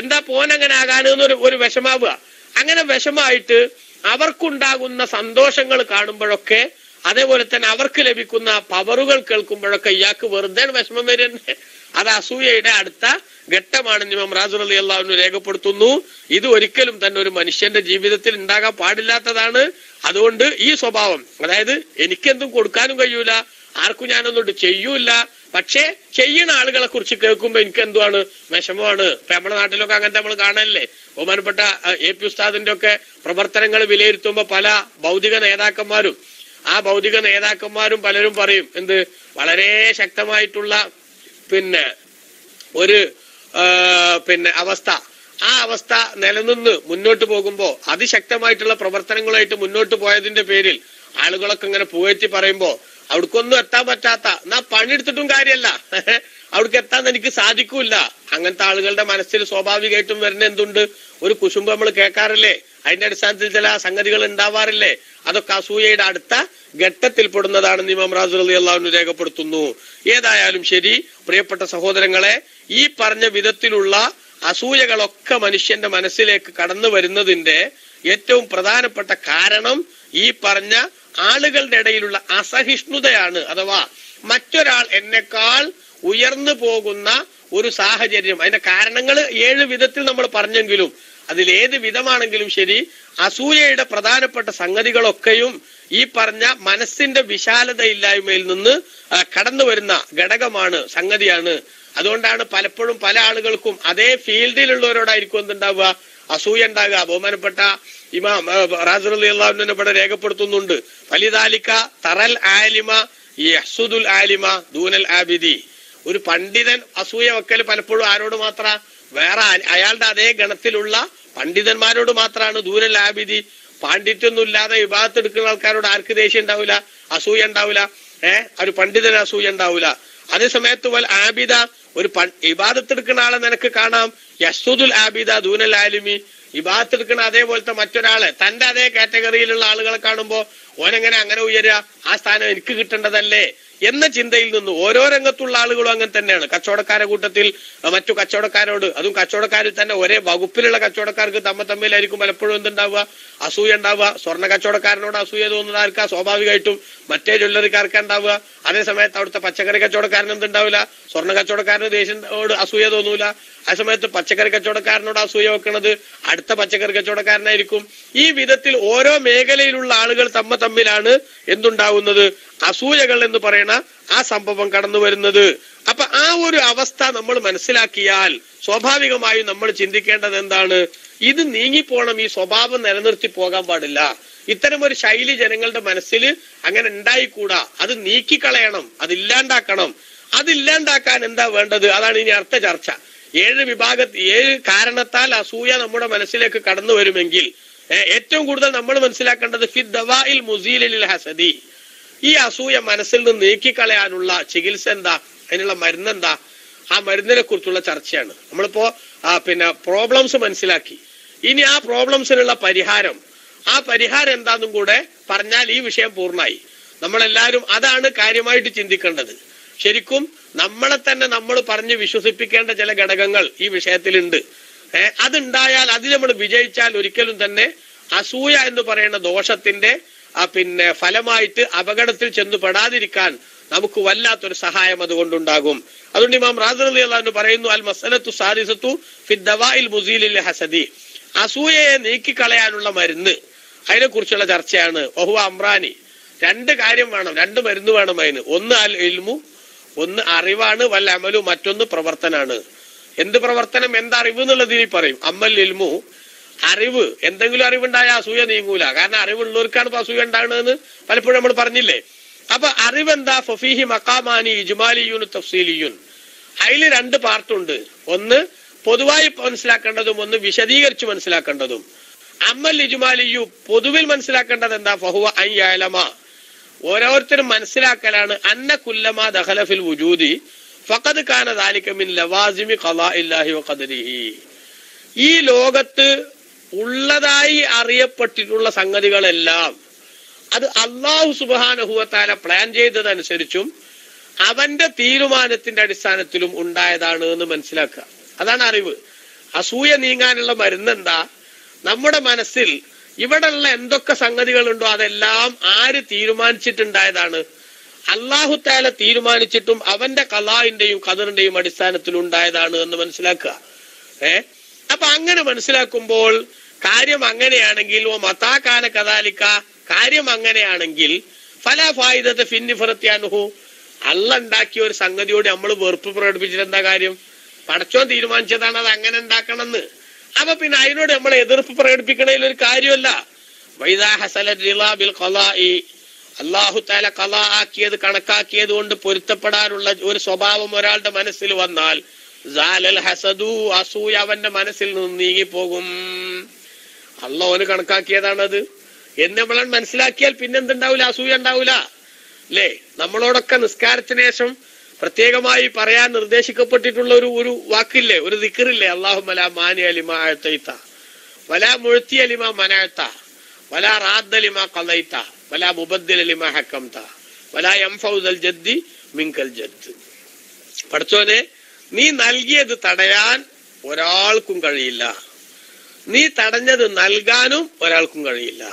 എന്താ പോനങ്ങനെ ആകാന് എന്നൊരു വിഷമാവുക. അങ്ങനെ വിഷമായിട്ട് അവർക്കുണ്ടാകുന്ന സന്തോഷങ്ങൾ കാണുമ്പോഴൊക്കെ, അതേപോലെ തന്നെ അവർക്ക് ലഭിക്കുന്ന പവറുകൾ കേൾക്കുമ്പോഴൊക്കെ ഇയാൾക്ക് വെറുതെ വിഷമം വരുന്നത്. അത് അസൂയയുടെ അടുത്ത ഘട്ടമാണ് ഇമാം റാസി റളിയല്ലാഹു അൻഹു രേഖപ്പെടുത്തുന്നു. ഇത് ഒരിക്കലും തന്നെ ഒരു മനുഷ്യന്റെ ജീവിതത്തിൽ ഉണ്ടാകാൻ പാടില്ലാത്തതാണ്. അതുകൊണ്ട് ഈ സ്വഭാവം, അതായത് എനിക്കെന്തും കൊടുക്കാനും കഴിയൂല, ആർക്കും ഞാനൊന്നും ചെയ്യൂല, പക്ഷെ ചെയ്യുന്ന ആളുകളെ കുറിച്ച് കേൾക്കുമ്പോ എനിക്ക് എന്തുവാണ്, വിഷമമാണ്. ഇപ്പൊ നമ്മുടെ നാട്ടിലൊക്കെ അങ്ങനത്തെ നമ്മൾ കാണല്ലേ, ബഹുമാനപ്പെട്ട AP ഉസ്താദിന്റെ ഒക്കെ പ്രവർത്തനങ്ങൾ വിലയിരുത്തുമ്പോ പല ഭൗതിക നേതാക്കന്മാരും പലരും പറയും എന്ത്, വളരെ ശക്തമായിട്ടുള്ള ഒരു അവസ്ഥ, ആ അവസ്ഥ നിലനിന്ന് മുന്നോട്ട് പോകുമ്പോ അതിശക്തമായിട്ടുള്ള പ്രവർത്തനങ്ങളായിട്ട് മുന്നോട്ട് പോയതിന്റെ പേരിൽ ആളുകളൊക്കെ ഇങ്ങനെ പുകഴ്ത്തി പറയുമ്പോ അവിടേക്കൊന്നും എത്താൻ പറ്റാത്ത, എന്നാ പണിയെടുത്തിട്ടും കാര്യമല്ല, അവിടേക്ക് എത്താൻ എനിക്ക് സാധിക്കൂല. അങ്ങനത്തെ ആളുകളുടെ മനസ്സിൽ സ്വാഭാവികമായിട്ടും വരുന്ന എന്തുണ്ട്, ഒരു കുശുമ്പ് നമ്മൾ കേൾക്കാറില്ലേ, അതിന്റെ അടിസ്ഥാനത്തിൽ ചില സംഗതികൾ ഉണ്ടാവാറില്ലേ, അതൊക്കെ അസൂയയുടെ അടുത്ത ഘട്ടത്തിൽപ്പെടുന്നതാണെന്ന് ഇമാം റാസി റളിയല്ലാഹു അൻഹു രേഖപ്പെടുത്തുന്നു. ഏതായാലും ശരി, പ്രിയപ്പെട്ട സഹോദരങ്ങളെ, ഈ പറഞ്ഞ വിധത്തിലുള്ള അസൂയകളൊക്കെ മനുഷ്യന്റെ മനസ്സിലേക്ക് കടന്നു വരുന്നതിന്റെ ഏറ്റവും പ്രധാനപ്പെട്ട കാരണം ഈ പറഞ്ഞ ആളുകളുടെ ഇടയിലുള്ള അസഹിഷ്ണുതയാണ്. അഥവാ മറ്റൊരാൾ എന്നെക്കാൾ ഉയർന്നു പോകുന്ന ഒരു സാഹചര്യം. അതിന്റെ കാരണങ്ങൾ 7 വിധത്തിൽ നമ്മൾ പറഞ്ഞെങ്കിലും അതിലേത് വിധമാണെങ്കിലും ശരി, അസൂയയുടെ പ്രധാനപ്പെട്ട സംഗതികളൊക്കെയും ഈ പറഞ്ഞ മനസ്സിന്റെ വിശാലതയില്ലായ്മയിൽ നിന്ന് കടന്നു വരുന്ന ഘടകമാണ്, സംഗതിയാണ്. അതുകൊണ്ടാണ് പലപ്പോഴും പല ആളുകൾക്കും അതേ ഫീൽഡിലുള്ളവരോടായിരിക്കും എന്തുണ്ടാവുക, അസൂയ ഉണ്ടാകുക. ബഹുമാനപ്പെട്ട ഇമാം റാസി റളിയല്ലാഹു അൻഹു ഇവിടെ രേഖപ്പെടുത്തുന്നുണ്ട്, ഫലിദാലിക തറൽ ആലിമ യഹ്സുദുൽ ആലിമ ദൂനൽ ആബിദി. ഒരു പണ്ഡിതൻ അസൂയ വെക്കൽ പലപ്പോഴും ആരോട് മാത്ര, വേറെ അയാളുടെ അതേ ഗണത്തിലുള്ള പണ്ഡിതന്മാരോട് മാത്രമാണ്. ദൂനൽ ആബിദി, പാണ്ഡിത്യൊന്നും ഇല്ലാതെ ഇബാദത്ത് എടുക്കുന്ന ആൾക്കാരോട് ആർക്ക് ദേഷ്യം ഉണ്ടാവില്ല, അസൂയ ഉണ്ടാവില്ല. ഒരു പണ്ഡിതന് അസൂയ ഉണ്ടാവില്ല. അതേ സമയത്ത് വൽ ആബിദ, ഒരു ഇബാദത്ത് എടുക്കുന്ന ആളെ നിനക്ക് കാണാം, യഹ്സുദുൽ ആബിദ ദൂനൽ ആലിമി, ഇബാദത്ത് എടുക്കുന്ന അതേപോലത്തെ മറ്റൊരാളെ, തന്റെ അതേ കാറ്റഗറിയിലുള്ള ആളുകളെ കാണുമ്പോ ഓനെങ്ങനെ അങ്ങനെ ഉയരുക, ആ സ്ഥാനം എനിക്ക് കിട്ടേണ്ടതല്ലേ എന്ന ചിന്തയിൽ നിന്ന് ഓരോ രംഗത്തുള്ള ആളുകളും അങ്ങനെ തന്നെയാണ്. കച്ചവടക്കാരെ കൂട്ടത്തിൽ മറ്റു കച്ചവടക്കാരോട്, അതും കച്ചവടക്കാരിൽ തന്നെ ഒരേ വകുപ്പിലുള്ള കച്ചവടക്കാർക്ക് തമ്മിലായിരിക്കും പലപ്പോഴും എന്തുണ്ടാവുക, അസൂയ ഉണ്ടാവുക. സ്വർണ്ണ കച്ചവടക്കാരനോട് അസൂയ തോന്നുന്ന ആർക്കാ, സ്വാഭാവികമായിട്ടും മറ്റേ ജ്വല്ലറിക്കാർക്ക് ഉണ്ടാവുക. അതേ സമയത്ത് അവിടുത്തെ പച്ചക്കറി കച്ചവടക്കാരന് എന്തുണ്ടാവില്ല, സ്വർണ്ണ കച്ചവടക്കാരന് ദേഷ്യോട് അസൂയ തോന്നൂല. ആ സമയത്ത് പച്ചക്കറി കച്ചവടക്കാരനോട് അസൂയ വെക്കുന്നത് അടുത്ത പച്ചക്കറി കച്ചവടക്കാരനായിരിക്കും. ഈ വിധത്തിൽ ഓരോ മേഖലയിലുള്ള ആളുകൾ തമ്മിലാണ് എന്തുണ്ടാവുന്നത്, അസൂയകൾ എന്ന് പറയുന്ന ആ സംഭവം കടന്നു വരുന്നത്. അപ്പൊ ആ ഒരു അവസ്ഥ നമ്മൾ മനസ്സിലാക്കിയാൽ സ്വാഭാവികമായും നമ്മൾ ചിന്തിക്കേണ്ടത് എന്താണ്, ഇത് നീങ്ങിപ്പോണം, ഈ സ്വഭാവം നിലനിർത്തി പോകാൻ പാടില്ല. ഇത്തരമൊരു ശൈലി ജനങ്ങളുടെ മനസ്സിൽ അങ്ങനെ ഉണ്ടായിക്കൂടാ, അത് നീക്കിക്കളയണം, അതില്ലാണ്ടാക്കണം. അതില്ലാണ്ടാക്കാൻ എന്താ വേണ്ടത്, അതാണ് ഇനി അടുത്ത ചർച്ച. 7 കാരണത്താൽ അസൂയ നമ്മുടെ മനസ്സിലേക്ക് കടന്നു വരുമെങ്കിൽ ഏറ്റവും കൂടുതൽ നമ്മൾ മനസ്സിലാക്കേണ്ടത് ഫിദ്ദവാഇൽ മുസീലിൽ ഹസദി, ഈ അസൂയ മനസ്സിൽ നിന്ന് നീക്കിക്കളയാനുള്ള ചികിത്സ എന്താ, അതിനുള്ള മരുന്നെന്താ, ആ മരുന്നിനെ കുറിച്ചുള്ള ചർച്ചയാണ്. നമ്മളിപ്പോ പ്രോബ്ലംസ് മനസ്സിലാക്കി, ഇനി ആ പ്രോബ്ലംസിനുള്ള പരിഹാരം, ആ പരിഹാരം എന്താന്നും കൂടെ പറഞ്ഞാൽ ഈ വിഷയം പൂർണ്ണമായി. നമ്മളെല്ലാവരും അതാണ് കാര്യമായിട്ട് ചിന്തിക്കേണ്ടത്. ശരിക്കും നമ്മളെ തന്നെ നമ്മൾ പറഞ്ഞ് വിശ്വസിപ്പിക്കേണ്ട ചില ഘടകങ്ങൾ ഈ വിഷയത്തിലുണ്ട്. അതുണ്ടായാൽ, അതിൽ നമ്മൾ വിജയിച്ചാൽ ഒരിക്കലും തന്നെ അസൂയ എന്ന് പറയുന്ന ദോഷത്തിന്റെ ഫലമായിട്ട് അപകടത്തിൽ ചെന്നു പെടാതിരിക്കാൻ നമുക്ക് വല്ലാത്തൊരു സഹായം അതുകൊണ്ടുണ്ടാകും. അതുകൊണ്ട് ഇമാം റാസി റളിയല്ലാഹു അൻഹു പറയുന്നു, അൽ മസ്അലത്തു സാദിസത്തു ഫിദ്ദവാഇൽ മുസീലിൽ ഹസദി, അസൂയയെ നീക്കിക്കളയാനുള്ള മരുന്ന്, അതിനെ കുറിച്ചുള്ള ചർച്ചയാണ്. വഹുവ അംറാനി, 2 കാര്യം വേണം, 2 മരുന്ന് വേണം അതിന്. ഒന്ന് അൽ ഇൽമു, ഒന്ന് അറിവാണ്, വൽ അമലു, മറ്റൊന്ന് പ്രവർത്തനാണ്. എന്ത് പ്രവർത്തനം, എന്തറിവ് എന്നുള്ളതിൽ പറയും. അമ്മൽ ഇൽമു, അറിവ്, എന്തെങ്കിലും അറിവുണ്ടായ അസൂയ നീങ്ങൂല. കാരണം അറിവുള്ളവർക്കാണ് ഇപ്പൊ അസൂയ ഉണ്ടാകുന്നതെന്ന് പലപ്പോഴും നമ്മൾ പറഞ്ഞില്ലേ. അപ്പൊ അറിവെന്താ, ഫഫീഹി മഖാമാനി ഇജ്മാലിയുൻ തഫ്സീലിയുൻ, അതിൽ 2 പാർട്ടുണ്ട്. ഒന്ന് പൊതുവായി മനസ്സിലാക്കേണ്ടതും ഒന്ന് വിശദീകരിച്ച് മനസ്സിലാക്കേണ്ടതും. അമ്മൽ ഇജ്മാലിയു, പൊതുവിൽ മനസ്സിലാക്കേണ്ടത് എന്താ, ഫഹുവ അൻ യഅലമ, ഓരോരുത്തരും മനസ്സിലാക്കലാണ്, അന്ന കുല്ലമാ ദഖല ഫിൽ വുജൂദി ഫഖദ് കാന ദാലിക മിൻ ലവാസിമി ഖളാഇല്ലാഹി വഖദരിഹി, ഈ ലോകത്ത് ഉള്ളതായി അറിയപ്പെട്ടിട്ടുള്ള സംഗതികളെല്ലാം അത് അള്ളാഹു സുബ്ഹാനഹു വ തആല പ്ലാൻ ചെയ്തതനുസരിച്ചും അവന്റെ തീരുമാനത്തിന്റെ അടിസ്ഥാനത്തിലും ഉണ്ടായതാണ് എന്ന് മനസ്സിലാക്കുക. അതാണ് അറിവ്. അസൂയ നീങ്ങാനുള്ള മരുന്ന് എന്താ? നമ്മുടെ മനസ്സിൽ ഇവിടെയുള്ള എന്തൊക്കെ സംഗതികളുണ്ടോ അതെല്ലാം ആര് തീരുമാനിച്ചിട്ടുണ്ടായതാണ്? അല്ലാഹു തആല തീരുമാനിച്ചിട്ടും അവന്റെ ഖളാഇന്റെയും ഖദറിന്റെയും അടിസ്ഥാനത്തിൽ ഉണ്ടായതാണ് എന്ന് മനസ്സിലാക്കുക. അപ്പൊ അങ്ങനെ മനസ്സിലാക്കുമ്പോൾ കാര്യം അങ്ങനെയാണെങ്കിൽ മതാ കാന കദാലിക, കാര്യം അങ്ങനെയാണെങ്കിൽ ഫലാ ഫായിദത ഫിന്നിഫറത്തി അൻഹു, അള്ളാഹ് ഉണ്ടാക്കിയ ഒരു സംഗതിയോട് നമ്മൾ വെറുപ്പ് പ്രകടിപ്പിച്ചിട്ട് എന്താ കാര്യം? പടച്ചോൻ തീരുമാനിച്ചതാണ് അത് അങ്ങനെ ഉണ്ടാക്കണമെന്ന്. അപ്പൊ പിന്നെ അതിനോട് നമ്മൾ എതിർപ്പ് പ്രകടിപ്പിക്കണതിൽ ഒരു കാര്യമല്ല. വൈദാ ഹസല റിളാ ബിൽ ഖളാഇ, അല്ലാഹു തആല ഖളാ ആക്കിയത് കണക്കാക്കിയത് കൊണ്ട് പൊരുത്തപ്പെടാനുള്ള ഒരു സ്വഭാവം ഒരാളുടെ മനസ്സിൽ വന്നാൽ സാലൽ ഹസദു, അസൂയ അവന്റെ മനസ്സിൽ നിന്ന് നീങ്ങിപ്പോകും. അള്ളാഹു കണക്കാക്കിയതാണത് എന്ന് നമ്മൾ മനസ്സിലാക്കിയാൽ പിന്നെന്തുണ്ടാവില്ല? അസൂയ ഉണ്ടാവില്ല. അല്ലേ? നമ്മളോടൊക്കെ നിസ്കാരത്തിന് ശേഷം പ്രത്യേകമായി പറയാൻ നിർദ്ദേശിക്കപ്പെട്ടിട്ടുള്ള ഒരു വാക്കില്ലേ, ഒരു ദിക്റില്ലേ? അല്ലാഹുമ്മ ലാ മാനിഅ ലിമാ അഅതൈത വലാ മുഅ്തിയ ലിമാ മനഅത വലാ റാദ്ദ ലിമാ ഖളൈത വലാ മുബദ്ദില ലിമാ ഹക്കംത വലാ യൻഫഉ ദൽ ജദ്ദി മിൻകൽ ജദ്ദ്. പടച്ചോനെ, നീ നൽകിയത് തടയാൻ ഒരാൾക്കും കഴിയില്ല, നീ തടഞ്ഞത് നൽകാനും ഒരാൾക്കും കഴിയില്ല.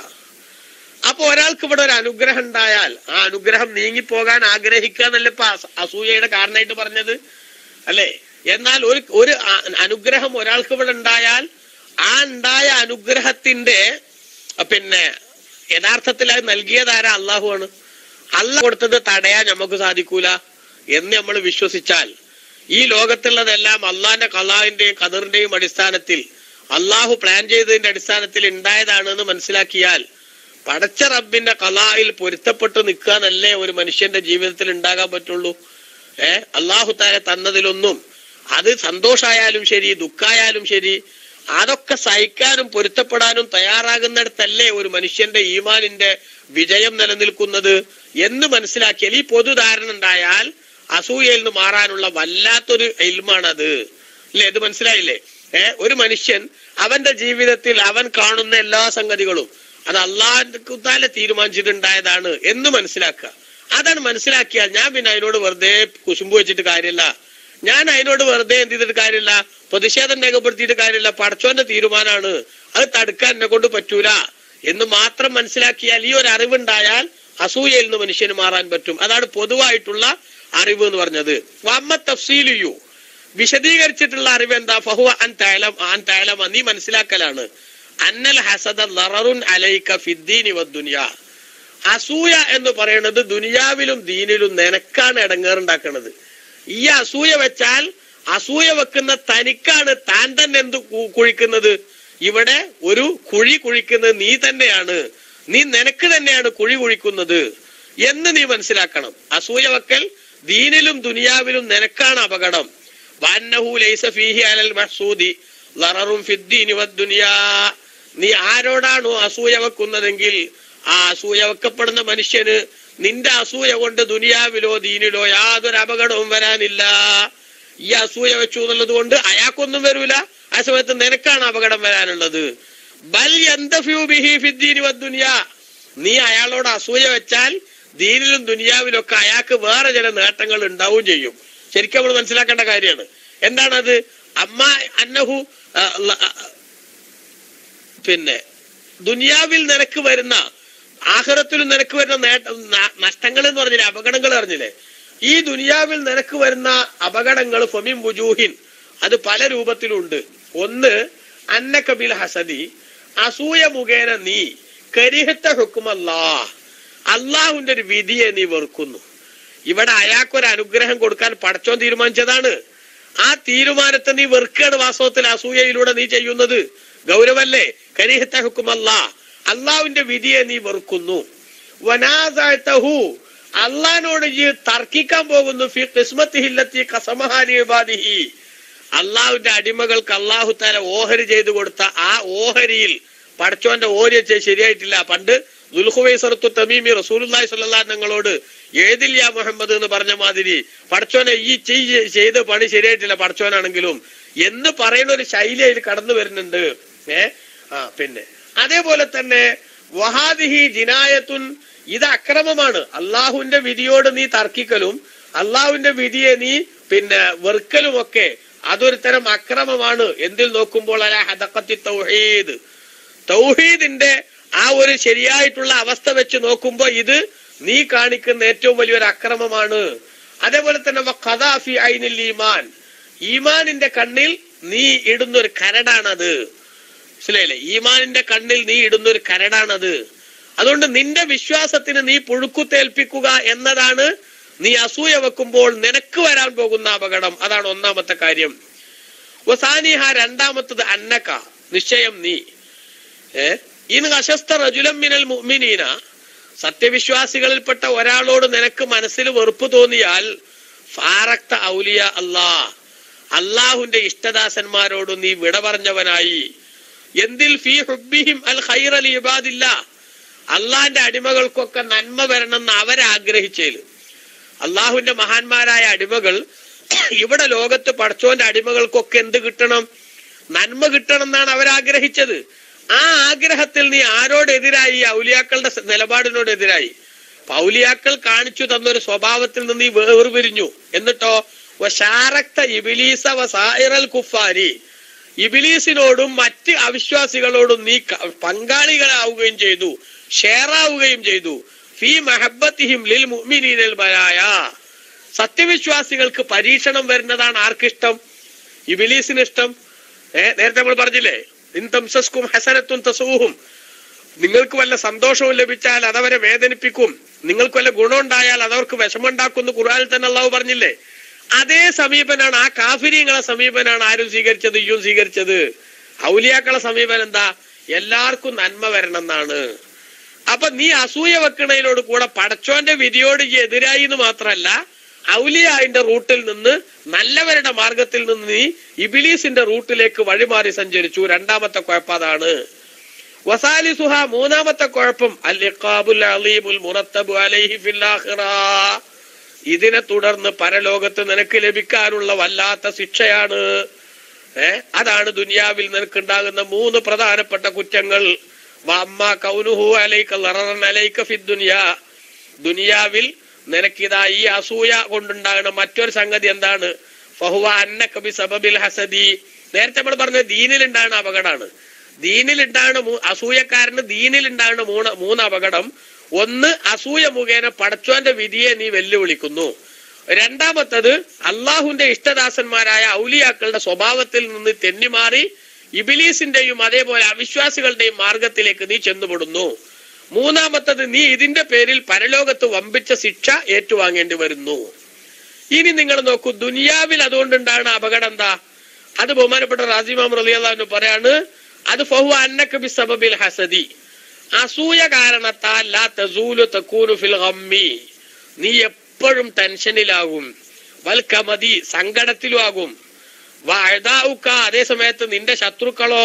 അപ്പൊ ഒരാൾക്ക് ഇവിടെ ഒരു അനുഗ്രഹം ഉണ്ടായാൽ ആ അനുഗ്രഹം നീങ്ങിപ്പോകാൻ ആഗ്രഹിക്കുക എന്നല്ലേ ഇപ്പൊ അസൂയയുടെ കാരണമായിട്ട് പറഞ്ഞത്, അല്ലെ? എന്നാൽ ഒരു അനുഗ്രഹം ഒരാൾക്ക് ഇവിടെ ഉണ്ടായാൽ ആ ഉണ്ടായ അനുഗ്രഹത്തിന്റെ യഥാർത്ഥത്തിൽ അത് നൽകിയതാരാ? അള്ളാഹു ആണ്. അള്ളാഹ് കൊടുത്തത് തടയാൻ നമുക്ക് സാധിക്കൂല എന്ന് നമ്മൾ വിശ്വസിച്ചാൽ ഈ ലോകത്തുള്ളതെല്ലാം അള്ളാഹിന്റെ ഖളാഇന്റെയും ഖദറിന്റെയും അടിസ്ഥാനത്തിൽ അള്ളാഹു പ്ലാൻ ചെയ്തതിന്റെ അടിസ്ഥാനത്തിൽ ഉണ്ടായതാണെന്ന് മനസ്സിലാക്കിയാൽ പടച്ച റബ്ബിന്റെ ഖളാഇൽ പൊരുത്തപ്പെട്ട് നിൽക്കാനല്ലേ ഒരു മനുഷ്യന്റെ ജീവിതത്തിൽ ഉണ്ടാകാൻ പറ്റുള്ളൂ. അള്ളാഹു തആല തന്നതിലൊന്നും അത് സന്തോഷായാലും ശരി ദുഃഖായാലും ശരി അതൊക്കെ സഹിക്കാനും പൊരുത്തപ്പെടാനും തയ്യാറാകുന്നിടത്തല്ലേ ഒരു മനുഷ്യന്റെ ഈമാനിന്റെ വിജയം നിലനിൽക്കുന്നത് എന്ന് മനസ്സിലാക്കിയാൽ ഈ പൊതുധാരണ ഉണ്ടായാൽ അസൂയയിൽ നിന്ന് മാറാനുള്ള വല്ലാത്തൊരു ഇൽമാണത്. അല്ലേ? ഇത് മനസ്സിലായില്ലേ? ഒരു മനുഷ്യൻ അവന്റെ ജീവിതത്തിൽ അവൻ കാണുന്ന എല്ലാ സംഗതികളും അത് അള്ളാഹു തആല തീരുമാനിച്ചിട്ടുണ്ടായതാണ് എന്ന് മനസ്സിലാക്കുക. അതാണ് മനസ്സിലാക്കിയാൽ ഞാൻ പിന്നെ അതിനോട് വെറുതെ കുശുമ്പ് വെച്ചിട്ട് കാര്യമില്ല, ഞാൻ അതിനോട് വെറുതെ എന്ത് ചെയ്തിട്ട് കാര്യമില്ല, പ്രതിഷേധം രേഖപ്പെടുത്തിയിട്ട് കാര്യമില്ല, പടച്ചോന്റെ തീരുമാനമാണ്, അത് തടുക്കാൻ എന്നെ കൊണ്ട് പറ്റൂല എന്ന് മാത്രം മനസ്സിലാക്കിയാൽ ഈ ഒരു അറിവുണ്ടായാൽ അസൂയയിൽ നിന്ന് മനുഷ്യന് മാറാൻ പറ്റും. അതാണ് പൊതുവായിട്ടുള്ള അറിവ് എന്ന് പറഞ്ഞത്. വമ്മ തഫ്സീലിയു, വിശദീകരിച്ചിട്ടുള്ള അറിവ് എന്താ? ഫഹുവ അൻ തഅലമ, നീ മനസ്സിലാക്കലാണ്. അന്നൽ ഹസദ ലററുൻ അലൈക ഫിദ്ദീനി വദ്ദുനിയ, അസൂയ എന്ന് പറയുന്നത് ദുനിയാവിലും ദീനിലും നിനക്കാണ് ഇടങ്ങേറുണ്ടാക്കുന്നത്. ഈ അസൂയ വെച്ചാൽ അസൂയ വെക്കുന്ന തനിക്കാണ്, താൻ തന്നെ എന്ത് കുഴിക്കുന്നത്? ഇവിടെ ഒരു കുഴി കുഴിക്കുന്നത് നീ തന്നെയാണ്, നീ നിനക്ക് തന്നെയാണ് കുഴി കുഴിക്കുന്നത് എന്ന് നീ മനസ്സിലാക്കണം. അസൂയ വെക്കൽ ദീനിലും ദുനിയാവിലും നിനക്കാണ് അപകടം. വഅന്നഹു ലൈസ ഫീഹി അലൽ മഹ്സൂദി ലററുൻ ഫിദ്ദീനി വദ്ദുനിയാ, നീ ആരോടാണോ അസൂയ വെക്കുന്നതെങ്കിൽ ആ അസൂയ വെക്കപ്പെടുന്ന മനുഷ്യന് നിന്റെ അസൂയ കൊണ്ട് ദുനിയാവിലോ ദീനിലോ യാതൊരു അപകടവും വരാനില്ല. ഈ അസൂയ വെച്ചു എന്നുള്ളത് കൊണ്ട് അയാൾക്കൊന്നും വരൂല, ആ സമയത്ത് നിനക്കാണ് അപകടം വരാനുള്ളത്. ബൽ യന്തഫിഉ ബിഹി ഫിദ്ദീനി വദ്ദുനിയാ, നീ അയാളോട് അസൂയ വെച്ചാൽ ദീനിലും ദുനിയാവിലും ഒക്കെ അയാൾക്ക് വേറെ ചില നേട്ടങ്ങൾ ഉണ്ടാവും ചെയ്യും. ശരിക്കും നമ്മൾ മനസ്സിലാക്കേണ്ട കാര്യമാണ്. എന്താണത്? അമ്മ അന്നഹു ദുനിയാവിൽ നിനക്ക് വരുന്ന ആഖിറത്തിലും നിനക്ക് വരുന്ന നഷ്ടങ്ങൾ എന്ന് പറഞ്ഞില്ലേ, അപകടങ്ങൾ പറഞ്ഞില്ലേ? ഈ ദുനിയാവിൽ നിനക്ക് വരുന്ന അപകടങ്ങൾ ഫമിൻ വുജൂഹിൻ, അത് പല രൂപത്തിലുണ്ട്. ഒന്ന്, അന്നക ബിൽ ഹസദി, അസൂയ മുഖേന നീ കരിഹത്ത ഹുക്കുമല്ലാഹ്, അള്ളാഹുവിന്റെ ഒരു വിധിയെ നീ വെറുക്കുന്നു. ഇവിടെ അയാൾക്കൊരു അനുഗ്രഹം കൊടുക്കാൻ പടച്ചോൻ തീരുമാനിച്ചതാണ്, ആ തീരുമാനത്തെ നീ വെറുക്കാണ് വാസ്തവത്തിൽ അസൂയയിലൂടെ നീ ചെയ്യുന്നത്. ഗൗരവല്ലേ? കരിഹത്ത ഹുക്കുമല്ലാഹ്, അള്ളാഹുവിന്റെ വിധിയെ നീ വെറുക്കുന്നു. വനാസഅതഹു, അള്ളാഹിനോട് നീ തർക്കിക്കാൻ പോകുന്നു. ഫി ഖിസ്മത്തിഹില്ലത്തി ഖസമഹാ ലിഇബാദിഹി, അള്ളാഹുവിന്റെ അടിമകൾക്ക് അള്ളാഹു തആല ഓഹരി ചെയ്തു കൊടുത്ത ആ ഓഹരിയിൽ പടച്ചോന്റെ ഓഹരി ശരിയായിട്ടില്ല. പണ്ട് ദുൽഖുവൈസറത്തു തമീമി റസൂലുള്ളാഹി സ്വല്ലല്ലാഹു അലൈഹി തങ്ങളോട് ഏതില്ല മുഹമ്മദ് എന്ന് പറഞ്ഞ മാതിരി പടച്ചോനെ ഈ ചെയ്ത പണി ശരിയായിട്ടില്ല പടച്ചോനാണെങ്കിലും എന്ന് പറയുന്ന ഒരു ശൈലി അതിൽ കടന്നു വരുന്നുണ്ട്. പിന്നെ അതേപോലെ തന്നെ വഹാദിഹി ജിനായത്തുൻ, ഇത് അക്രമമാണ്. അള്ളാഹുവിന്റെ വിധിയോട് നീ തർക്കിക്കലും അള്ളാഹുവിന്റെ വിധിയെ നീ വെറുക്കലും ഒക്കെ അതൊരു തരം അക്രമമാണ്. എന്തിൽ നോക്കുമ്പോൾ അല ഹദഖത്തി തൗഹീദ്, തൗഹീദിന്റെ ആ ഒരു ശരിയായിട്ടുള്ള അവസ്ഥ വെച്ച് നോക്കുമ്പോ ഇത് നീ കാണിക്കുന്ന ഏറ്റവും വലിയൊരു അക്രമമാണ്. അതേപോലെ തന്നെ ഖദാഫി ഐനിൽ ഈമാൻ, ഈമാനിന്റെ കണ്ണിൽ നീ ഇടുന്നൊരു കരടാണത്. മനസ്സിലായില്ലേ? ഈമാനിന്റെ കണ്ണിൽ നീ ഇടുന്നൊരു കരടാണത്. അതുകൊണ്ട് നിന്റെ വിശ്വാസത്തിന് നീ പുഴുക്കുത്തേൽപ്പിക്കുക എന്നതാണ് നീ അസൂയ വെക്കുമ്പോൾ നിനക്ക് വരാൻ പോകുന്ന അപകടം. അതാണ് ഒന്നാമത്തെ കാര്യം. വസാനിഹ, രണ്ടാമത്തത് അന്നക, നിശ്ചയം നീ ഇൻ അശസ്ത റജുലം മിനൽ മുഅ്മിനീന, സത്യവിശ്വാസികളിൽപ്പെട്ട ഒരാളോട് നിനക്ക് മനസ്സിൽ വെറുപ്പ് തോന്നിയാൽ ഫാറക്ത ഔലിയ അല്ലാഹ്, അള്ളാഹുവിന്റെ ഇഷ്ടദാസന്മാരോട് നീ വിട പറഞ്ഞവനായി. എന്തിൽ ഫീ ഹുബ്ബിഹിം അൽ ഖൈറ ലി ഇബാദില്ലാഹ്, അള്ളാഹിന്റെ അടിമകൾക്കൊക്കെ നന്മ വരണമെന്ന് അവരാഗ്രഹിച്ചേല്. അള്ളാഹുവിന്റെ മഹാന്മാരായ അടിമകൾ ഇവിടെ ലോകത്ത് പടച്ചോന്റെ അടിമകൾക്കൊക്കെ എന്ത് കിട്ടണം? നന്മ കിട്ടണം എന്നാണ് അവരാഗ്രഹിച്ചത്. ആ ആഗ്രഹത്തിൽ നീ ആരോടെതിരായി? ഔലിയാക്കളുടെ നിലപാടിനോട് എതിരായി. ഔലിയാക്കൾ കാണിച്ചു തന്നൊരു സ്വഭാവത്തിൽ നിന്ന് നീ വേർപിരിഞ്ഞു. എന്നിട്ടോ വശാറക്ത ഇബിലീസ വസായിറൽ കുഫാരി, ഇബിലീസിനോടും മറ്റ് അവിശ്വാസികളോടും നീ പങ്കാളികളാവുകയും ചെയ്തു, ഷെയറാവുകയും ചെയ്തു. ഫീ മഹബ്ബത്തിഹിം ലിൽ മുഅ്മിനീനൽ ബലായ, സത്യവിശ്വാസികൾക്ക് പരീക്ഷണം വരുന്നതാണ് ആർക്കിഷ്ടം? ഇബിലീസിന് ഇഷ്ടം. നേരത്തെ നമ്മൾ പറഞ്ഞില്ലേ, ഇൻ തംസസ്കും ഹസനത്തുൻ തസൂഹും, നിങ്ങൾക്ക് വല്ല സന്തോഷവും ലഭിച്ചാൽ അതവരെ വേദനിപ്പിക്കും, നിങ്ങൾക്ക് വല്ല ഗുണം ഉണ്ടായാൽ അതവർക്ക് വിഷമുണ്ടാക്കുന്നു ഖുർആനിൽ തന്നെ അള്ളാഹു പറഞ്ഞില്ലേ. അതേ സമീപനാണ്, ആ കാഫിരീങ്ങളെ സമീപനാണ് ആരും സ്വീകരിച്ചത്? ഇയ്യും സ്വീകരിച്ചത്. ഔലിയാക്കളെ സമീപനം എന്താ? എല്ലാവർക്കും നന്മ വരണം എന്നാണ്. അപ്പൊ നീ അസൂയ വെക്കണതിനോട് കൂടെ പടച്ചോന്റെ വിധിയോട് എതിരായി എന്ന് മാത്രല്ല, ഔലിയാന്റെ റൂട്ടിൽ നിന്ന്, നല്ലവരുടെ മാർഗത്തിൽ നിന്ന് നീ ഇബിലീസിന്റെ റൂട്ടിലേക്ക് വഴിമാറി സഞ്ചരിച്ചു. രണ്ടാമത്തെ കുഴപ്പം അതാണ്. വസാലിസുഹ, മൂന്നാമത്തെ കുഴപ്പം അൽ ഇഖാബുൽ അലീമുൽ മുറത്തബു അലൈഹി ഫിൽ ആഖിറ, ഇതിനെ തുടർന്ന് പരലോകത്ത് നിനക്ക് ലഭിക്കാനുള്ള വല്ലാത്ത ശിക്ഷയാണ്. അതാണ് ദുനിയാവിൽ നിനക്കുണ്ടാകുന്ന മൂന്ന് പ്രധാനപ്പെട്ട കുറ്റങ്ങൾ. വഅമ്മാ കൗനുഹു അലൈക ലററൻ അലൈക ഫിദ്ദുനിയാ, ദുനിയാവിൽ നിനക്കിതാ ഈ അസൂയ കൊണ്ടുണ്ടാകുന്ന മറ്റൊരു സംഗതി എന്താണ്? ഫഹുവ അന്നക ബിസബബിൽ ഹസദി, നേരത്തെ നമ്മൾ പറഞ്ഞ ദീനിലുണ്ടാകുന്ന അപകടമാണ്. ദീനിലുണ്ടാകുന്ന അസൂയക്കാരന് ദീനിലുണ്ടാകുന്ന മൂന്ന് അപകടം. ഒന്ന്, അസൂയ മുഖേന പടച്ചോന്റെ വിധിയെ നീ വെല്ലുവിളിക്കുന്നു. രണ്ടാമത്തത്, അള്ളാഹുവിന്റെ ഇഷ്ടദാസന്മാരായ ഔലിയാക്കളുടെ സ്വഭാവത്തിൽ നിന്ന് തെന്നിമാറി ഇബിലീസിന്റെയും അതേപോലെ അവിശ്വാസികളുടെയും മാർഗത്തിലേക്ക് നീ ചെന്നുപെടുന്നു. മൂന്നാമത്തത്, നീ ഇതിന്റെ പേരിൽ പരലോകത്ത് വമ്പിച്ച ശിക്ഷ ഏറ്റുവാങ്ങേണ്ടി വരുന്നു. ഇനി നിങ്ങൾ നോക്കൂ, ദുനിയാവിൽ അതുകൊണ്ടുണ്ടാകുന്ന അപകടം എന്താ? അത് ബഹുമാനപ്പെട്ട റാസി ഇമാം റളിയല്ലാഹു അൻഹു പറയാണ്, അത് ഫഹുവ അന്നക ബിസബബിൽ ഹസദി, അസൂയ കാരണത്താൽ ലാ തസൂലു തകൂനു ഫിൽ ഗമ്മി, നീ എപ്പോഴും ടെൻഷനിലാകും. വൽ കമദി, സങ്കടത്തിലും ആകും. വഅദാഉക, അതേ സമയത്ത് നിന്റെ ശത്രുക്കളോ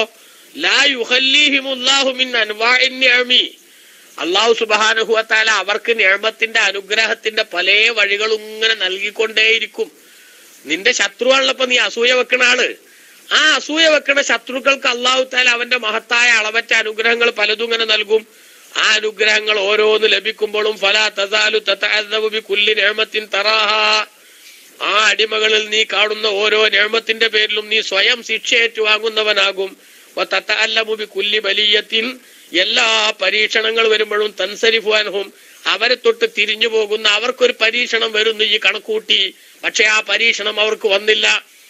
ലാ യുഖല്ലിഹിമുല്ലാഹു മിൻ അൻവാഇൻ നിഅമി, അല്ലാഹു സുബ്ഹാനഹു വ തആല അവർക്ക് നിഅമത്തിന്റെ അനുഗ്രഹത്തിന്റെ പല വഴികളും ഇങ്ങനെ നൽകിക്കൊണ്ടേയിരിക്കും. നിന്റെ ശത്രുവാണല്ലോ നീ അസൂയ വെക്കണ ആള്. ആ അസൂയ വെക്കണ ശത്രുക്കൾക്ക് അല്ലാഹു തആല അവന്റെ മഹത്തായ അളവറ്റ അനുഗ്രഹങ്ങൾ പലതും ഇങ്ങനെ നൽകും. ആ അനുഗ്രഹങ്ങൾ ഓരോന്ന് ലഭിക്കുമ്പോഴും ഫലാ തസാലു തതഅദ്ദബു ബികുല്ലി നിഅമത്തിൻ തറാഹാ, ആ അടിമകളിൽ നീ കാണുന്ന ഓരോ നിഅമത്തിന്റെ പേരിലും നീ സ്വയം ശിക്ഷ ഏറ്റുവാങ്ങുന്നവനാകും. വതതഅല്ലമു ബികുല്ലി ബലിയത്തിൻ, എല്ലാ പരീക്ഷണങ്ങൾ വരുമ്പോഴും തൻസരിഫു അൻഹും, അവരെ തൊട്ട് തിരിഞ്ഞു പോകുന്ന, അവർക്കൊരു പരീക്ഷണം വരുന്നു ഈ കണക്കൂട്ടി, പക്ഷെ ആ പരീക്ഷണം അവർക്ക് വന്നില്ല.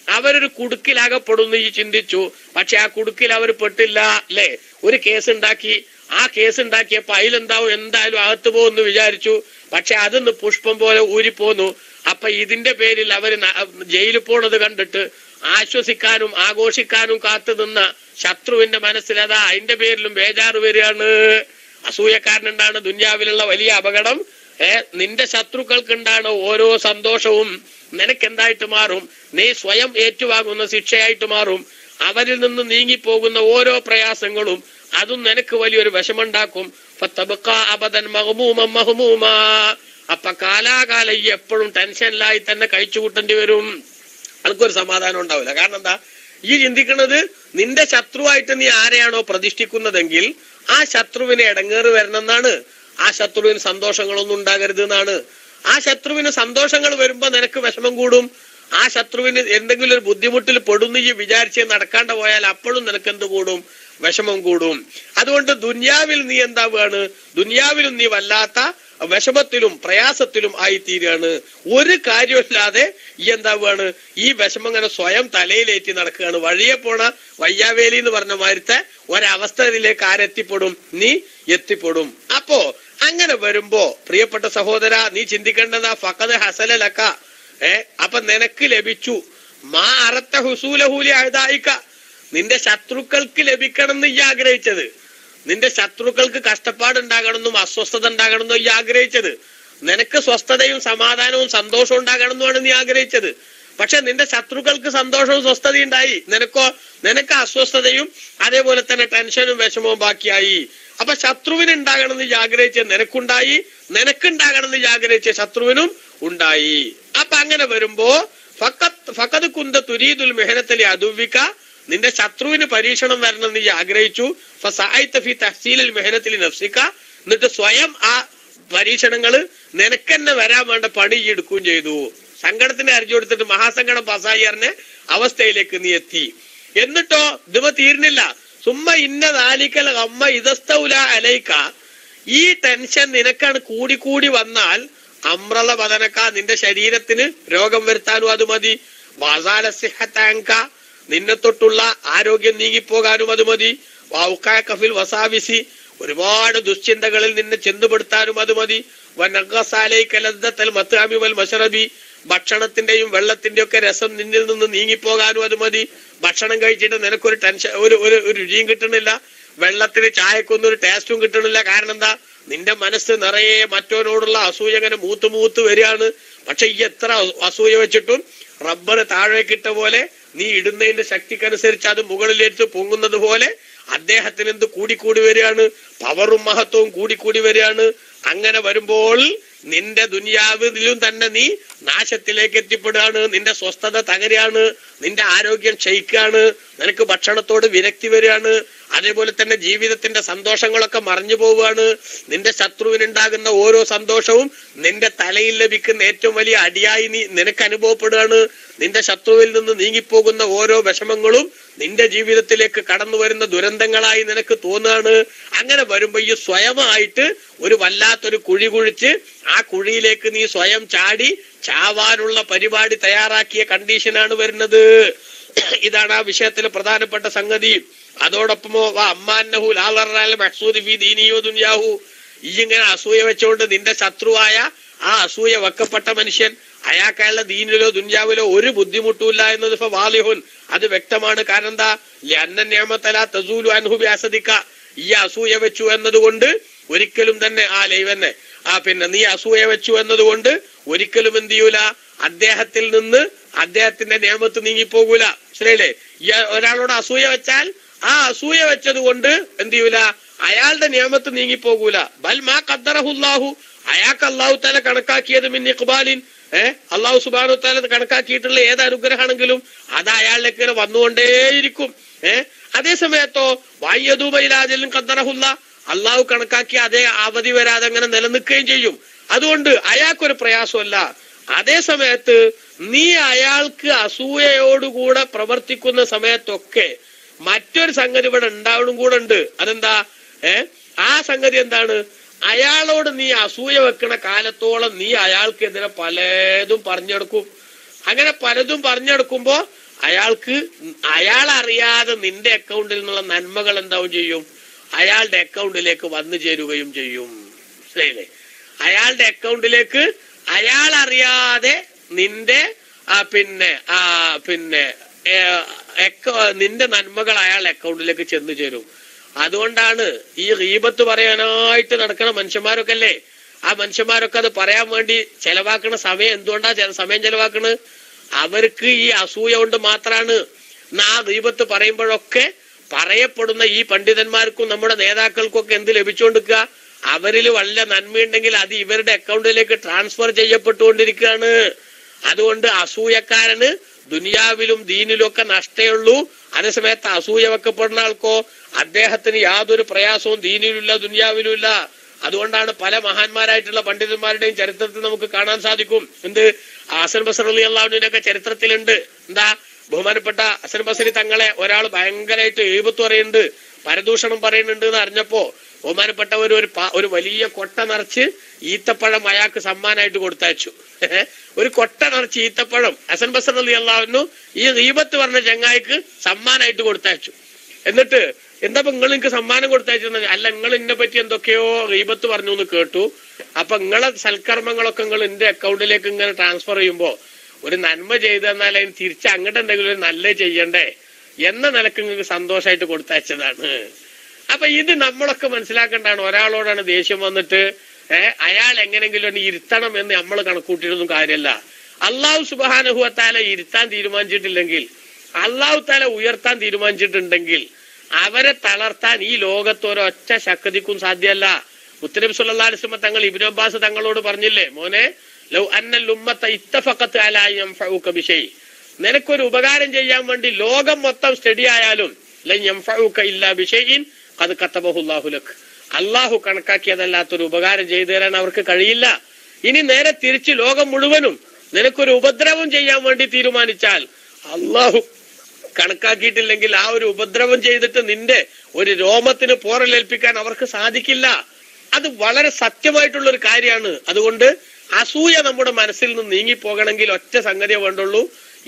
അവരൊരു കുടുക്കിലാകപ്പെടുന്നു ഈ ചിന്തിച്ചു, പക്ഷെ ആ കുടുക്കിൽ അവർ പെട്ടില്ല. അല്ലെ, ഒരു കേസ് ഉണ്ടാക്കി, ആ കേസ് ഉണ്ടാക്കിയപ്പോ അതിലെന്താവും, എന്തായാലും അകത്ത് പോകുമെന്ന് വിചാരിച്ചു, പക്ഷെ അതൊന്ന് പുഷ്പം പോലെ ഊരിപ്പോന്നു. അപ്പൊ ഇതിന്റെ പേരിൽ അവര് ജയിലിൽ പോണത് കണ്ടിട്ട് ആശ്വസിക്കാനും ആഘോഷിക്കാനും കാത്തു നിന്ന ശത്രുവിന്റെ മനസ്സിലതാ അതിന്റെ പേരിലും ബേജാറ് വരികയാണ്. അസൂയക്കാരനുണ്ടാണ് ദുന്യാവിലുള്ള വലിയ അപകടം. നിന്റെ ശത്രുക്കൾക്കുണ്ടാണ് ഓരോ സന്തോഷവും നിനക്കെന്തായിട്ട് മാറും? നീ സ്വയം ഏറ്റുവാങ്ങുന്ന ശിക്ഷയായിട്ട് മാറും. അവരിൽ നിന്ന് നീങ്ങിപ്പോകുന്ന ഓരോ പ്രയാസങ്ങളും അതും നിനക്ക് വലിയൊരു വിഷമുണ്ടാക്കും. അബദൻ മഹ്മൂമൻ മഹ്മൂമാ, അപ്പൊ കാലാകാലം ഈ എപ്പോഴും ടെൻഷനിലായി തന്നെ കഴിച്ചു കൂട്ടേണ്ടി വരും. അനക്കൊരു സമാധാനം ഉണ്ടാവില്ല. കാരണം എന്താ? ഈ ചിന്തിക്കുന്നത് നിന്റെ ശത്രുവായിട്ട് നീ ആരെയാണോ പ്രതിഷ്ഠിക്കുന്നതെങ്കിൽ ആ ശത്രുവിന് ഇടങ്ങേറ് വരണം എന്നാണ്. ആ ശത്രുവിന് സന്തോഷങ്ങളൊന്നും ഉണ്ടാകരുത് എന്നാണ്. ആ ശത്രുവിന് സന്തോഷങ്ങൾ വരുമ്പോ നിനക്ക് വിഷമം കൂടും. ആ ശത്രുവിന് എന്തെങ്കിലും ഒരു ബുദ്ധിമുട്ടിൽ പെടുന്നു ഈ വിചാരിച്ച് നടക്കാണ്ട് പോയാൽ അപ്പോഴും നിനക്ക് എന്ത് കൂടും? വിഷമം കൂടും. അതുകൊണ്ട് ദുനിയാവിൽ നീ എന്താവുകയാണ്? ദുനിയാവിലും നീ വല്ലാത്ത വിഷമത്തിലും പ്രയാസത്തിലും ആയിത്തീരുകയാണ്. ഒരു കാര്യമില്ലാതെ ഈ എന്താവുകയാണ്? ഈ വിഷമം ഇങ്ങനെ സ്വയം തലയിലേറ്റി നടക്കുകയാണ്. വഴിയെ പോണ വയ്യാവേലി എന്ന് പറഞ്ഞ മാതിരത്തെ ഒരവസ്ഥയിലേക്ക് ആരെത്തിപ്പെടും? നീ എത്തിപ്പെടും. അപ്പോ അങ്ങനെ വരുമ്പോ പ്രിയപ്പെട്ട സഹോദര, നീ ചിന്തിക്കേണ്ടതാ ഫഖദ് ഹസലലക, അപ്പൊ നിനക്ക് ലഭിച്ചു. മാ അറത്ത ഹുസൂലഹൂലി അഹദായിക, നിന്റെ ശത്രുക്കൾക്ക് ലഭിക്കണം എന്ന് ഈ ആഗ്രഹിച്ചത്. നിന്റെ ശത്രുക്കൾക്ക് കഷ്ടപ്പാടുണ്ടാകണമെന്നും അസ്വസ്ഥത ഉണ്ടാകണമെന്നും ഈ ആഗ്രഹിച്ചത്. നിനക്ക് സ്വസ്ഥതയും സമാധാനവും സന്തോഷവും ഉണ്ടാകണമെന്നുമാണ് നീ ആഗ്രഹിച്ചത്. പക്ഷെ നിന്റെ ശത്രുക്കൾക്ക് സന്തോഷവും സ്വസ്ഥതയും ഉണ്ടായി, നിനക്ക് അസ്വസ്ഥതയും അതേപോലെ തന്നെ ടെൻഷനും വിഷമവും ബാക്കിയായി. അപ്പൊ ശത്രുവിന് ഉണ്ടാകണം എന്ന് ആഗ്രഹിച്ചത് നിനക്കുണ്ടായി, നിനക്കുണ്ടാകണം എന്ന് ആഗ്രഹിച്ച ശത്രുവിനും ഉണ്ടായി. അപ്പൊ അങ്ങനെ വരുമ്പോ ഫഖദ് കുന്ത തുരീദുൽ മെഹനത്തലി അദുവിക, നിന്റെ ശത്രുവിന് പരീക്ഷണം വരണം എന്ന് ആഗ്രഹിച്ചു. ഫസഅയ്ത ഫി തഹ്സീലിൽ മെഹനത്തലി നഫ്സിക, എന്നിട്ട് സ്വയം ആ പരീക്ഷണങ്ങള് നിനക്കെന്നെ വരാൻ വേണ്ട പണി എടുക്കുകയും ചെയ്തു. സങ്കടത്തിന് അരിച്ചു കൊടുത്തിട്ട് മഹാസങ്കടം പാസായി അറിഞ്ഞ അവസ്ഥയിലേക്ക് നീ എത്തി. എന്നിട്ടോ ഇതുവ തീർന്നില്ല. സുമ്മ ഇന്ന ദാലിക്കൽ ഗമ്മ ഇദസ്തൗല അലൈക, ഈ ടെൻഷൻ നിനക്കാണ് കൂടി വന്നാൽ അമ്രള ബദനക, നിന്റെ ശരീരത്തിന് രോഗം വരുത്താനും അത് മതി. വസാല സിഹതൻക, നിന്നെ തൊട്ടുള്ള ആരോഗ്യം നീങ്ങിപ്പോകാനും അത് മതി. വൗഖഅക വസാവിസി, ഒരുപാട് ദുശ്ചിന്തകളിൽ നിന്നെ ചെന്നുപെടുത്താനും അത് മതി. വനഖസലൈക ലദ്ദത്തൽ മത്അമി വൽ മശ്റബി, ഭക്ഷണത്തിന്റെയും വെള്ളത്തിന്റെയും ഒക്കെ രസം നിന്നിൽ നിന്ന് നീങ്ങിപ്പോകാനും അത് മതി. ഭക്ഷണം കഴിച്ചിട്ട് നിനക്കൊരു ടെൻഷൻ, ഒരു രുചിയും കിട്ടണില്ല, വെള്ളത്തിന് ചായക്കൊന്നും ഒരു ടേസ്റ്റും കിട്ടണില്ല. കാരണം എന്താ? നിന്റെ മനസ്സ് നിറയെ മറ്റോനോടുള്ള അസൂയ ഇങ്ങനെ മൂത്ത് വരികയാണ്. പക്ഷെ ഈ എത്ര അസൂയ വെച്ചിട്ടും റബ്ബറ് താഴേക്കിട്ട പോലെ നീ ഇടുന്നതിന്റെ ശക്തിക്കനുസരിച്ച് അത് മുകളിലേക്ക് പൊങ്ങുന്നത് പോലെ അദ്ദേഹത്തിന് എന്ത് കൂടി വരികയാണ്? പവറും മഹത്വവും കൂടി വരികയാണ്. അങ്ങനെ വരുമ്പോൾ നിന്റെ ദുനിയാവിലും തന്നെ നീ നാശത്തിലേക്ക് എത്തിപ്പെടുകയാണ്. നിന്റെ സ്വസ്ഥത തകരുകയാണ്, നിന്റെ ആരോഗ്യം ക്ഷയിക്കുകയാണ്, നിനക്ക് ഭക്ഷണത്തോട് വിരക്തി വരികയാണ്. അതേപോലെ തന്നെ ജീവിതത്തിന്റെ സന്തോഷങ്ങളൊക്കെ മറഞ്ഞു പോവുകയാണ്. നിന്റെ ശത്രുവിനുണ്ടാകുന്ന ഓരോ സന്തോഷവും നിന്റെ തലയിൽ ലഭിക്കുന്ന ഏറ്റവും വലിയ അടിയായി നിനക്ക് അനുഭവപ്പെടുകയാണ്. നിന്റെ ശത്രുവിൽ നിന്ന് നീങ്ങിപ്പോകുന്ന ഓരോ വിഷമങ്ങളും നിന്റെ ജീവിതത്തിലേക്ക് കടന്നു വരുന്ന ദുരന്തങ്ങളായി നിനക്ക് തോന്നുകയാണ്. അങ്ങനെ വരുമ്പോ ഈ സ്വയമായിട്ട് ഒരു വല്ലാത്തൊരു കുഴി കുഴിച്ച് ആ കുഴിയിലേക്ക് നീ സ്വയം ചാവാനുള്ള പരിപാടി തയ്യാറാക്കിയ കണ്ടീഷനാണ് വരുന്നത്. ഇതാണ് ആ വിഷയത്തിലെ പ്രധാനപ്പെട്ട സംഗതി. അതോടൊപ്പമോ അമ്മാന്നഹു ലാലറൽ മഹ്സൂദി ഫീ ദീനിയോ ദുനിയാഹു, ഈ ഇങ്ങനെ അസൂയ വെച്ചുകൊണ്ട് നിന്റെ ശത്രുവായ ആ അസൂയ വെക്കപ്പെട്ട മനുഷ്യൻ അയാൾക്കുള്ള ദീനിലോ ദുനിയാവിലോ ഒരു ബുദ്ധിമുട്ടുമില്ല എന്നത് വാലിഹുൻ, അത് വ്യക്തമാണ്. കാരണം എന്താ? ലഅന്ന നിഅമത ലാ തസൂലു അൻഹു ബിഅസദിക, ഈ അസൂയ വെച്ചു എന്നതുകൊണ്ട് ഒരിക്കലും തന്നെ നീ അസൂയ വെച്ചു എന്നതുകൊണ്ട് ഒരിക്കലും എന്ത് ചെയ്യൂല? അദ്ദേഹത്തിൽ നിന്ന് അദ്ദേഹത്തിന്റെ നിയമത്ത് നീങ്ങിപ്പോകൂല. ശരിയല്ലേ? ഒരാളോട് അസൂയ വെച്ചാൽ ആ അസൂയ വെച്ചത് കൊണ്ട് എന്ത് ചെയ്യൂല? അയാളുടെ നിയമത്ത് നീങ്ങിപ്പോകൂല. ബൽ മാ ഖദ്ദറഹുല്ലാഹു, അയാൾക്ക് അല്ലാഹു തആല കണക്കാക്കിയത് മിൻ ഇഖ്ബാലിൻ, അല്ലാഹു സുബ്ഹാനഹു തആല കണക്കാക്കിയിട്ടുള്ള ഏത് അനുഗ്രഹമാണെങ്കിലും അത് അയാളിലേക്ക് വന്നുകൊണ്ടേയിരിക്കും. അതേ സമയത്തോ വായ്യദൂബൈലാജലും ഖദ്ദറഹുല്ല, അള്ളാഹു കണക്കാക്കി അതേ അവധി വരാതെ അങ്ങനെ നിലനിൽക്കുകയും ചെയ്യും. അതുകൊണ്ട് അയാൾക്കൊരു പ്രയാസമല്ല. അതേ സമയത്ത് നീ അയാൾക്ക് അസൂയയോടുകൂടെ പ്രവർത്തിക്കുന്ന സമയത്തൊക്കെ മറ്റൊരു സംഗതി ഇവിടെ ഉണ്ടാവണം കൂടെ ഉണ്ട്. അതെന്താ? ആ സംഗതി എന്താണ്? അയാളോട് നീ അസൂയ വെക്കണ കാലത്തോളം നീ അയാൾക്കെതിരെ പലതും പറഞ്ഞെടുക്കും. അങ്ങനെ പലതും പറഞ്ഞെടുക്കുമ്പോ അയാളറിയാതെ നിന്റെ അക്കൗണ്ടിൽ നിന്നുള്ള നന്മകൾ എന്താവും ചെയ്യും? അയാളുടെ അക്കൗണ്ടിലേക്ക് വന്നു ചേരുകയും ചെയ്യും. ശരിയല്ലേ? അയാളുടെ അക്കൗണ്ടിലേക്ക് അയാളറിയാതെ നിന്റെ നിന്റെ നന്മകൾ അയാളുടെ അക്കൗണ്ടിലേക്ക് ചെന്നു ചേരും. അതുകൊണ്ടാണ് ഈ ഗീബത്ത് പറയാനായിട്ട് നടക്കണ മനുഷ്യന്മാരൊക്കെ അല്ലേ, ആ മനുഷ്യന്മാരൊക്കെ അത് പറയാൻ വേണ്ടി ചെലവാക്കണ സമയം എന്തുകൊണ്ടാ സമയം ചെലവാക്കണത്? അവർക്ക് ഈ അസൂയ കൊണ്ട് മാത്രാണ്. ആ ഗീബത്ത് പറയുമ്പോഴൊക്കെ പറയപ്പെടുന്ന ഈ പണ്ഡിതന്മാർക്കും നമ്മുടെ നേതാക്കൾക്കും ഒക്കെ എന്ത് ലഭിച്ചുകൊണ്ടിരിക്കുക? അവരിൽ വല്ല നന്മയുണ്ടെങ്കിൽ അത് ഇവരുടെ അക്കൗണ്ടിലേക്ക് ട്രാൻസ്ഫർ ചെയ്യപ്പെട്ടുകൊണ്ടിരിക്കുകയാണ്. അതുകൊണ്ട് അസൂയക്കാരന് ദുനിയാവിലും ദീനിലും ഒക്കെ നഷ്ടയുള്ളൂ. അതേസമയത്ത് അസൂയ വെക്കപ്പെടുന്ന ആൾക്കോ അദ്ദേഹത്തിന് യാതൊരു പ്രയാസവും ദീനിലുമില്ല ദുനിയാവിലുമില്ല. അതുകൊണ്ടാണ് പല മഹാന്മാരായിട്ടുള്ള പണ്ഡിതന്മാരുടെയും ചരിത്രത്തിൽ നമുക്ക് കാണാൻ സാധിക്കും. എന്ത്, ഹസൻ ബസ്രി റളിയല്ലാഹു അൻഹുവിനൊക്കെ ചരിത്രത്തിലുണ്ട്. എന്താ, ബഹുമാനപ്പെട്ട ഹസൻ ബസ്രി തങ്ങളെ ഒരാൾ ഭയങ്കരമായിട്ട് എഴുപത്ത് പറയുന്നുണ്ട്, പരദൂഷണം പറയുന്നുണ്ട് എന്ന് അറിഞ്ഞപ്പോ ബഹുമാനപ്പെട്ടവർ ഒരു വലിയ കൊട്ട നിറച്ച് ഈത്തപ്പഴം അയാൾക്ക് സമ്മാനമായിട്ട് കൊടുത്തയച്ചു. ഒരു കൊട്ട നിറച്ച് ഈത്തപ്പഴം ഹസൻ ബസ്രി റളിയല്ലാഹു അൻഹു ഈ ഗീബത്ത് പറഞ്ഞ ചങ്ങായിക്ക് സമ്മാനമായിട്ട് കൊടുത്തയച്ചു. എന്നിട്ട് എന്താ നിങ്ങൾ എനിക്ക് സമ്മാനം കൊടുത്തയച്ചെന്ന്, അല്ല നിങ്ങൾ എന്നെ പറ്റി എന്തൊക്കെയോ ഗീബത്ത് പറഞ്ഞു എന്ന് കേട്ടു, അപ്പൊ നിങ്ങളെ സൽക്കർമ്മങ്ങളൊക്കെ നിങ്ങൾ എന്റെ അക്കൗണ്ടിലേക്ക് ഇങ്ങനെ ട്രാൻസ്ഫർ ചെയ്യുമ്പോ ഒരു നന്മ ചെയ്ത് തന്നാൽ അതിന് തിരിച്ച് അങ്ങോട്ട് എന്തെങ്കിലും ഒരു നല്ല ചെയ്യണ്ടേ എന്ന നിലക്ക് നിങ്ങൾക്ക് സന്തോഷമായിട്ട് കൊടുത്തയച്ചതാണ്. അപ്പൊ ഇത് നമ്മളൊക്കെ മനസ്സിലാക്കേണ്ടതാണ്. ഒരാളോടാണ് ദേഷ്യം വന്നിട്ട് അയാൾ എങ്ങനെങ്കിലും ഒന്ന് ഇരുത്തണം എന്ന് നമ്മൾ കണക്കൂട്ടിയിട്ടൊന്നും കാര്യമല്ല. അള്ളാഹു സുബ്ഹാനഹു വ തആല ഇരുത്താൻ തീരുമാനിച്ചിട്ടില്ലെങ്കിൽ, അള്ളാഹു തആല ഉയർത്താൻ തീരുമാനിച്ചിട്ടുണ്ടെങ്കിൽ അവരെ തളർത്താൻ ഈ ലോകത്ത് ഒരൊറ്റ ശക്തിക്കും സാധ്യമല്ല. മുത്തനബി സല്ലല്ലാഹു അലൈഹി വസല്ലം തങ്ങൾ ഇബ്നു അബ്ബാസ് തങ്ങളോട് പറഞ്ഞില്ലേ, മോനെ ലൗ അന്നൽ ഉമ്മത ഇത്തഫഖത് അലാ യൻഫഉക ബിശൈ, നിനക്കൊരു ഉപകാരം ചെയ്യാൻ വേണ്ടി ലോകം മൊത്തം സ്റ്റഡി ആയാലും ലൻ യൻഫഉക ഇല്ലാ ബിശൈഇൻ ഖദ് കതബഹു അല്ലാഹു ലക്, അള്ളാഹു കണക്കാക്കിയതല്ലാത്തൊരു ഉപകാരം ചെയ്തു തരാൻ അവർക്ക് കഴിയില്ല. ഇനി നേരെ തിരിച്ച് ലോകം മുഴുവനും നിനക്കൊരു ഉപദ്രവം ചെയ്യാൻ വേണ്ടി തീരുമാനിച്ചാൽ അള്ളാഹു കണക്കാക്കിയിട്ടില്ലെങ്കിൽ ആ ഒരു ഉപദ്രവം ചെയ്തിട്ട് നിന്റെ ഒരു രോമത്തിന് പോറലേൽപ്പിക്കാൻ അവർക്ക് സാധിക്കില്ല. അത് വളരെ സത്യമായിട്ടുള്ള ഒരു കാര്യമാണ്. അതുകൊണ്ട് അസൂയ നമ്മുടെ മനസ്സിൽ നിന്ന് നീങ്ങിപ്പോകണമെങ്കിൽ ഒറ്റ സംഗതിയെ വേണ്ടുള്ളൂ.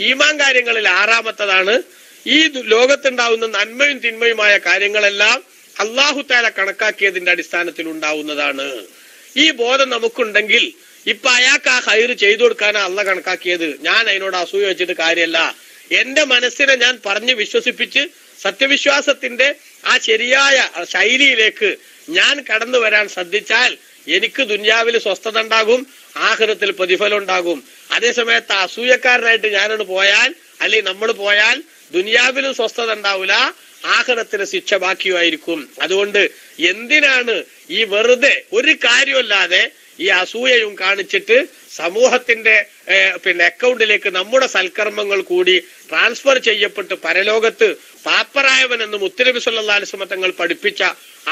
ഈമാൻ കാര്യങ്ങളിൽ ആറാമത്തതാണ് ഈ ലോകത്തുണ്ടാവുന്ന നന്മയും തിന്മയുമായ കാര്യങ്ങളെല്ലാം അല്ലാഹു തആല കണക്കാക്കിയതിന്റെ അടിസ്ഥാനത്തിൽ ഉണ്ടാവുന്നതാണ്. ഈ ബോധം നമുക്കുണ്ടെങ്കിൽ ഇപ്പൊ അയാൾക്ക് ആ ഹൈറ് ചെയ്തു കൊടുക്കാനാ അള്ളാഹ് കണക്കാക്കിയത്, ഞാൻ അതിനോട് അസൂയ വെച്ചിട്ട് കാര്യമല്ല. എന്റെ മനസ്സിനെ ഞാൻ പറഞ്ഞ് വിശ്വസിപ്പിച്ച് സത്യവിശ്വാസത്തിന്റെ ആ ശരിയായ ശൈലിയിലേക്ക് ഞാൻ കടന്നു വരാൻ ശ്രദ്ധിച്ചാൽ എനിക്ക് ദുനിയാവിൽ സ്വസ്ഥത ഉണ്ടാകും, ആഖിറത്തിൽ പ്രതിഫലം ഉണ്ടാകും. അതേസമയത്ത് അസൂയക്കാരനായിട്ട് ഞാനോട് പോയാൽ, അല്ലെങ്കിൽ നമ്മൾ പോയാൽ ദുനിയാവിലും സ്വസ്ഥത ഉണ്ടാവില്ല, ആഖിറത്തിന് ശിക്ഷ ബാക്കിയുമായിരിക്കും. അതുകൊണ്ട് എന്തിനാണ് ഈ വെറുതെ ഒരു കാര്യമല്ലാതെ ഈ അസൂയയും കാണിച്ചിട്ട് സമൂഹത്തിന്റെ അക്കൗണ്ടിലേക്ക് നമ്മുടെ സൽക്കർമ്മങ്ങൾ കൂടി ട്രാൻസ്ഫർ ചെയ്യപ്പെട്ട് പരലോകത്ത് പാപ്പറായവൻ എന്ന് മുത്തനബി സല്ലല്ലാഹു അലൈഹി വസല്ലം തങ്ങൾ പഠിപ്പിച്ച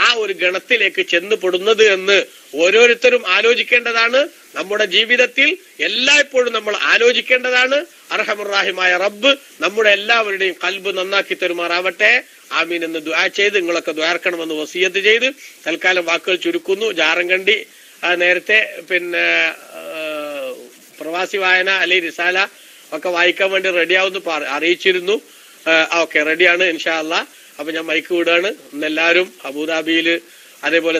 ആ ഒരു ഗണത്തിലേക്ക് ചെന്നുപെടുന്നത് എന്ന് ഓരോരുത്തരും ആലോചിക്കേണ്ടതാണ്. നമ്മുടെ ജീവിതത്തിൽ എല്ലായ്പ്പോഴും നമ്മൾ ആലോചിക്കേണ്ടതാണ്. അർഹമുർ റഹീമായ റബ്ബ് നമ്മുടെ എല്ലാവരുടെയും ഖൽബ് നന്നാക്കി തരുമാറാവട്ടെ. ആമീൻ എന്ന് ദുആ ചെയ്ത് നിങ്ങളൊക്കെ ദ്വാർക്കണമെന്ന് വസിയത്ത് ചെയ്ത് തൽക്കാലം വാക്കുകൾ ചുരുക്കുന്നു. ജാറങ്കണ്ടി നേരത്തെ പ്രവാസി വായന അല്ലെങ്കിൽ റിസാല ഒക്കെ വായിക്കാൻ വേണ്ടി റെഡിയാവുന്നു അറിയിച്ചിരുന്നു. ഓക്കെ, റെഡിയാണ് ഇൻഷാ അല്ലാഹ്. അപ്പൊ ഞാൻ മൈക്ക് വിടുകയാണ്. ഇന്നെല്ലാവരും അബുദാബിയിൽ അതേപോലെ